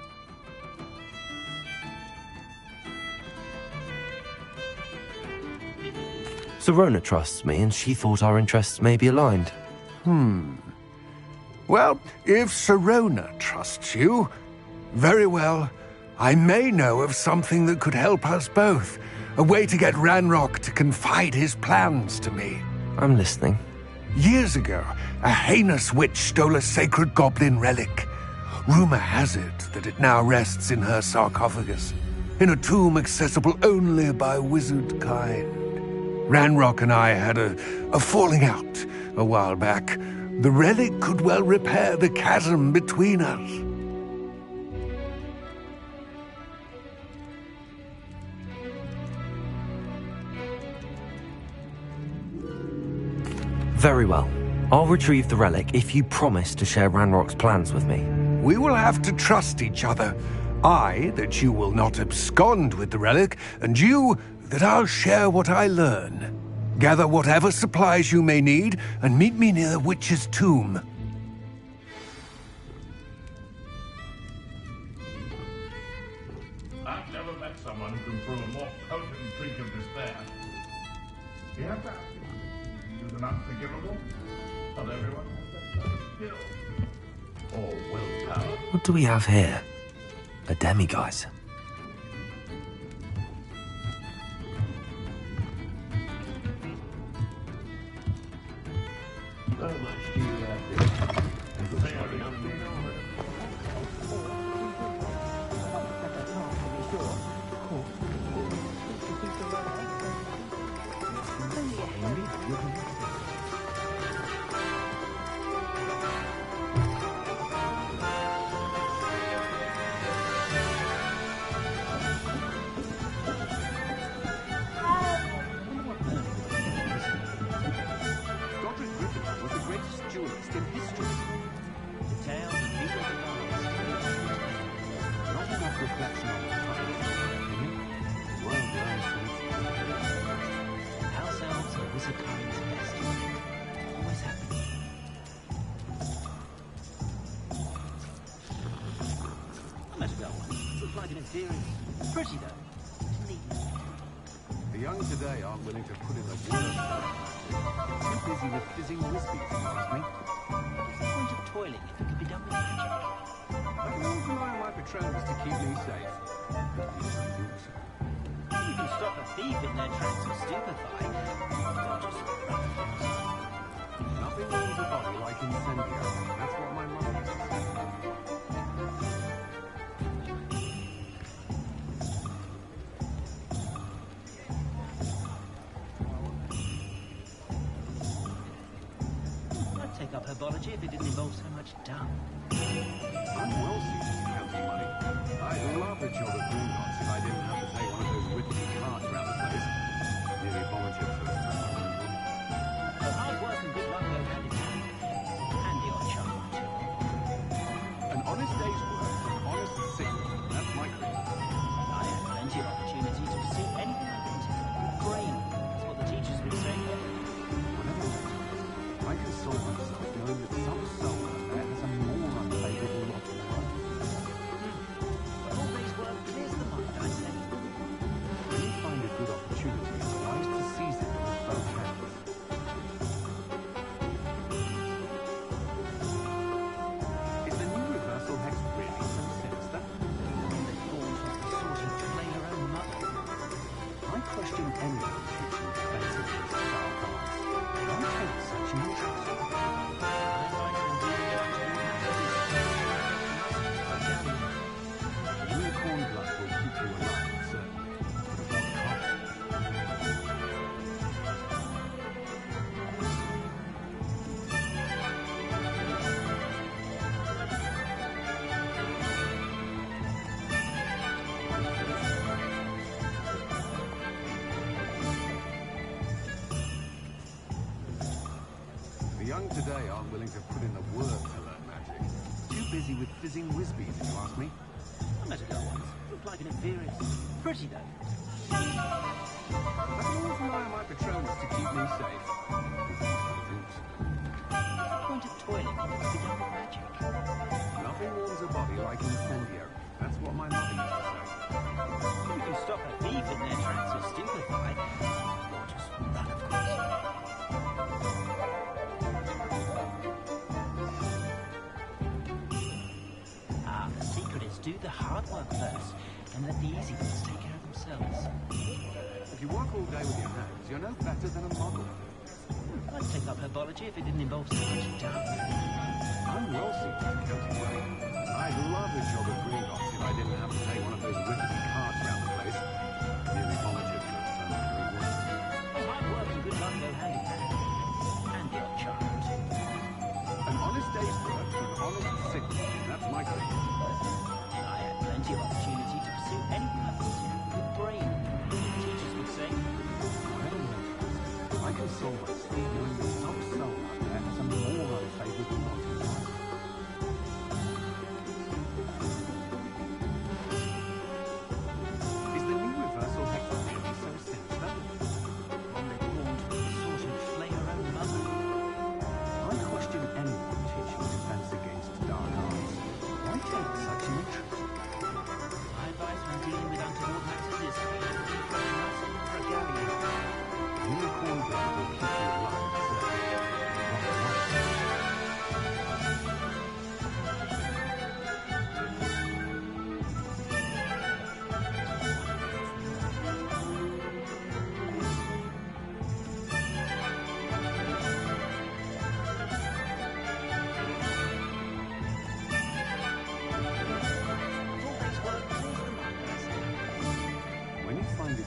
Sirona trusts me, and she thought our interests may be aligned. Well, if Sirona trusts you, very well. I may know of something that could help us both. A way to get Ranrock to confide his plans to me. I'm listening. Years ago, a heinous witch stole a sacred goblin relic. Rumor has it that it now rests in her sarcophagus, in a tomb accessible only by wizard kind. Ranrock and I had a falling out a while back. The relic could well repair the chasm between us. Very well. I'll retrieve the relic if you promise to share Ranrock's plans with me. We will have to trust each other. I, that you will not abscond with the relic, and you, that I'll share what I learn. Gather whatever supplies you may need and meet me near the witch's tomb. I've never met someone who can brew a more potent drink of despair. You have that. Do the unforgivable. Not everyone has that skill. Or willpower. What do we have here? A demiguise. So much do you have this? Pretty though. The young today aren't willing to put in the work. Too busy with fizzing whiskies, if you ask me. What's the point of toiling if it could be done with magic? I can always rely on my Patronus to keep me safe. You can stop a thief in their tracks or stupefy. Nothing warms a body like incendio. That's what my mother used to say. Up herbology if it didn't involve so much dung. I'm well suited to counting money. I'd love the job at Gringotts if I didn't have to take one of those rickety carts around the place. Nearly vomited first time I went one. But hard work and good luck go hand in hand. And the odd charm, too. An honest day's work for an honest signal. That's my creed. I had plenty of opportunity to pursue anything I wanted. With brain. That's what the teachers would say. Whatever it is, I console myself knowing that some soul out there has a more unfavourable lot in life. All-based work clears the mind, I say. When you find a good opportunity, it's wise to seize it with both hands. Is the new reversal hex really so sinister? They thought was the sort of play your own mother. I question anyone pitching defensive against the dark arts. Why take such an interest? Unicorn blood will keep you alive, certainly. But at what cost? The young today aren't willing to put in the work to learn magic. Too busy with fizzing whizbees, if you ask me. I met a girl once. Looked like an inferior. Pretty though. I can always rely on my Patronus to keep me safe. What's the point of toiling if it could be done with magic? Nothing warms a body like incendio. That's what my mother used to say. You can stop a thief in their tracks or stupefy. Or just run, of course. The secret is do the hard work first, and let the easy ones take care of themselves. If you work all day with your hands, you're no better than a model. I'd take up herbology if it didn't involve so much dung. I'm well suited to counting money. I'd love a job at Gringotts if I didn't have to take one of those rickety carts around the place. Nearly vomited first time I went one. Hard work and good luck go hand in hand. And the odd charm, too. An honest day's work for an honest signal. That's my creed. I had plenty of opportunity to pursue anything I wanted with brain. Teachers would say. Whatever matters, I console myself knowing that some soul out there has a more unfavourable lot in life.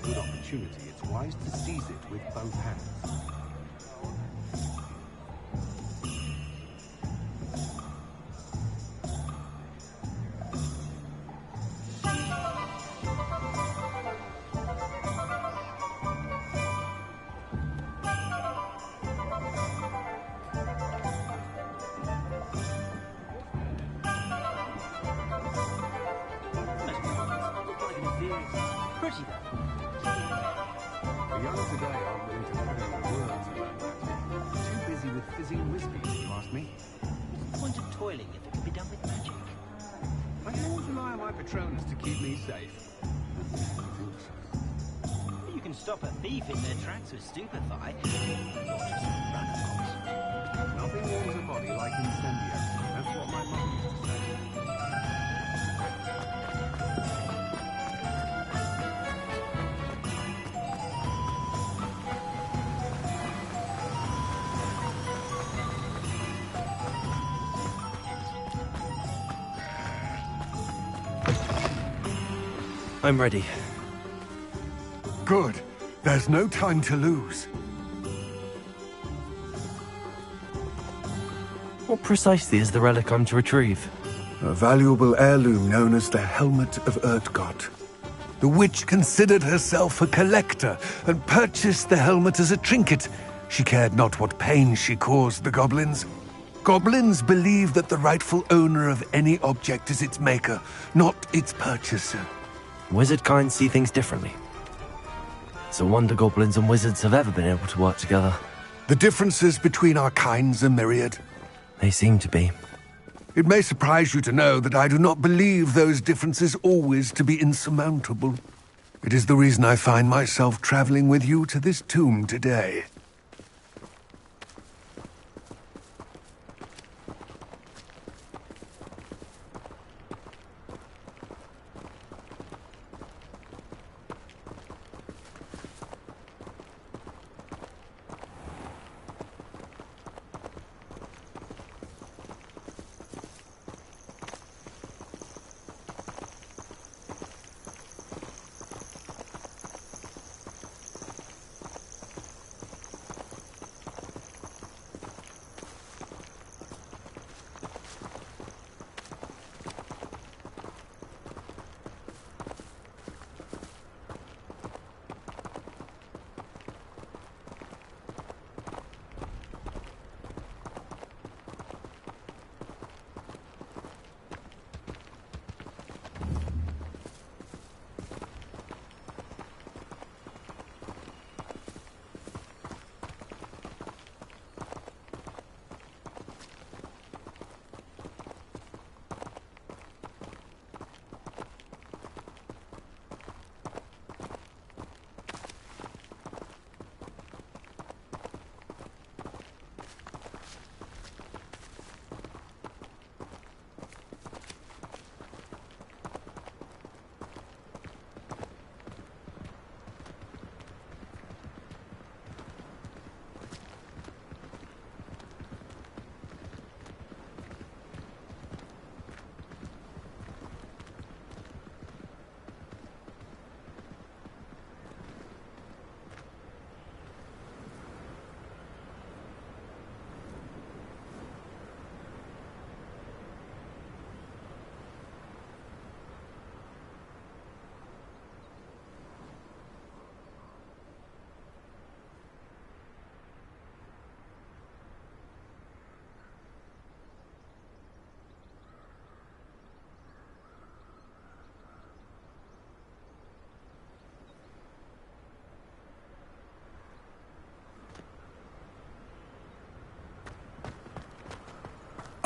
good opportunity, it's wise to seize it with both hands. Pretty though. The young today aren't willing to put any words around that. Too busy with fizzing whiskey, if you ask me. What's the point of toiling if it can be done with magic? I can always rely on my Patronus to keep me safe. You can stop a thief in their tracks with stupefy. Or just run amok. Nothing warms a body like incendio. That's what my mum used to say. I'm ready. Good. There's no time to lose. What precisely is the relic I'm to retrieve? A valuable heirloom known as the Helmet of Erdgot. The witch considered herself a collector and purchased the helmet as a trinket. She cared not what pain she caused the goblins. Goblins believe that the rightful owner of any object is its maker, not its purchaser. Wizard kind see things differently. It's a wonder goblins and wizards have ever been able to work together. The differences between our kinds are myriad. They seem to be. It may surprise you to know that I do not believe those differences always to be insurmountable. It is the reason I find myself traveling with you to this tomb today.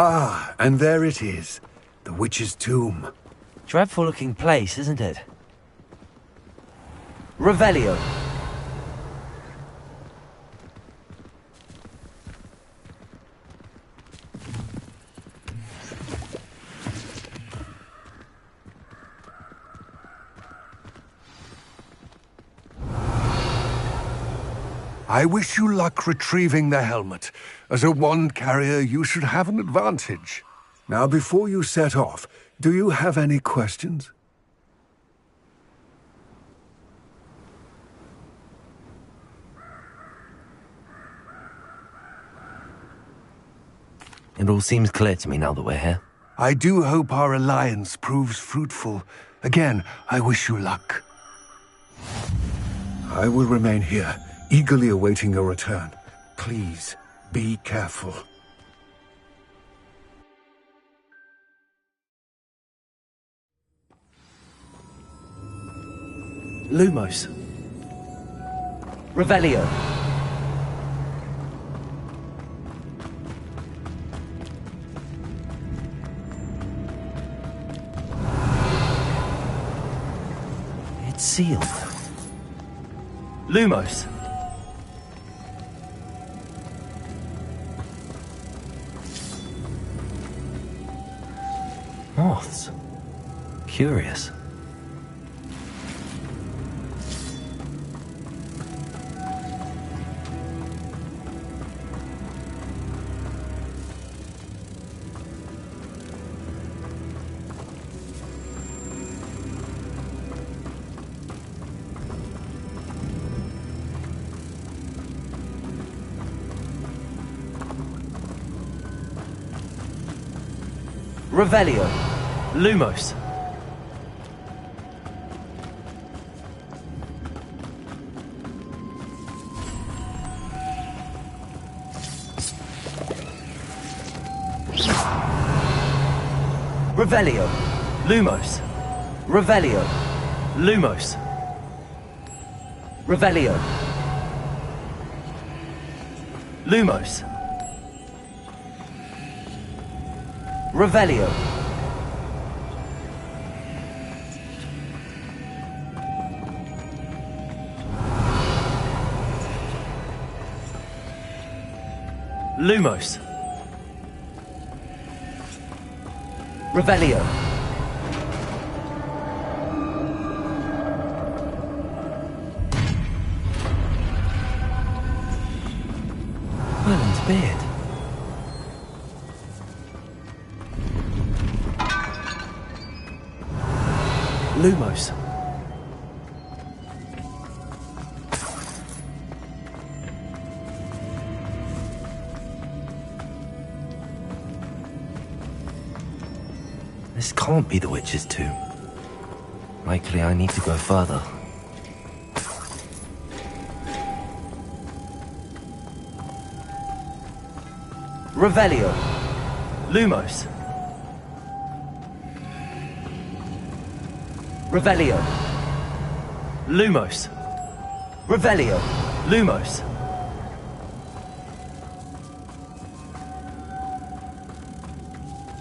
Ah, and there it is. The witch's tomb. Dreadful looking place, isn't it? Revelio. I wish you luck retrieving the helmet. As a wand carrier, you should have an advantage. Now, before you set off, do you have any questions? It all seems clear to me now that we're here. I do hope our alliance proves fruitful. Again, I wish you luck. I will remain here, eagerly awaiting your return. Please, be careful. Lumos. Revelio. It's sealed. Lumos. Moths. Curious. Revelio. Lumos. Revelio. Lumos. Revelio. Lumos. Revelio. Lumos. Revelio. Lumos. Revelio. Merlin's beard. Lumos. This can't be the witch's tomb. Likely I need to go further. Revelio. Lumos. Revelio. Lumos. Revelio. Lumos.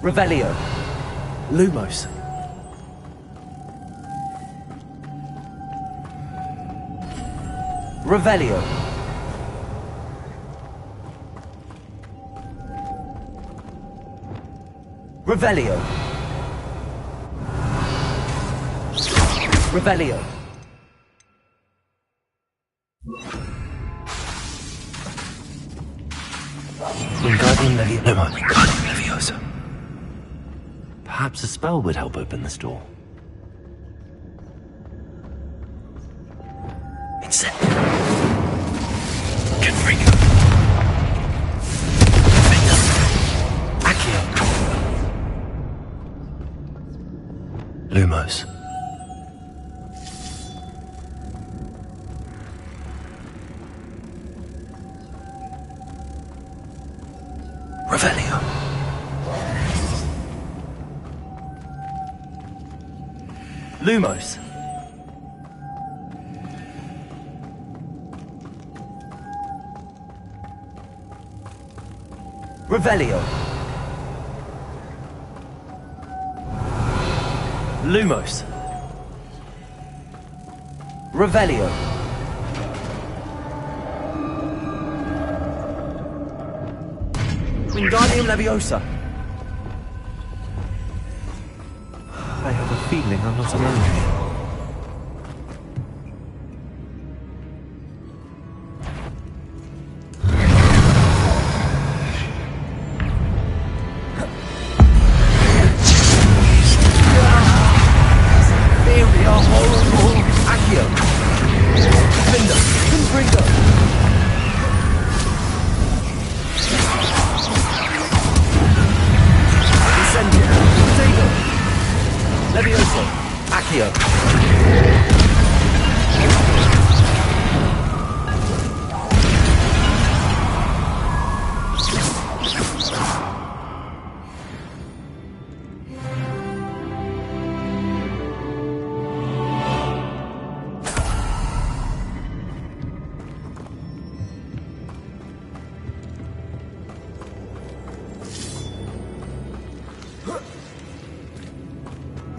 Revelio. Lumos. Revelio. Revelio. Revelio. Wingardium Leviosa. Perhaps a spell would help open this door. It's set. Confringo. Accio. Lumos. Revelio. Lumos. Revelio. Lumos. Revelio. Wingardium Leviosa. I have a feeling I'm not alone here.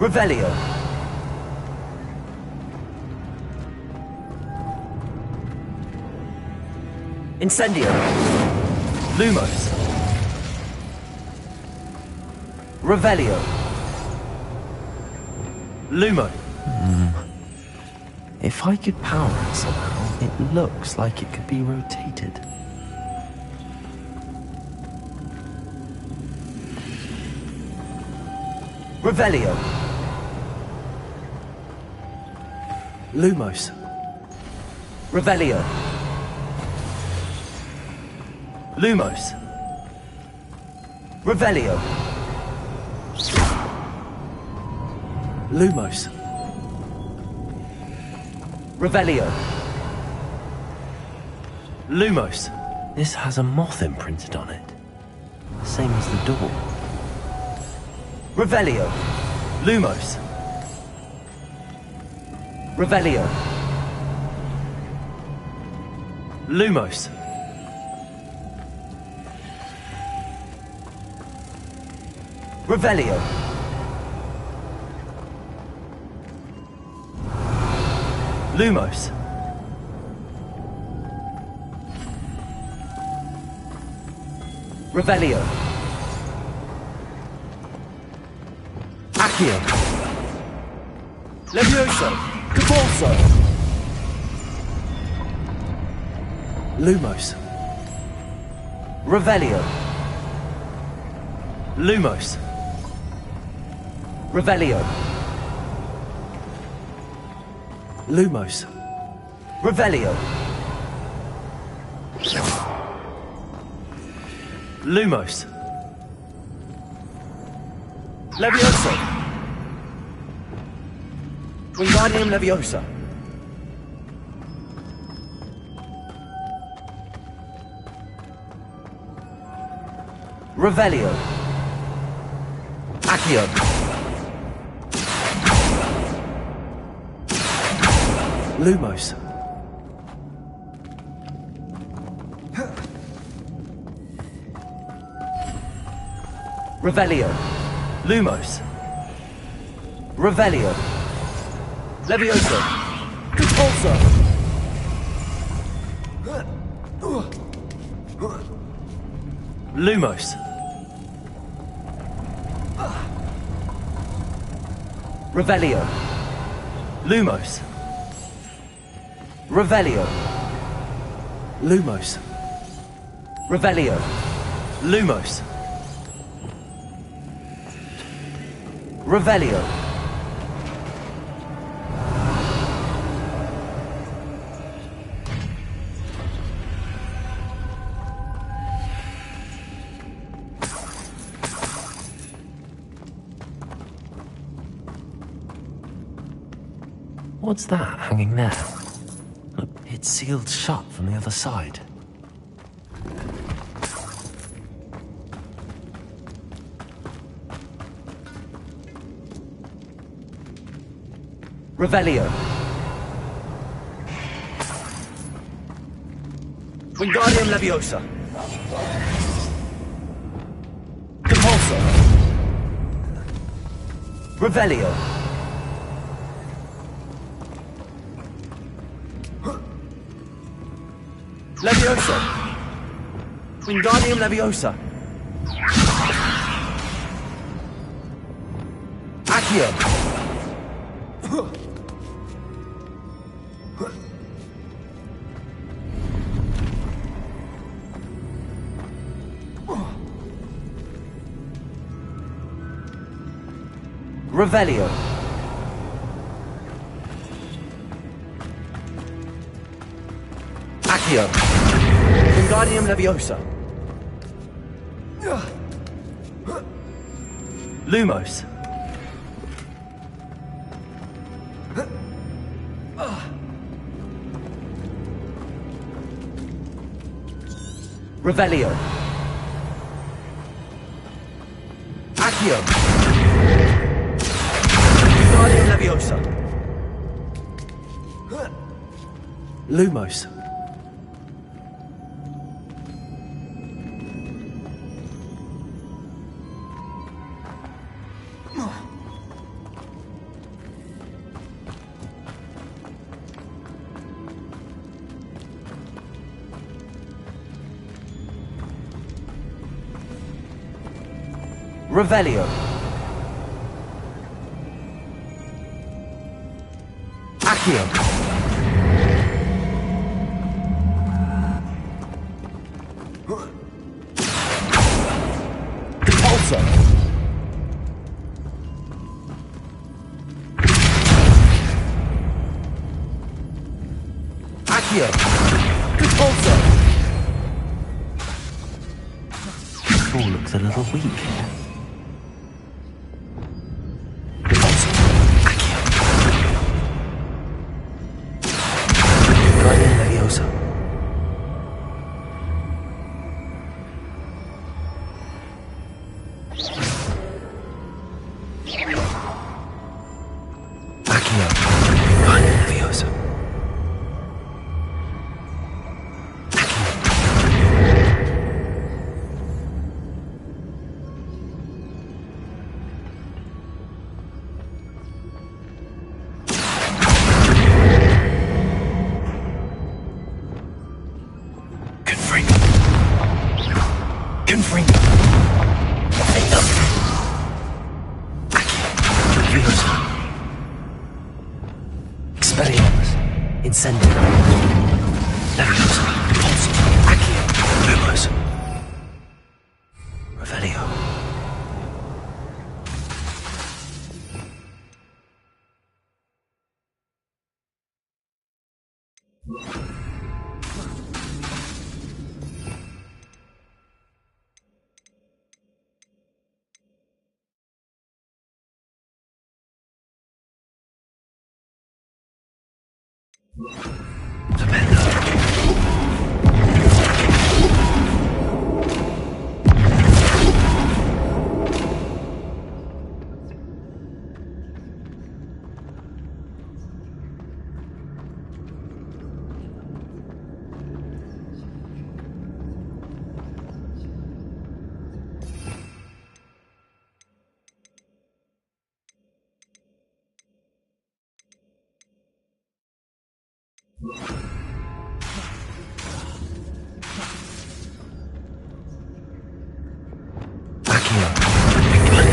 Revelio. Incendio. Lumos. Revelio. Lumo. If I could power it somehow, it looks like it could be rotated. Revelio. Lumos. Revelio. Lumos. Revelio. Lumos. Revelio. Lumos. This has a moth imprinted on it. Same as the door. Revelio. Lumos. Revelio. Lumos. Revelio. Lumos. Revelio. Accio. Levioso. Cabalso. Lumos. Revelio. Lumos. Revelio. Lumos. Revelio. Lumos. Levioso. Wingardium Leviosa. Revelio. Accio. Lumos. Revelio. Lumos. Revelio. Levioso. Compulso. Lumos. Revelio. Lumos. Revelio. Lumos. Revelio. Lumos. Revelio. What's that hanging there? Look, it's sealed shut from the other side. Revelio. Wingardium Leviosa. Compulso. Revelio. Leviosa. Wingardium Leviosa. Accio. Revelio. Accio. Wingardium Leviosa. Lumos. Revelio. Accio. Wingardium Leviosa. Lumos. Revelio. Accio. Repulsor. Accio. Repulsor. All looks a little weak here. Incendio. Leviosa. Repulsor. Accio. Lumos. Revelio.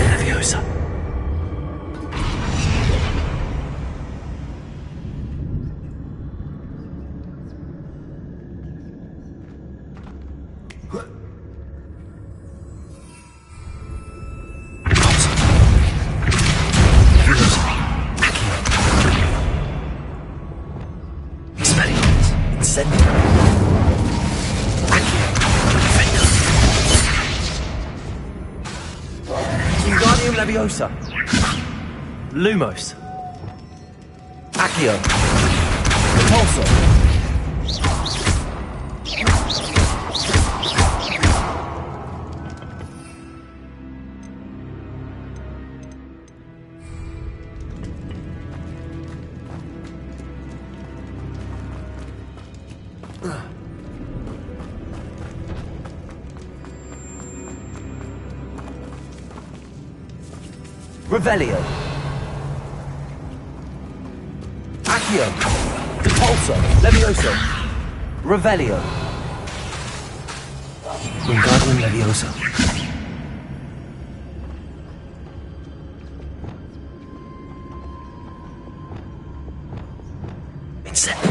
Leviosa. Leviosa. Lumos. Accio. Repulsor. Revelio. Accio. Repulsor. Leviosa. Revelio. Wingardium Leviosa. Incendio.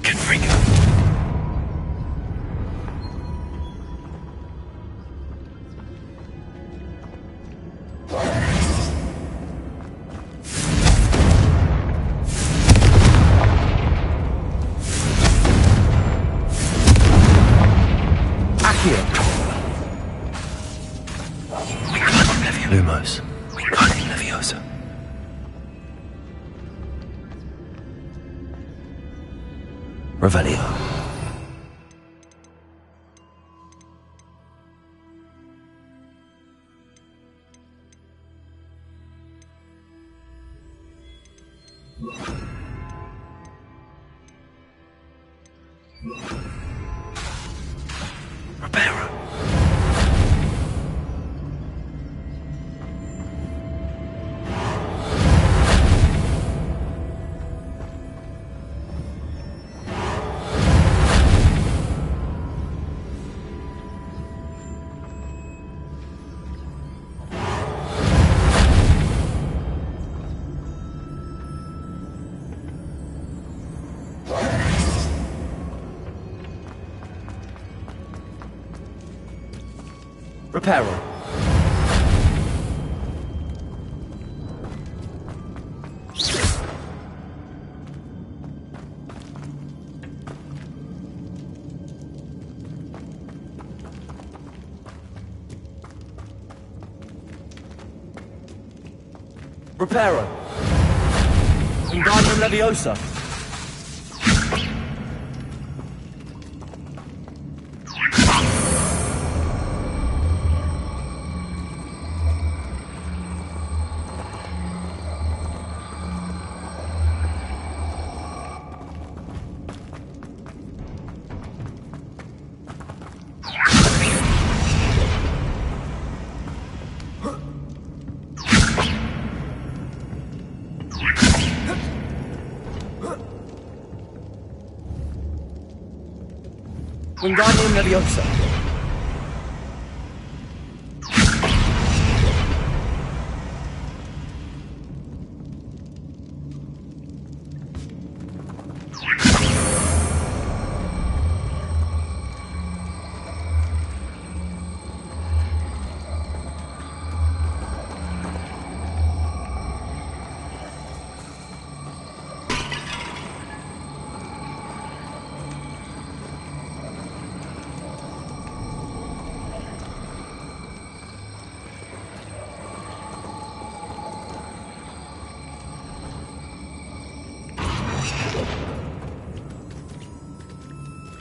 Confringo. Lumos. Wingardium Leviosa. Revelio. Reparo. Reparo. Reparo. Wingardium Leviosa. Wingardium Leviosa.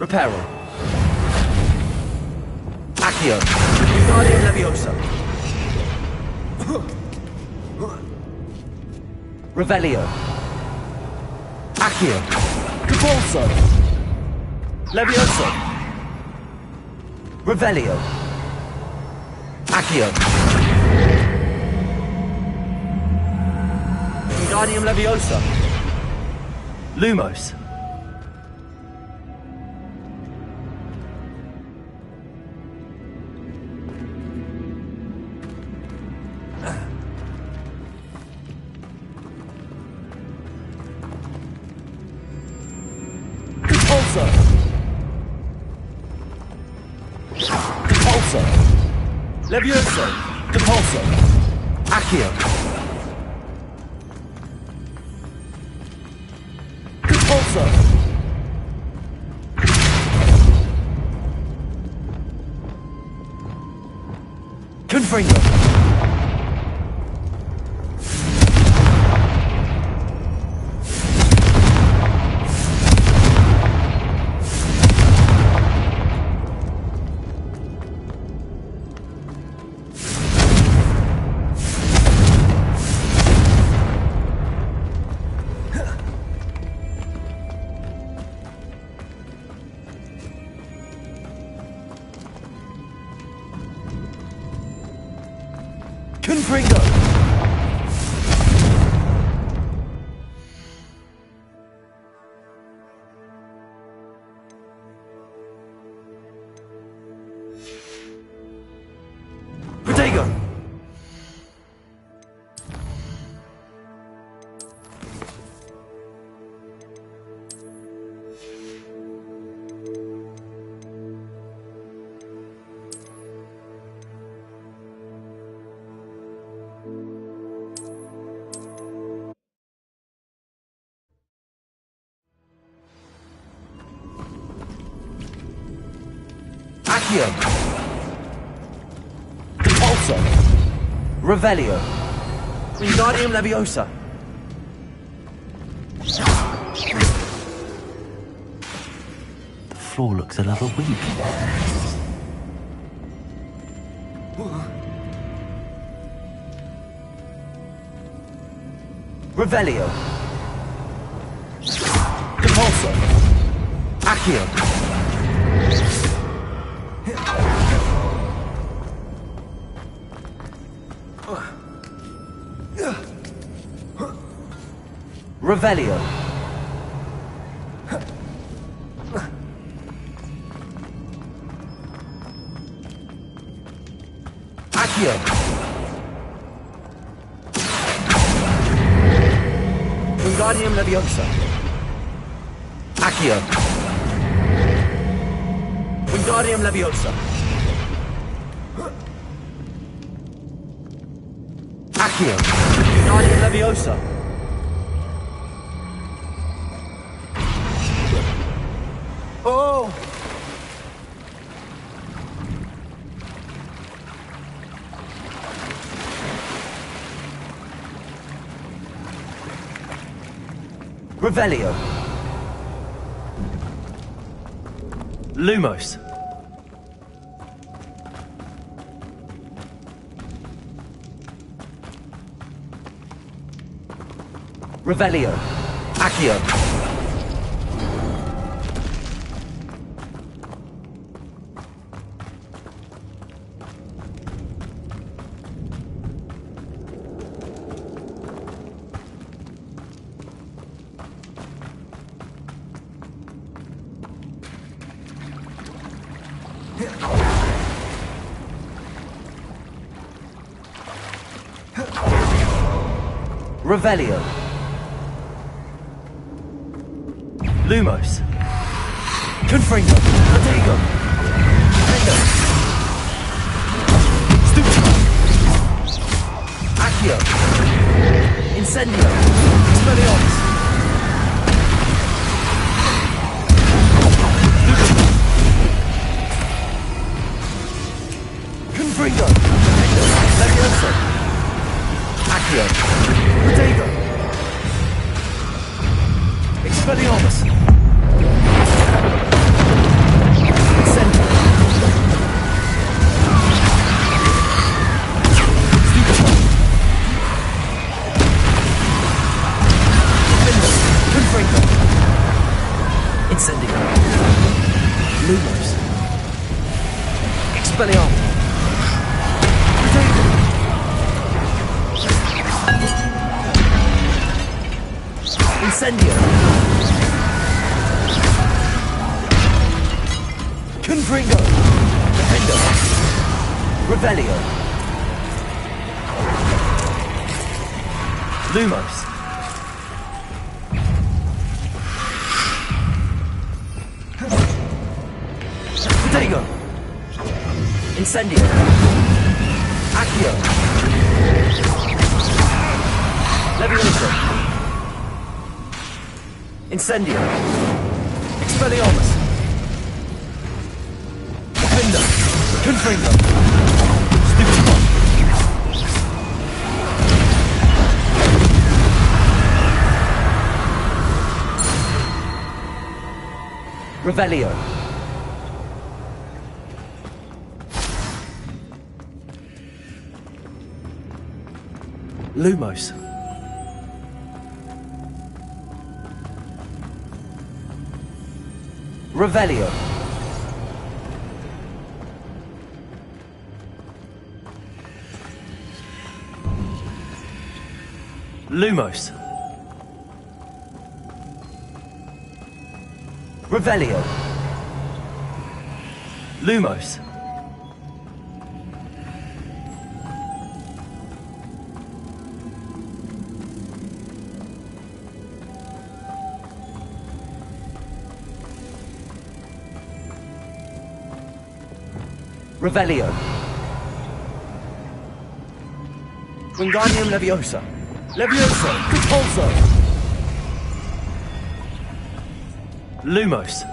Reparo. Accio. Wingardium Leviosa. Revelio. Accio. Capulso. Levioso. Revelio. Accio. Wingardium Leviosa. Lumos. Capulso. Levioso. Capulso. Accio. Capulso. Confringo. Confringo. Protego. Accio. Capulso. Revelio. Wingardium Leviosa. The floor looks a little weak. Revelio. Capulso. Accio. Revelio. Accio. Wingardium Leviosa. Accio. Wingardium Leviosa. Accio. Guardian Leviosa. Oh! Revelio. Lumos. Revelio. Accio. Revelio. Lumos. Confringo. Protego. Protego. Stupido. Accio. Incendio. Expelliarmus. Confringo. Protego. Levioso. Accio. Protego. Expelliarmus. Incendio. Confringo. Incendio. Lumos. Expelliarmus. Protego. Incendio. Confringo. Defendo. Revelio. Lumos. Protego. Incendio. Accio. Levioso. Incendio. Expelliarmus. Defender. Confringo. Stupido. Revelio. Lumos. Revelio. Lumos. Revelio. Lumos. Revelio. Wingardium Leviosa. Levioso. Repulso. Lumos.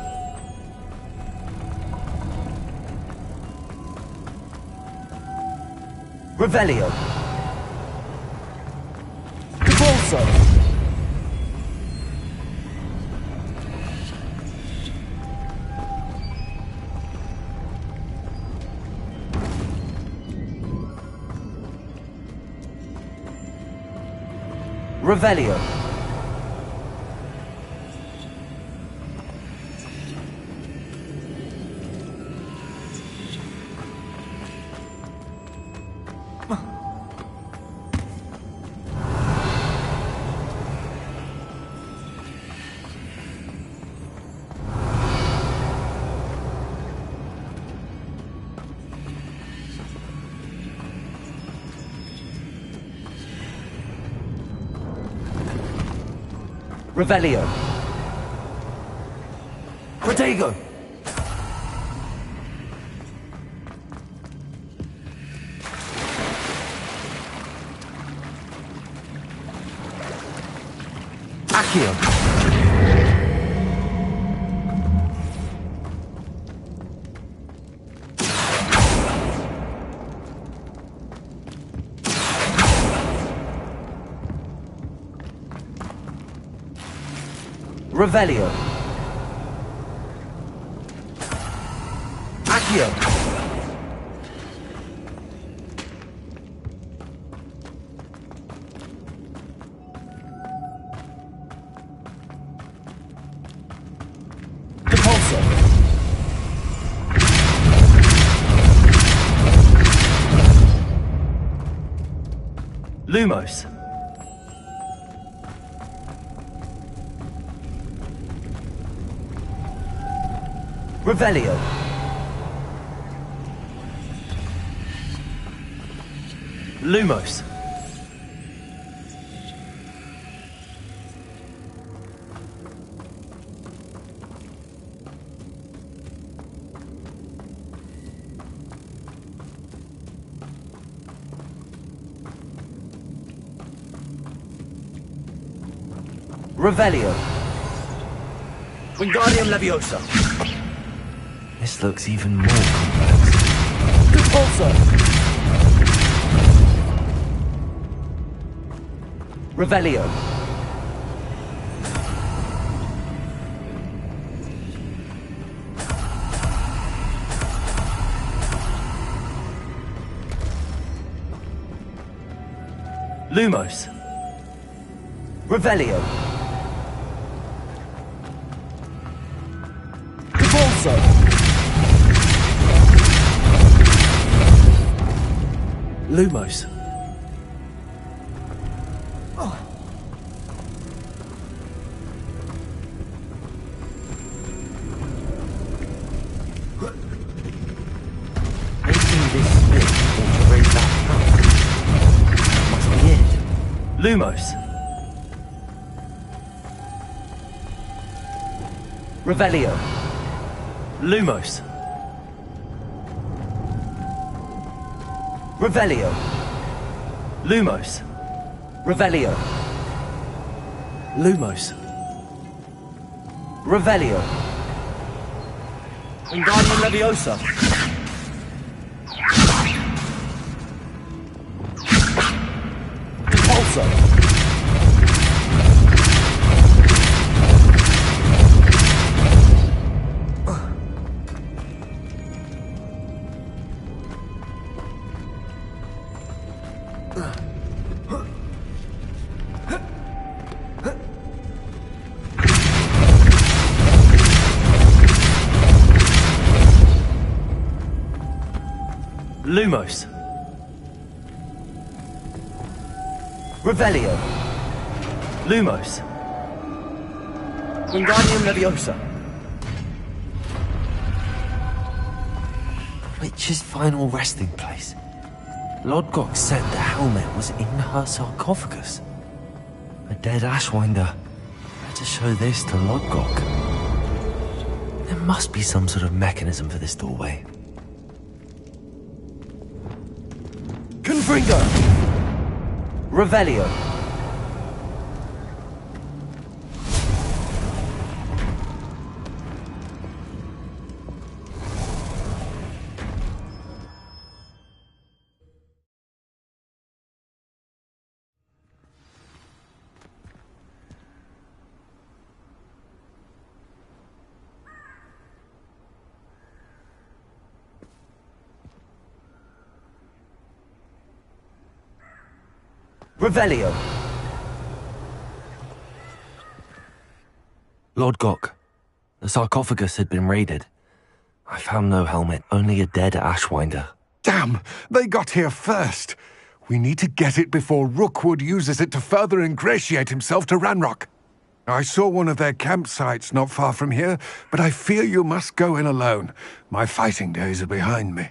Revelio. Repulso. Revelio. Revelio. Protego. Accio. Revelio. Accio. Depulso. Lumos. Revelio. Lumos. Revelio. Wingardium Leviosa. This looks even more complex. Depulso. Revelio. Lumos. Revelio. Depulso. Lumos. Making this spin ought to raise that power. That must be it. Lumos. Revelio. Lumos. Revelio. Lumos. Revelio. Lumos. Revelio. Wingardium Leviosa. Depulso. Lumos. Revelio. Lumos. Wingardium Leviosa. Witch's final resting place. Lodgok said the helmet was in her sarcophagus. A dead Ashwinder. Better show this to Lodgok. There must be some sort of mechanism for this doorway. Confringo! Revelio. Revelio. Lodgok, the sarcophagus had been raided. I found no helmet, only a dead Ashwinder. Damn! They got here first! We need to get it before Rookwood uses it to further ingratiate himself to Ranrock. I saw one of their campsites not far from here, but I fear you must go in alone. My fighting days are behind me.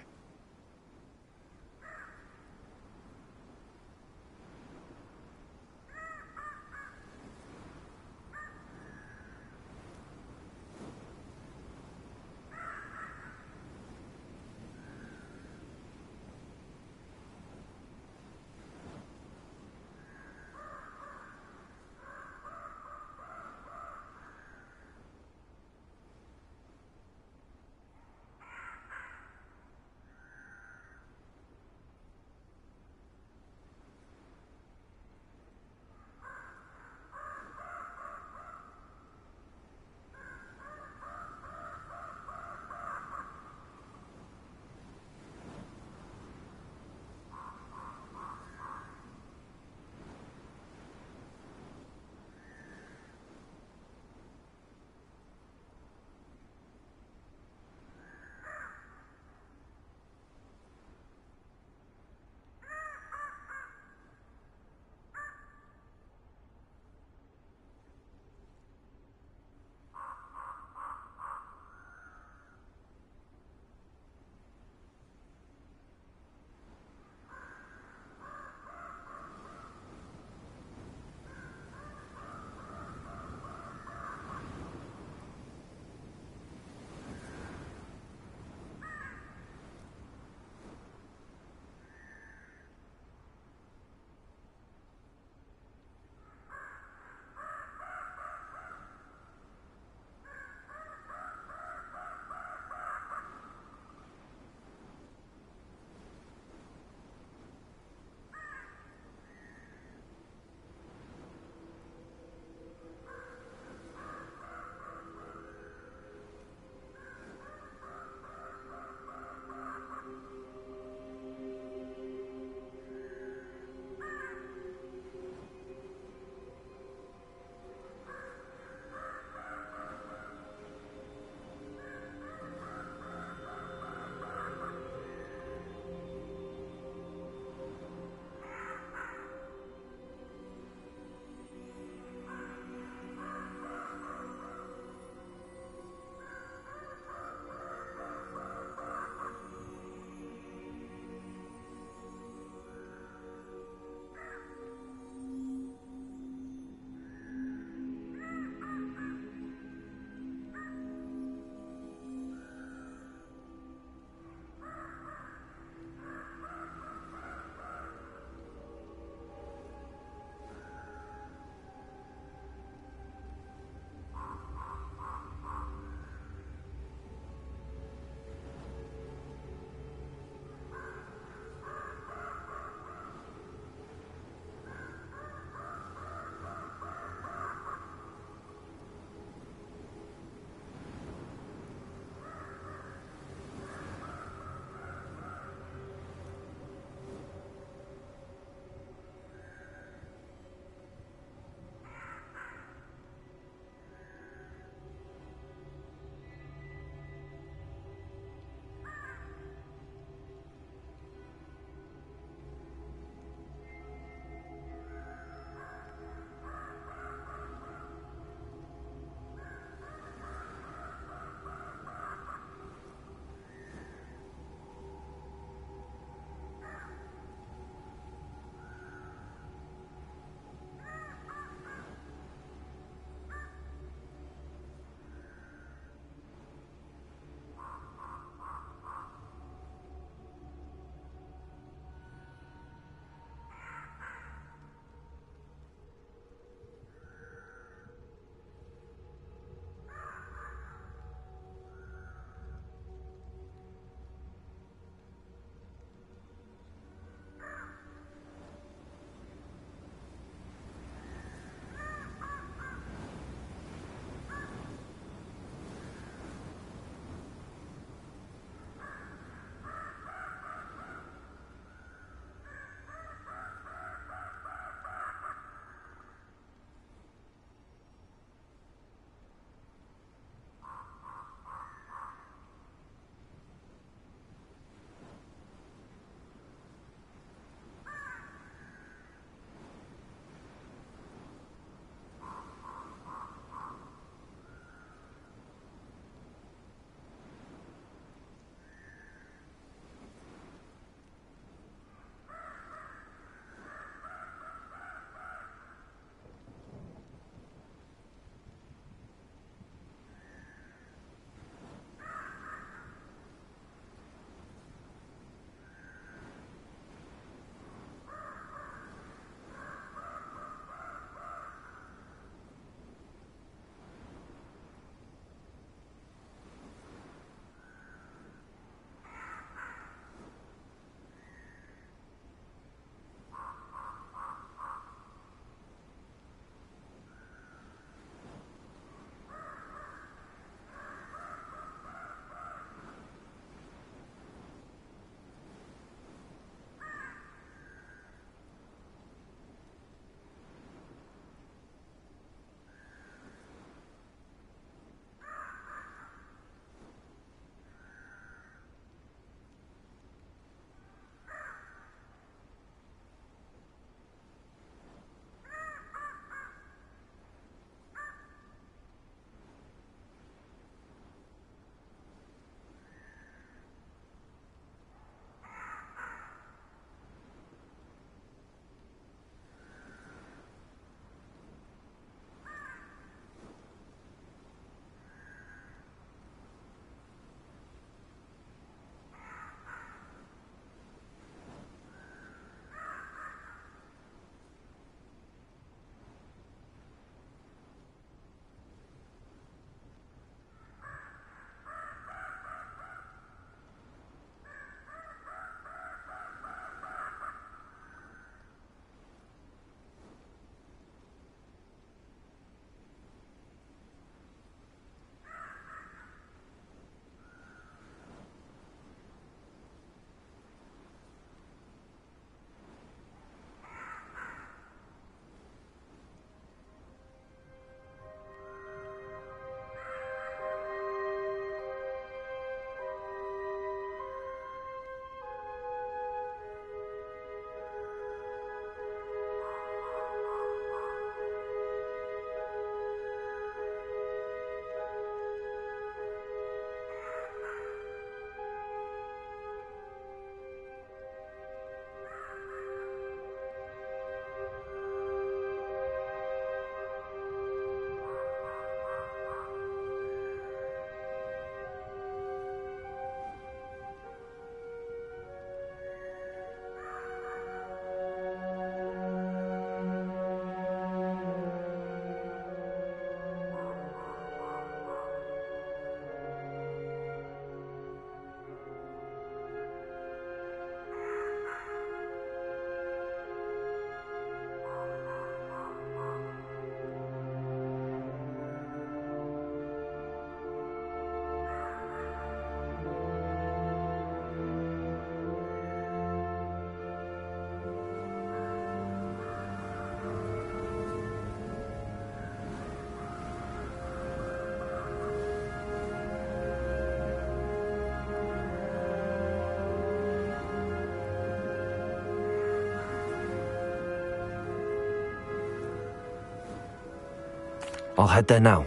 I'll head there now.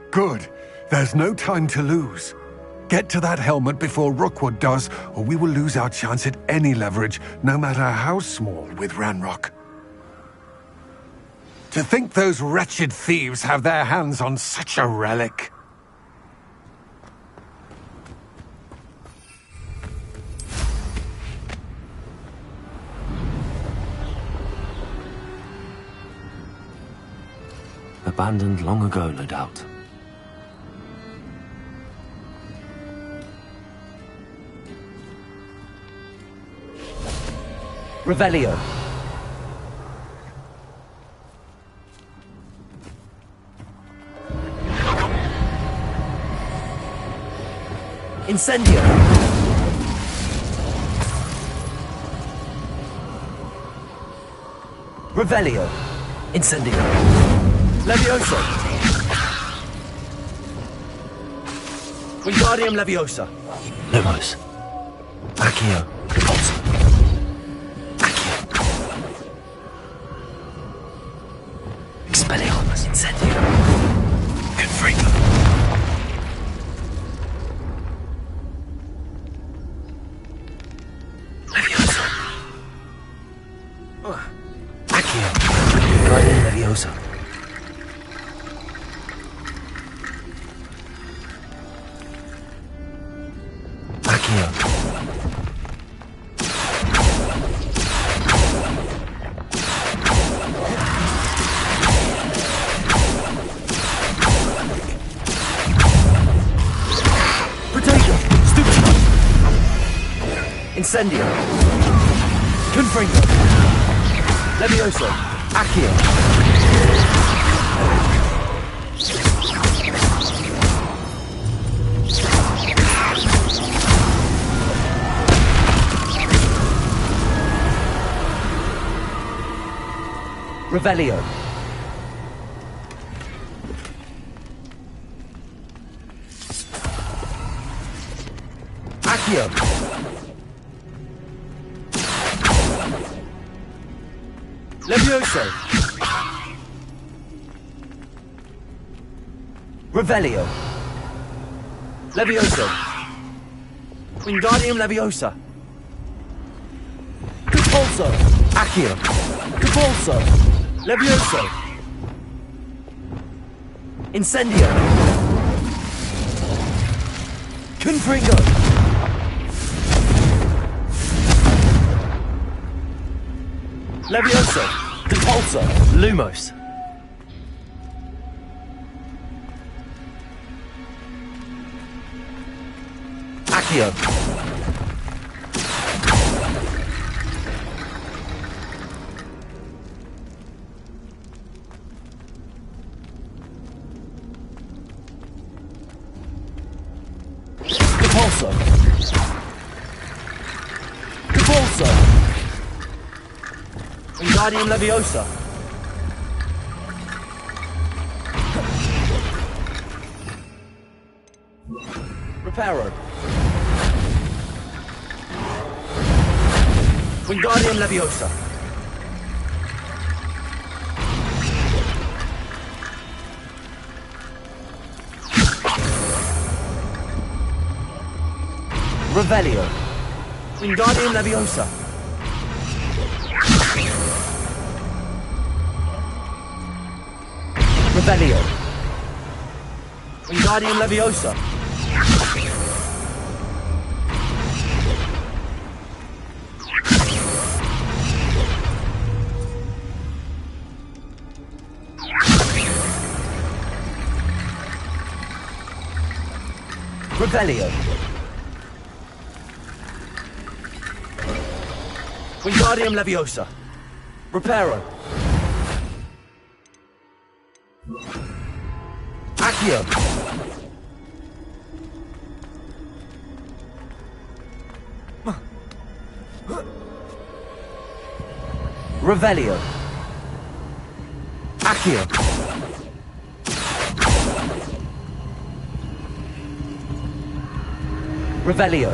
Good. There's no time to lose. Get to that helmet before Rookwood does, or we will lose our chance at any leverage, no matter how small, with Ranrock. To think those wretched thieves have their hands on such a relic. Abandoned long ago, no doubt. Revelio. Incendio. Revelio. Incendio. Levioso. Wingardium Leviosa. Lumos. Accio. Repulsor. Accio. Expelliarmus. Incendio. Confringo. Leviosa. Accio. Wingardium Leviosa. Incendio. Confringo. Levioso. Accio. Revelio. Accio. Levioso. Revelio. Levioso. Wingardium Leviosa. Compulso. Accio. Compulso. Levioso. Incendio. Confringo. Levioso. Compulso. Lumos. Accio. Compulso. Compulso. Wingardium Leviosa. Reparo. Wingardium Leviosa. Revelio. Wingardium Leviosa. Revelio. Wingardium Leviosa. Revelio. Wingardium Leviosa. Reparo. Accio. Revelio. Accio. Revelio.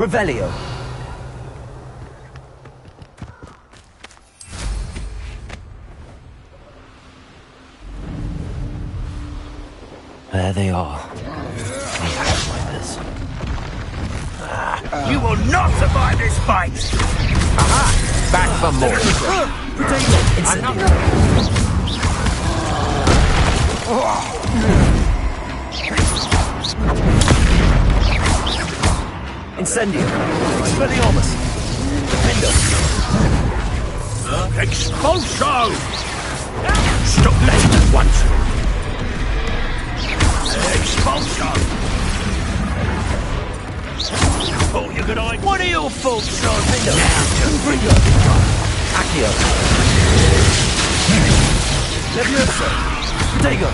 Revelio. There they are. You will not survive this fight! Aha! Back for more. Incendio. Expelliarmus. Defender. Expulso! Stop late at once. Expulso! Oh, you good idea. What are your faults, Sarvindo? Confringo. Accio. Levioso. Protego.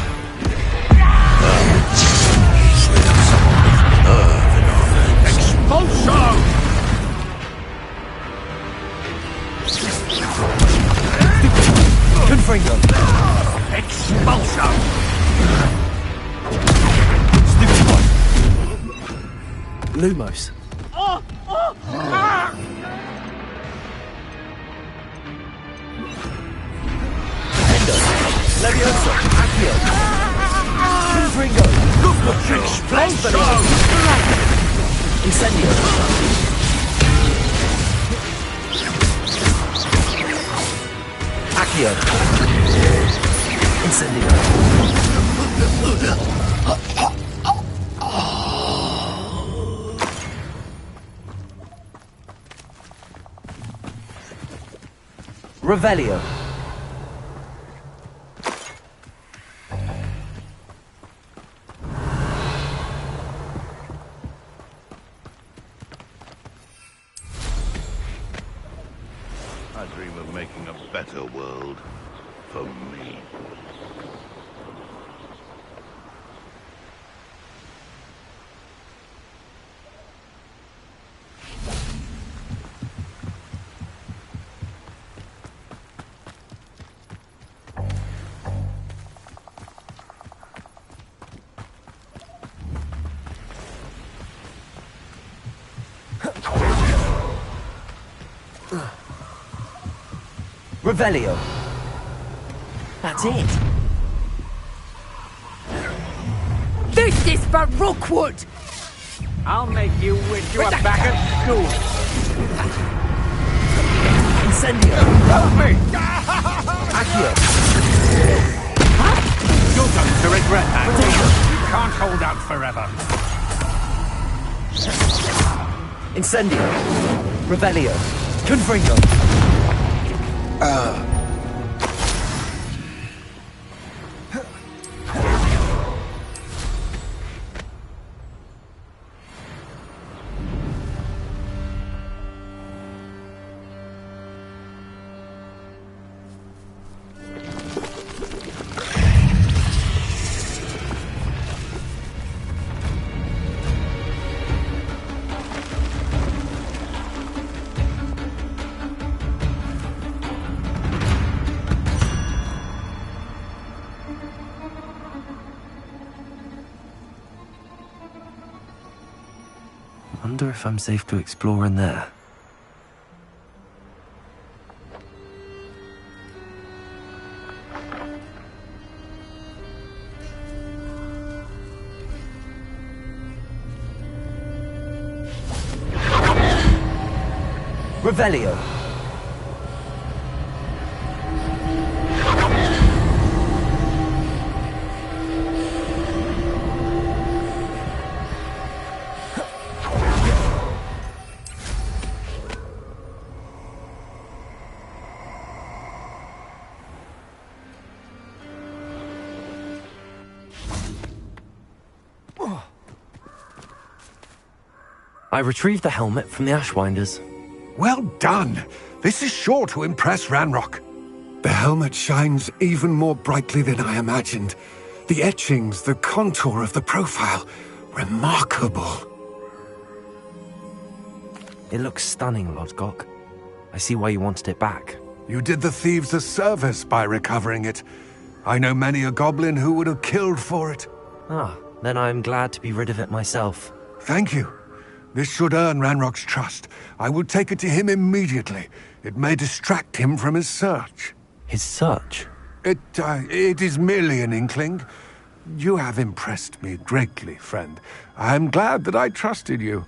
Expulso! Confringo. Expulso! Stupid one. Lumos. Levioso, Accio, Confringo, Exploso, Incendio, Accio, Incendio. Revelio. I dream of making a better world for me. Revelio. That's it. This is for Rookwood! I'll make you wish you were back at school. Incendio. Help me! Accio. You're going to regret that. You can't hold out forever. Incendio. Revelio. Confringo. Wonder if I'm safe to explore in there. Revelio. I retrieved the helmet from the Ashwinders. Well done! This is sure to impress Ranrock. The helmet shines even more brightly than I imagined. The etchings, the contour of the profile, remarkable. It looks stunning, Lodgok. I see why you wanted it back. You did the thieves a service by recovering it. I know many a goblin who would have killed for it. Ah, then I'm glad to be rid of it myself. Thank you. This should earn Ranrock's trust. I will take it to him immediately. It may distract him from his search. His search? It is merely an inkling. You have impressed me greatly, friend. I am glad that I trusted you.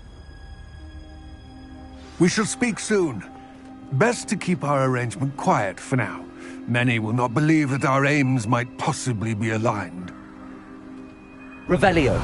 We shall speak soon. Best to keep our arrangement quiet for now. Many will not believe that our aims might possibly be aligned. Revelio.